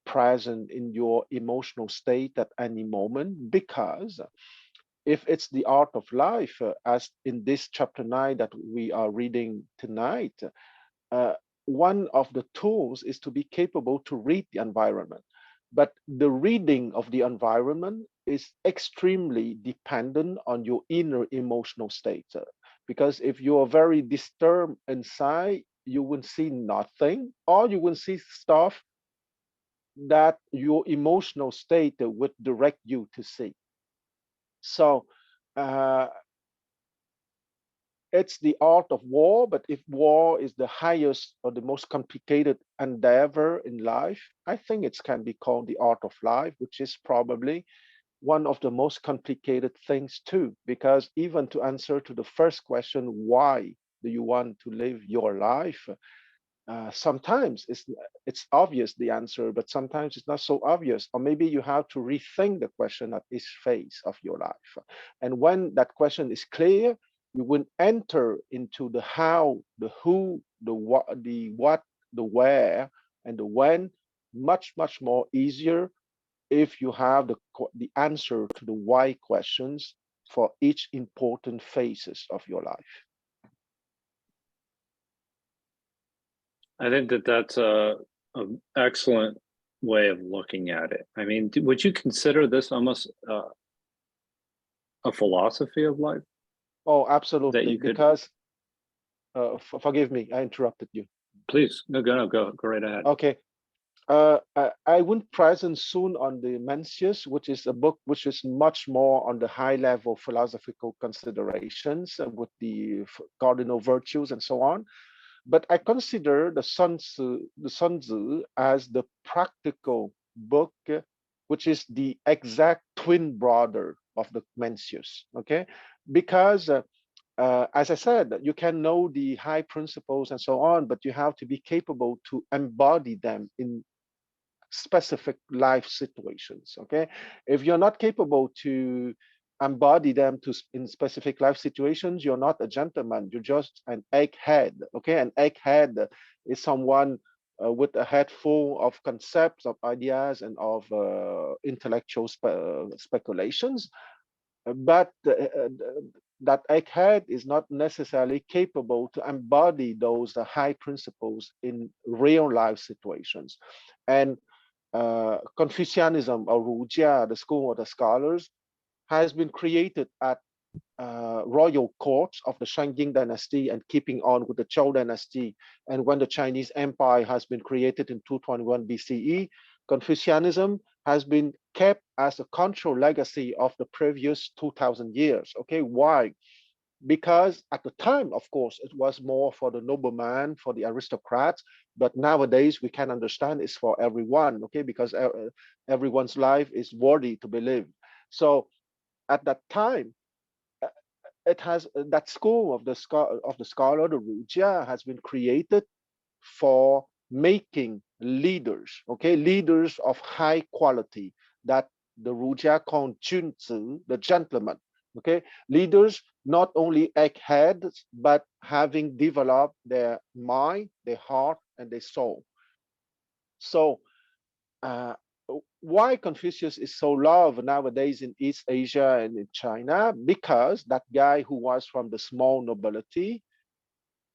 present in your emotional state at any moment. Because if it's the art of life, as in this chapter 9 that we are reading tonight, one of the tools is to be capable to read the environment. But the reading of the environment is extremely dependent on your inner emotional state. Because if you are very disturbed inside, you will see nothing, or you will see stuff that your emotional state would direct you to see. So it's the art of war, but if war is the highest or the most complicated endeavor in life, I think it can be called the art of life, which is probably one of the most complicated things too, because even to answer to the first question, why do you want to live your life? Sometimes it's obvious the answer, but sometimes it's not so obvious, or maybe you have to rethink the question at each phase of your life. And when that question is clear, you will enter into the how, the who, the what, the where, and the when much more easier if you have the answer to the why questions for each important phases of your life. I think that's an excellent way of looking at it. I mean, would you consider this almost a philosophy of life? Oh, absolutely. That you could... Because, forgive me, I interrupted you. Please, go right ahead. Okay. I wouldn't present soon on the Mencius, which is a book which is much more on the high level philosophical considerations with the cardinal virtues and so on. But I consider the Sun Tzu as the practical book, which is the exact twin brother of the Mencius. Okay, because as I said, you can know the high principles and so on, but you have to be capable to embody them in specific life situations. Okay, if you're not capable to embody them in specific life situations, you're not a gentleman, you're just an egghead. Okay, an egghead is someone with a head full of concepts, of ideas, and of intellectual speculations. But that egghead is not necessarily capable to embody those high principles in real life situations. And Confucianism, or Rujia, the school of the scholars, has been created at royal courts of the Shang dynasty and keeping on with the Zhou dynasty. And when the Chinese Empire has been created in 221 BCE, Confucianism has been kept as a control legacy of the previous 2000 years. Okay, why? Because at the time, of course, it was more for the nobleman, for the aristocrats, but nowadays we can understand it's for everyone, okay, because everyone's life is worthy to be lived. So at that time, it has that school of the scholar, the Rujia, has been created for making leaders, okay, leaders of high quality, that the Rujia called Sun Tzu, the gentleman, okay, leaders not only eggheads, but having developed their mind, their heart, and their soul. So why Confucius is so loved nowadays in East Asia and in China? Because that guy who was from the small nobility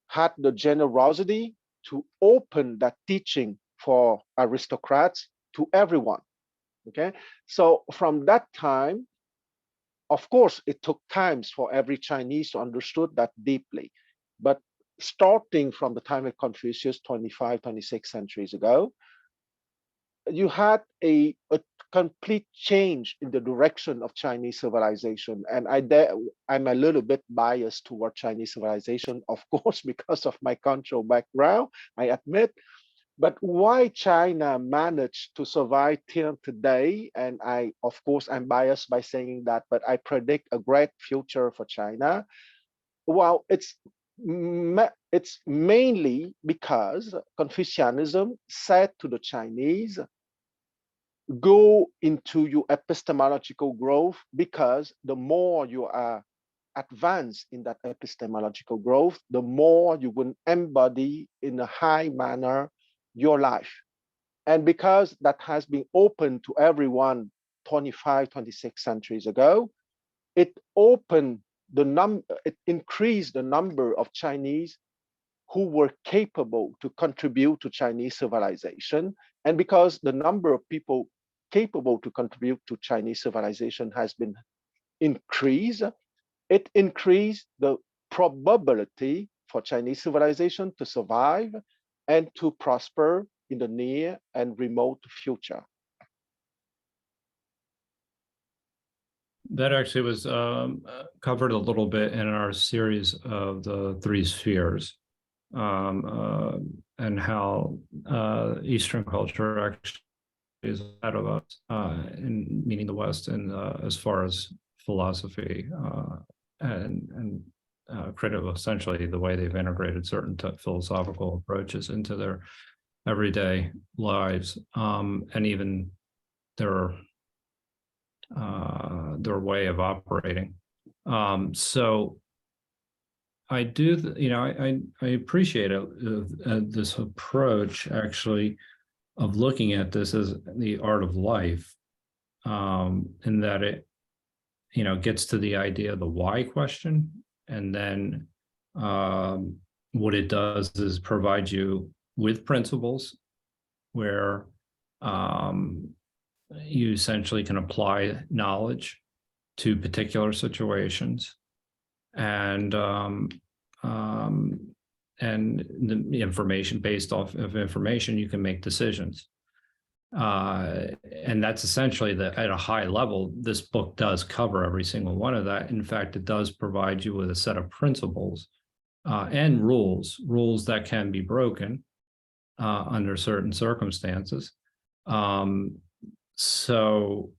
had the generosity to open that teaching for aristocrats to everyone. Okay, so from that time, of course, it took times for every Chinese to understood that deeply. But starting from the time of Confucius, 25, 26 centuries ago, you had a complete change in the direction of Chinese civilization. And I'm a little bit biased toward Chinese civilization, of course, because of my cultural background, I admit. But why China managed to survive till today, and of course, I'm biased by saying that, but I predict a great future for China. Well, it's mainly because Confucianism said to the Chinese, go into your epistemological growth, because the more you are advanced in that epistemological growth, the more you will embody in a high manner your life. And because that has been open to everyone 25, 26 centuries ago, it increased the number of Chinese who were capable to contribute to Chinese civilization. And because the number of people capable to contribute to Chinese civilization has been increased, it increased the probability for Chinese civilization to survive and to prosper in the near and remote future. That actually was covered a little bit in our series of the three spheres, and how Eastern culture actually is ahead of us, meaning the West, and as far as philosophy and critical, essentially the way they've integrated certain philosophical approaches into their everyday lives, and even their way of operating. So I do, I appreciate this approach, actually, of looking at this as the art of life, in that it, gets to the idea of the why question, and then what it does is provide you with principles where you essentially can apply knowledge to particular situations, and the information, based off of information, you can make decisions. And that's essentially at a high level, this book does cover every single one of that. In fact, it does provide you with a set of principles and rules that can be broken under certain circumstances. So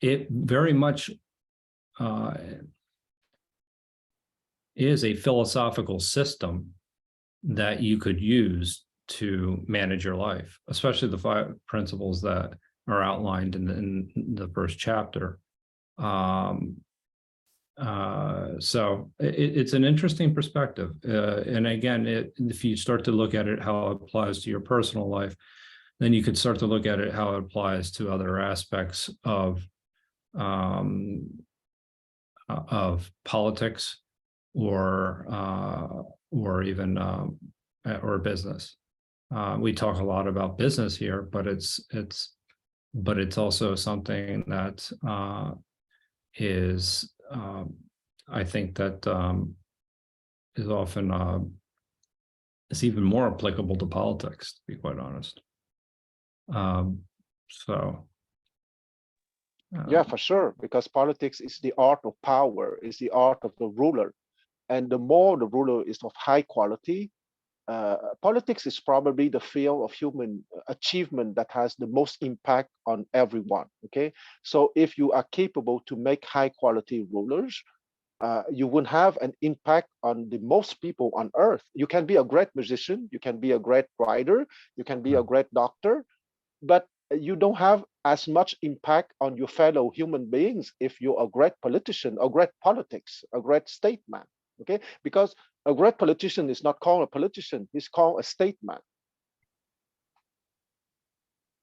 it very much is a philosophical system that you could use to manage your life, especially the 5 principles that are outlined in the first chapter. So it's an interesting perspective. And again, if you start to look at it, how it applies to your personal life, then you could start to look at it, how it applies to other aspects of politics or even or business. We talk a lot about business here, but it's also something that is I think that is often is even more applicable to politics, to be quite honest. So Yeah, for sure, because politics is the art of power, is the art of the ruler. And the more the ruler is of high quality, politics is probably the field of human achievement that has the most impact on everyone. Okay, so if you are capable to make high quality rulers, you will have an impact on the most people on earth. You can be a great musician, you can be a great writer, you can be a great doctor, but you don't have as much impact on your fellow human beings if you're a great politician, a great politics, a great statesman. Okay, because a great politician is not called a politician, he's called a statesman.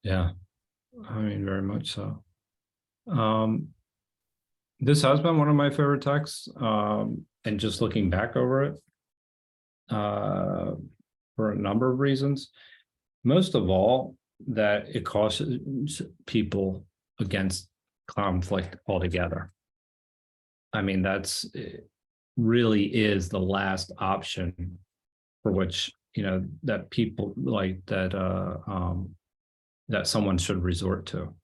yeah, I mean, very much so. This has been one of my favorite texts, and just looking back over it, for a number of reasons. Most of all, that it cautions people against conflict altogether. I mean, it really is the last option for which, that people like that, that someone should resort to.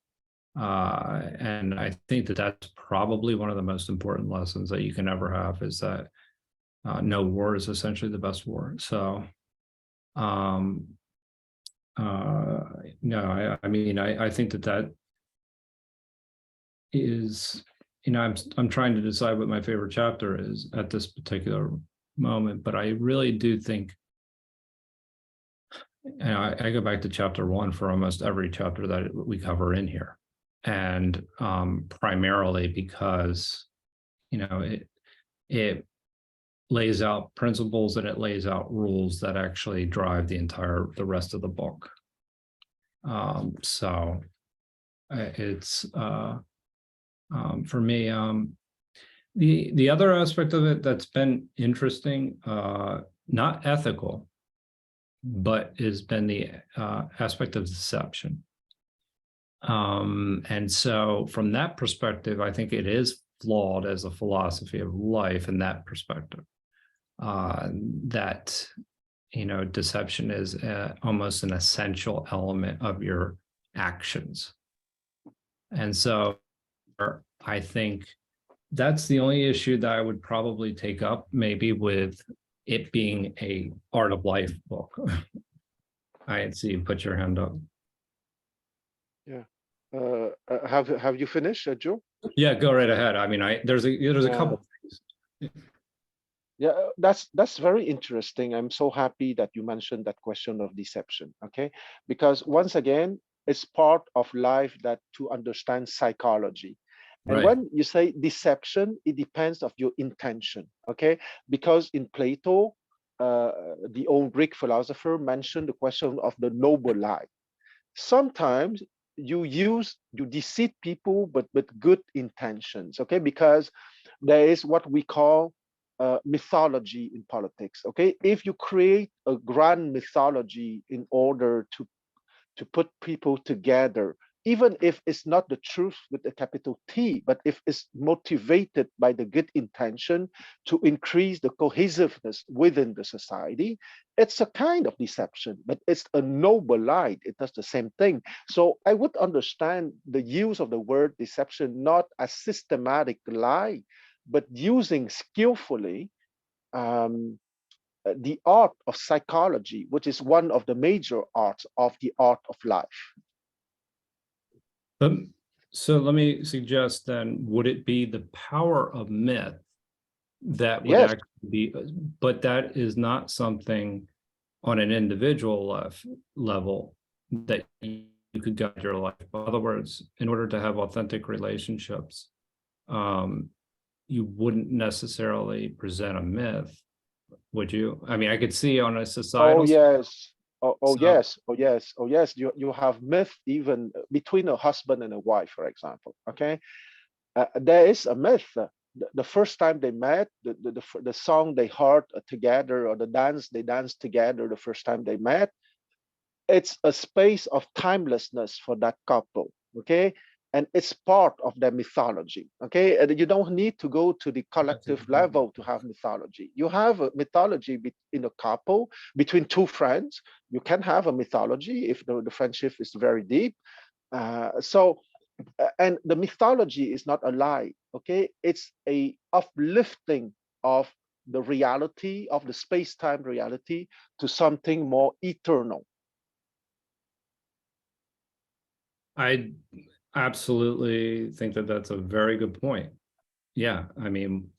And I think that that's probably one of the most important lessons that you can ever have, is that no war is essentially the best war. So, no, I mean, I think that is, I'm trying to decide what my favorite chapter is at this particular moment, but I really do think, I go back to chapter 1 for almost every chapter that we cover in here. And primarily because, it lays out principles and it lays out rules that actually drive the rest of the book. So it's for me, the other aspect of it that's been interesting, not ethical, but has been the aspect of deception. And so from that perspective, I think it is flawed as a philosophy of life in that perspective, that, deception is almost an essential element of your actions. And so I think that's the only issue that I would probably take up, maybe with it being a art of life book. I see you put your hand up. Yeah. Have you finished, Joe? Yeah, go right ahead. I mean, there's a couple things. Yeah, that's very interesting. I'm so happy that you mentioned that question of deception. Okay, because once again, it's part of life that to understand psychology. And when you say deception, it depends of your intention. Okay, because in Plato, the old Greek philosopher mentioned the question of the noble lie. Sometimes you deceive people, but with good intentions. Okay, because there is what we call mythology in politics. Okay, if you create a grand mythology in order to put people together, even if it's not the truth with a capital T, but if it's motivated by the good intention to increase the cohesiveness within the society, it's a kind of deception, but it's a noble lie. It does the same thing. So I would understand the use of the word deception not as systematic lie, but using skillfully the art of psychology, which is one of the major arts of the art of life. So let me suggest then, would it be the power of myth that would Yes. actually be, but that is not something on an individual level that you could guide your life. In other words, in order to have authentic relationships, you wouldn't necessarily present a myth, would you? I mean, I could see on a societal. Oh yes. Oh So- yes. Oh yes. Oh yes. You have myth even between a husband and a wife, for example. Okay. There is a myth. The first time they met, the song they heard together, or the dance they danced together the first time they met, it's a space of timelessness for that couple. Okay. And it's part of their mythology. Okay. And you don't need to go to the collective level to have mythology. You have a mythology in a couple, between two friends. You can have a mythology if the friendship is very deep. And the mythology is not a lie. Okay. It's a uplifting of the reality, of the space-time reality, to something more eternal. I absolutely think that that's a very good point. Yeah, I mean,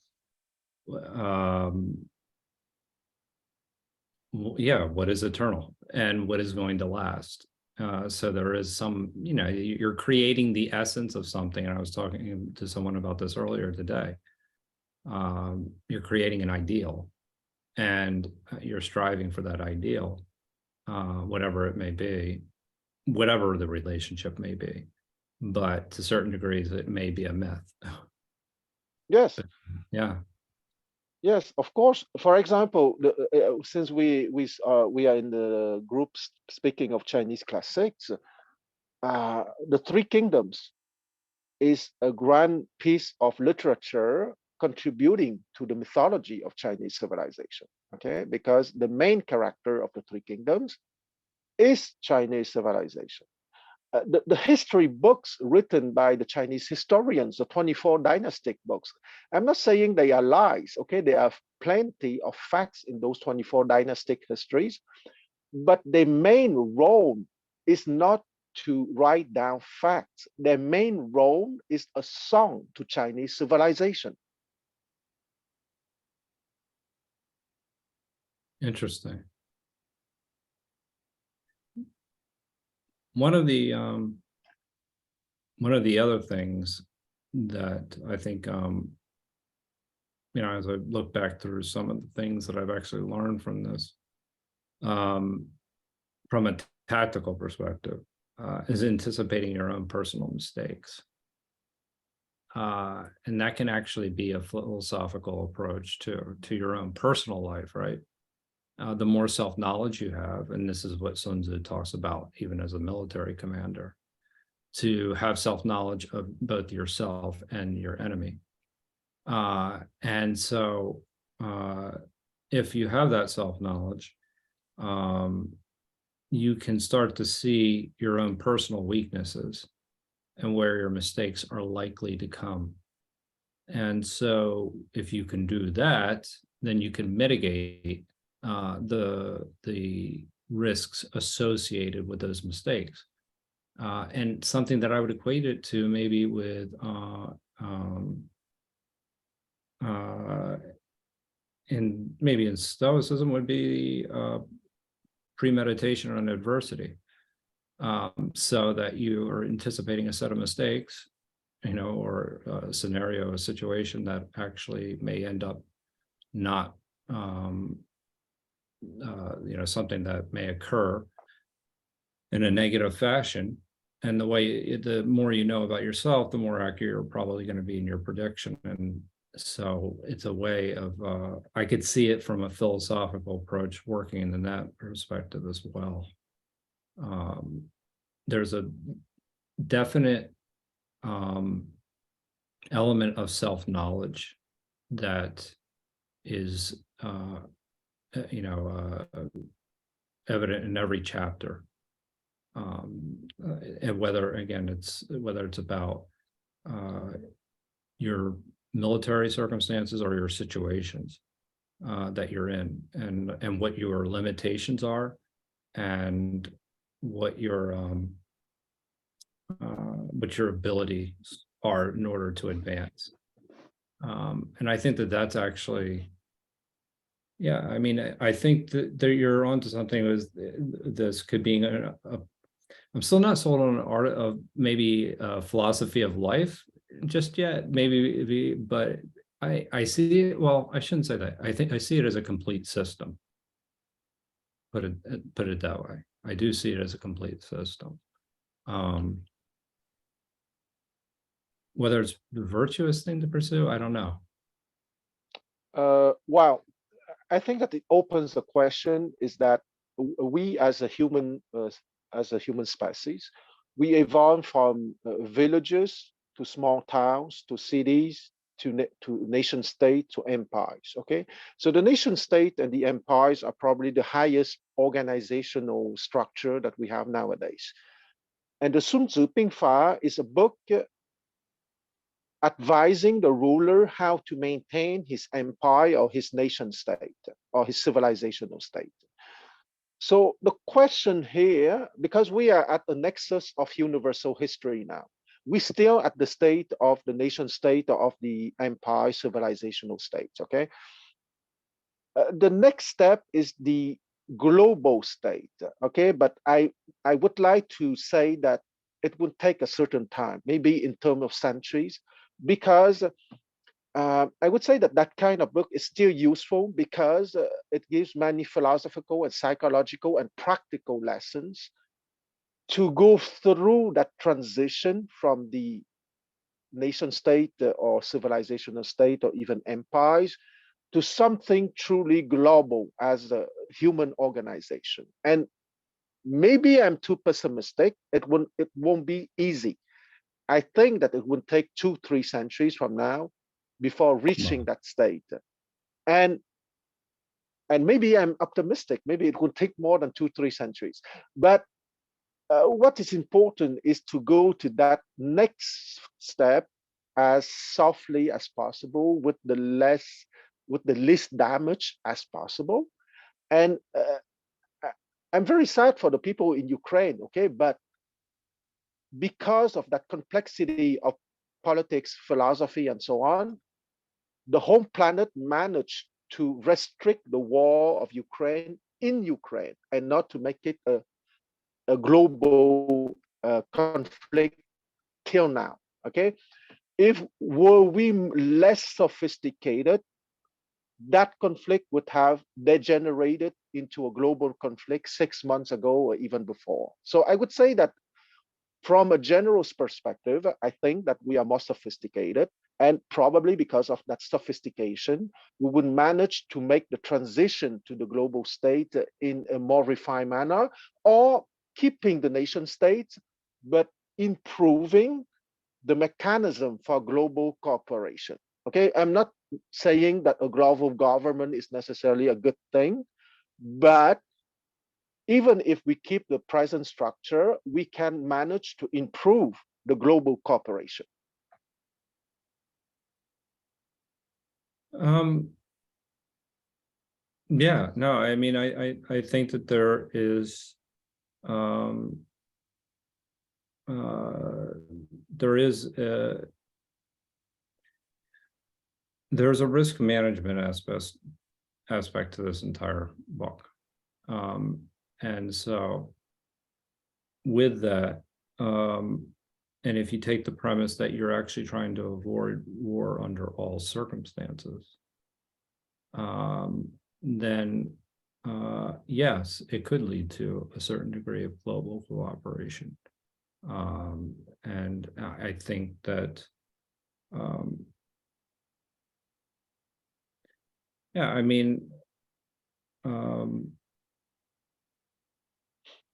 yeah, what is eternal and what is going to last? So there is some, you're creating the essence of something. And I was talking to someone about this earlier today. You're creating an ideal, and you're striving for that ideal, whatever it may be, whatever the relationship may be. But to certain degrees, it may be a myth. Yes. Yeah. Yes, of course. For example, since we are in the groups speaking of Chinese classics, the Three Kingdoms is a grand piece of literature contributing to the mythology of Chinese civilization. Okay, because the main character of the Three Kingdoms is Chinese civilization. The history books written by the Chinese historians, the 24 dynastic books, I'm not saying they are lies, okay? There are plenty of facts in those 24 dynastic histories, but their main role is not to write down facts. Their main role is a song to Chinese civilization. Interesting. One of the other things that I think, as I look back through some of the things that I've actually learned from this, from a tactical perspective, is anticipating your own personal mistakes. And that can actually be a philosophical approach to your own personal life, right? The more self-knowledge you have, and this is what Sun Tzu talks about even as a military commander, to have self-knowledge of both yourself and your enemy. And so if you have that self-knowledge, you can start to see your own personal weaknesses and where your mistakes are likely to come. And so if you can do that, then you can mitigate the risks associated with those mistakes. And something that I would equate it to maybe with in Stoicism would be premeditation on adversity, so that you are anticipating a set of mistakes, or a scenario, a situation that actually may end up not, something that may occur in a negative fashion. And the more you know about yourself, the more accurate you're probably going to be in your prediction. And so it's a way of, I could see it from a philosophical approach working in that perspective as well. There's a definite element of self-knowledge that is, evident in every chapter. And whether it's about your military circumstances or your situations that you're in, and what your limitations are, and what your abilities are in order to advance. And I think that that's actually, yeah, I mean, I think that you're onto something. This could be I'm still not sold on an art of maybe a philosophy of life just yet, maybe, but I see it, well, I shouldn't say that. I think I see it as a complete system. Put it that way. I do see it as a complete system. Whether it's the virtuous thing to pursue, I don't know. Well, I think that it opens the question is that we as a human species, we evolved from villages to small towns to cities to nation state to empires. Okay, so the nation state and the empires are probably the highest organizational structure that we have nowadays. And the Sun Tzu Fa is a book advising the ruler how to maintain his empire or his nation state or his civilizational state. So the question here, because we are at the nexus of universal history now, we're still at the state of the nation state or of the empire civilizational state, okay? The next step is the global state, okay? But I would like to say that it would take a certain time, maybe in terms of centuries, because I would say that that kind of book is still useful because it gives many philosophical and psychological and practical lessons to go through that transition from the nation state or civilizational state or even empires to something truly global as a human organization. And maybe I'm too pessimistic. It won't be easy. I think that it would take 2-3 centuries from now before reaching that state. And maybe I'm optimistic. Maybe it would take more than 2-3 centuries. But what is important is to go to that next step as softly as possible with the least damage as possible. And I'm very sad for the people in Ukraine, okay? But because of that complexity of politics, philosophy, and so on, the whole planet managed to restrict the war of Ukraine in Ukraine and not to make it a global conflict till now, okay? If were we less sophisticated, that conflict would have degenerated into a global conflict 6 months ago or even before. So I would say that from a general perspective, I think that we are more sophisticated, and probably because of that sophistication, we would manage to make the transition to the global state in a more refined manner, or keeping the nation state, but improving the mechanism for global cooperation. Okay, I'm not saying that a global government is necessarily a good thing, but even if we keep the present structure, we can manage to improve the global cooperation. Yeah, no, I mean, I think that there is there's a risk management aspect to this entire book. And so with that, and if you take the premise that you're actually trying to avoid war under all circumstances, then yes, it could lead to a certain degree of global cooperation. And I think that, yeah, I mean,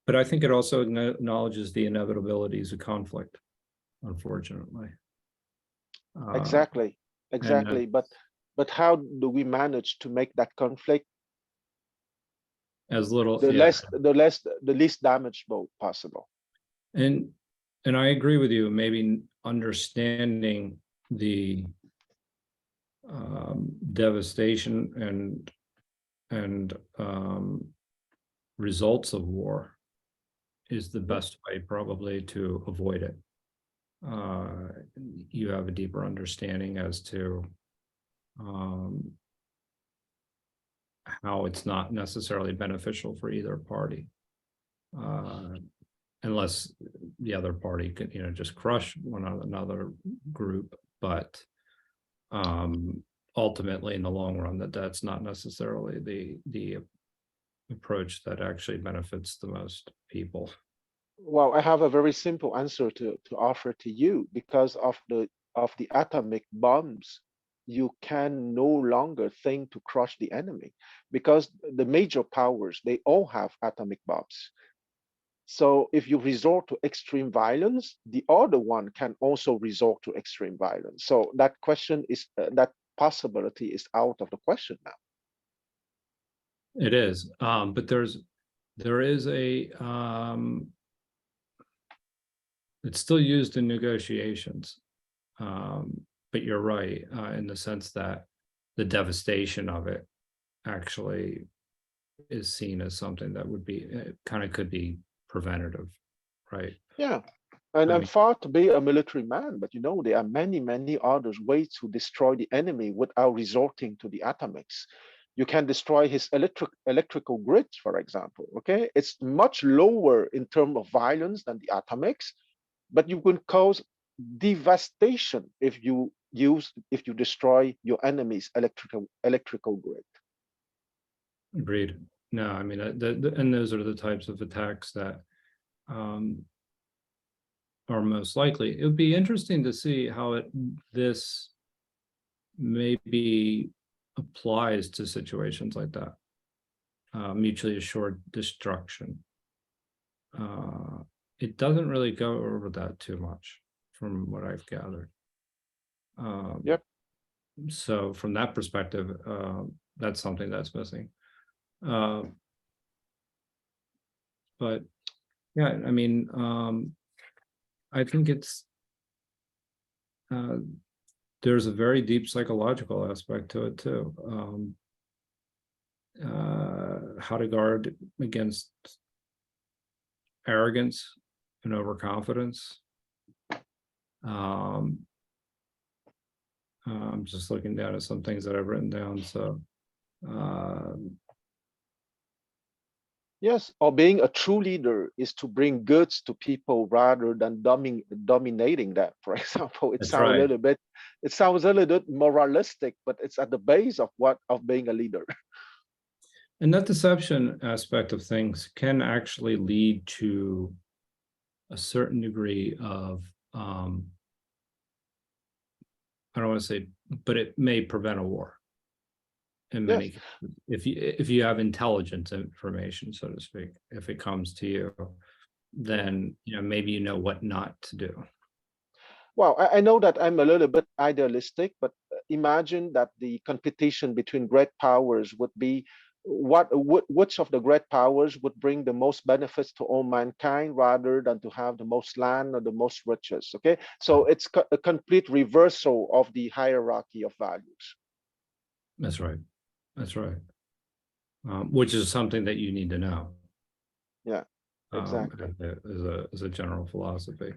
but I think it also acknowledges the inevitabilities of conflict, unfortunately. Exactly. But how do we manage to make that conflict as little the least damageable possible? And I agree with you. Maybe understanding the devastation and results of war is the best way probably to avoid it. You have a deeper understanding as to how it's not necessarily beneficial for either party, unless the other party could, just crush one another group. But ultimately, in the long run, that's not necessarily the approach that actually benefits the most people. Well, I have a very simple answer to offer to you. Because of the atomic bombs, you can no longer think to crush the enemy, because the major powers, they all have atomic bombs. So if you resort to extreme violence, the other one can also resort to extreme violence. So that question is that possibility is out of the question now. It is, but there is a it's still used in negotiations, but you're right, in the sense that the devastation of it actually is seen as something that would be kind of could be preventative, right? Yeah. And I I'm mean- far to be a military man, but there are many other ways to destroy the enemy without resorting to the atomics. You can destroy his electrical grid, for example. Okay, it's much lower in terms of violence than the atomics, but you can cause devastation if you destroy your enemy's electrical grid. Agreed. No, I mean, and those are the types of attacks that are most likely. It would be interesting to see how this maybe applies to situations like that. Mutually assured destruction. It doesn't really go over that too much from what I've gathered. Yep. So from that perspective, that's something that's missing. But yeah, I mean, I think it's there's a very deep psychological aspect to it too. How to guard against arrogance and overconfidence. I'm just looking down at some things that I've written down. So yes, or being a true leader is to bring goods to people rather than dominating them. For example, it sounds a little bit moralistic, but it's at the base of being a leader. And that deception aspect of things can actually lead to a certain degree of I don't want to say, but it may prevent a war. In many cases, if you have intelligence information, so to speak, if it comes to you, then maybe you know what not to do. Well, I know that I'm a little bit idealistic, but imagine that the competition between great powers would be which of the great powers would bring the most benefits to all mankind rather than to have the most land or the most riches. Okay, so it's a complete reversal of the hierarchy of values. That's right. That's right. Which is something that you need to know. Yeah, exactly. As a general philosophy.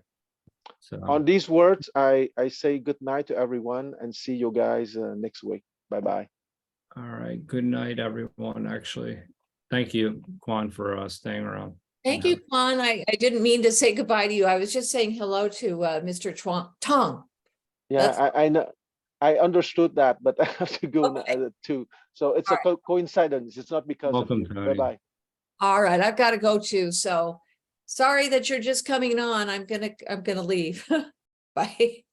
So on these words, I say good night to everyone and see you guys next week. Bye-bye. All right. Good night, everyone. Actually, thank you, Quan, for staying around. Thank you, Quan. I didn't mean to say goodbye to you. I was just saying hello to Mr. Tong. Yeah, I know. I understood that, but I have to go too. So it's a coincidence. It's not because of you. Bye-bye. All right, I've got to go too. So sorry that you're just coming on. I'm gonna leave. Bye.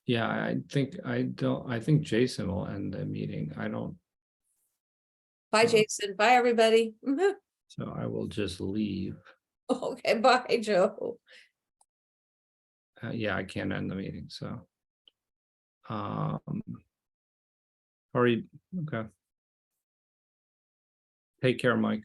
Yeah, I think Jason will end the meeting. I don't. Bye, Jason. Bye, everybody. So I will just leave. Okay, bye, Joe. Yeah, I can't end the meeting. So, are you okay? Take care, Mike.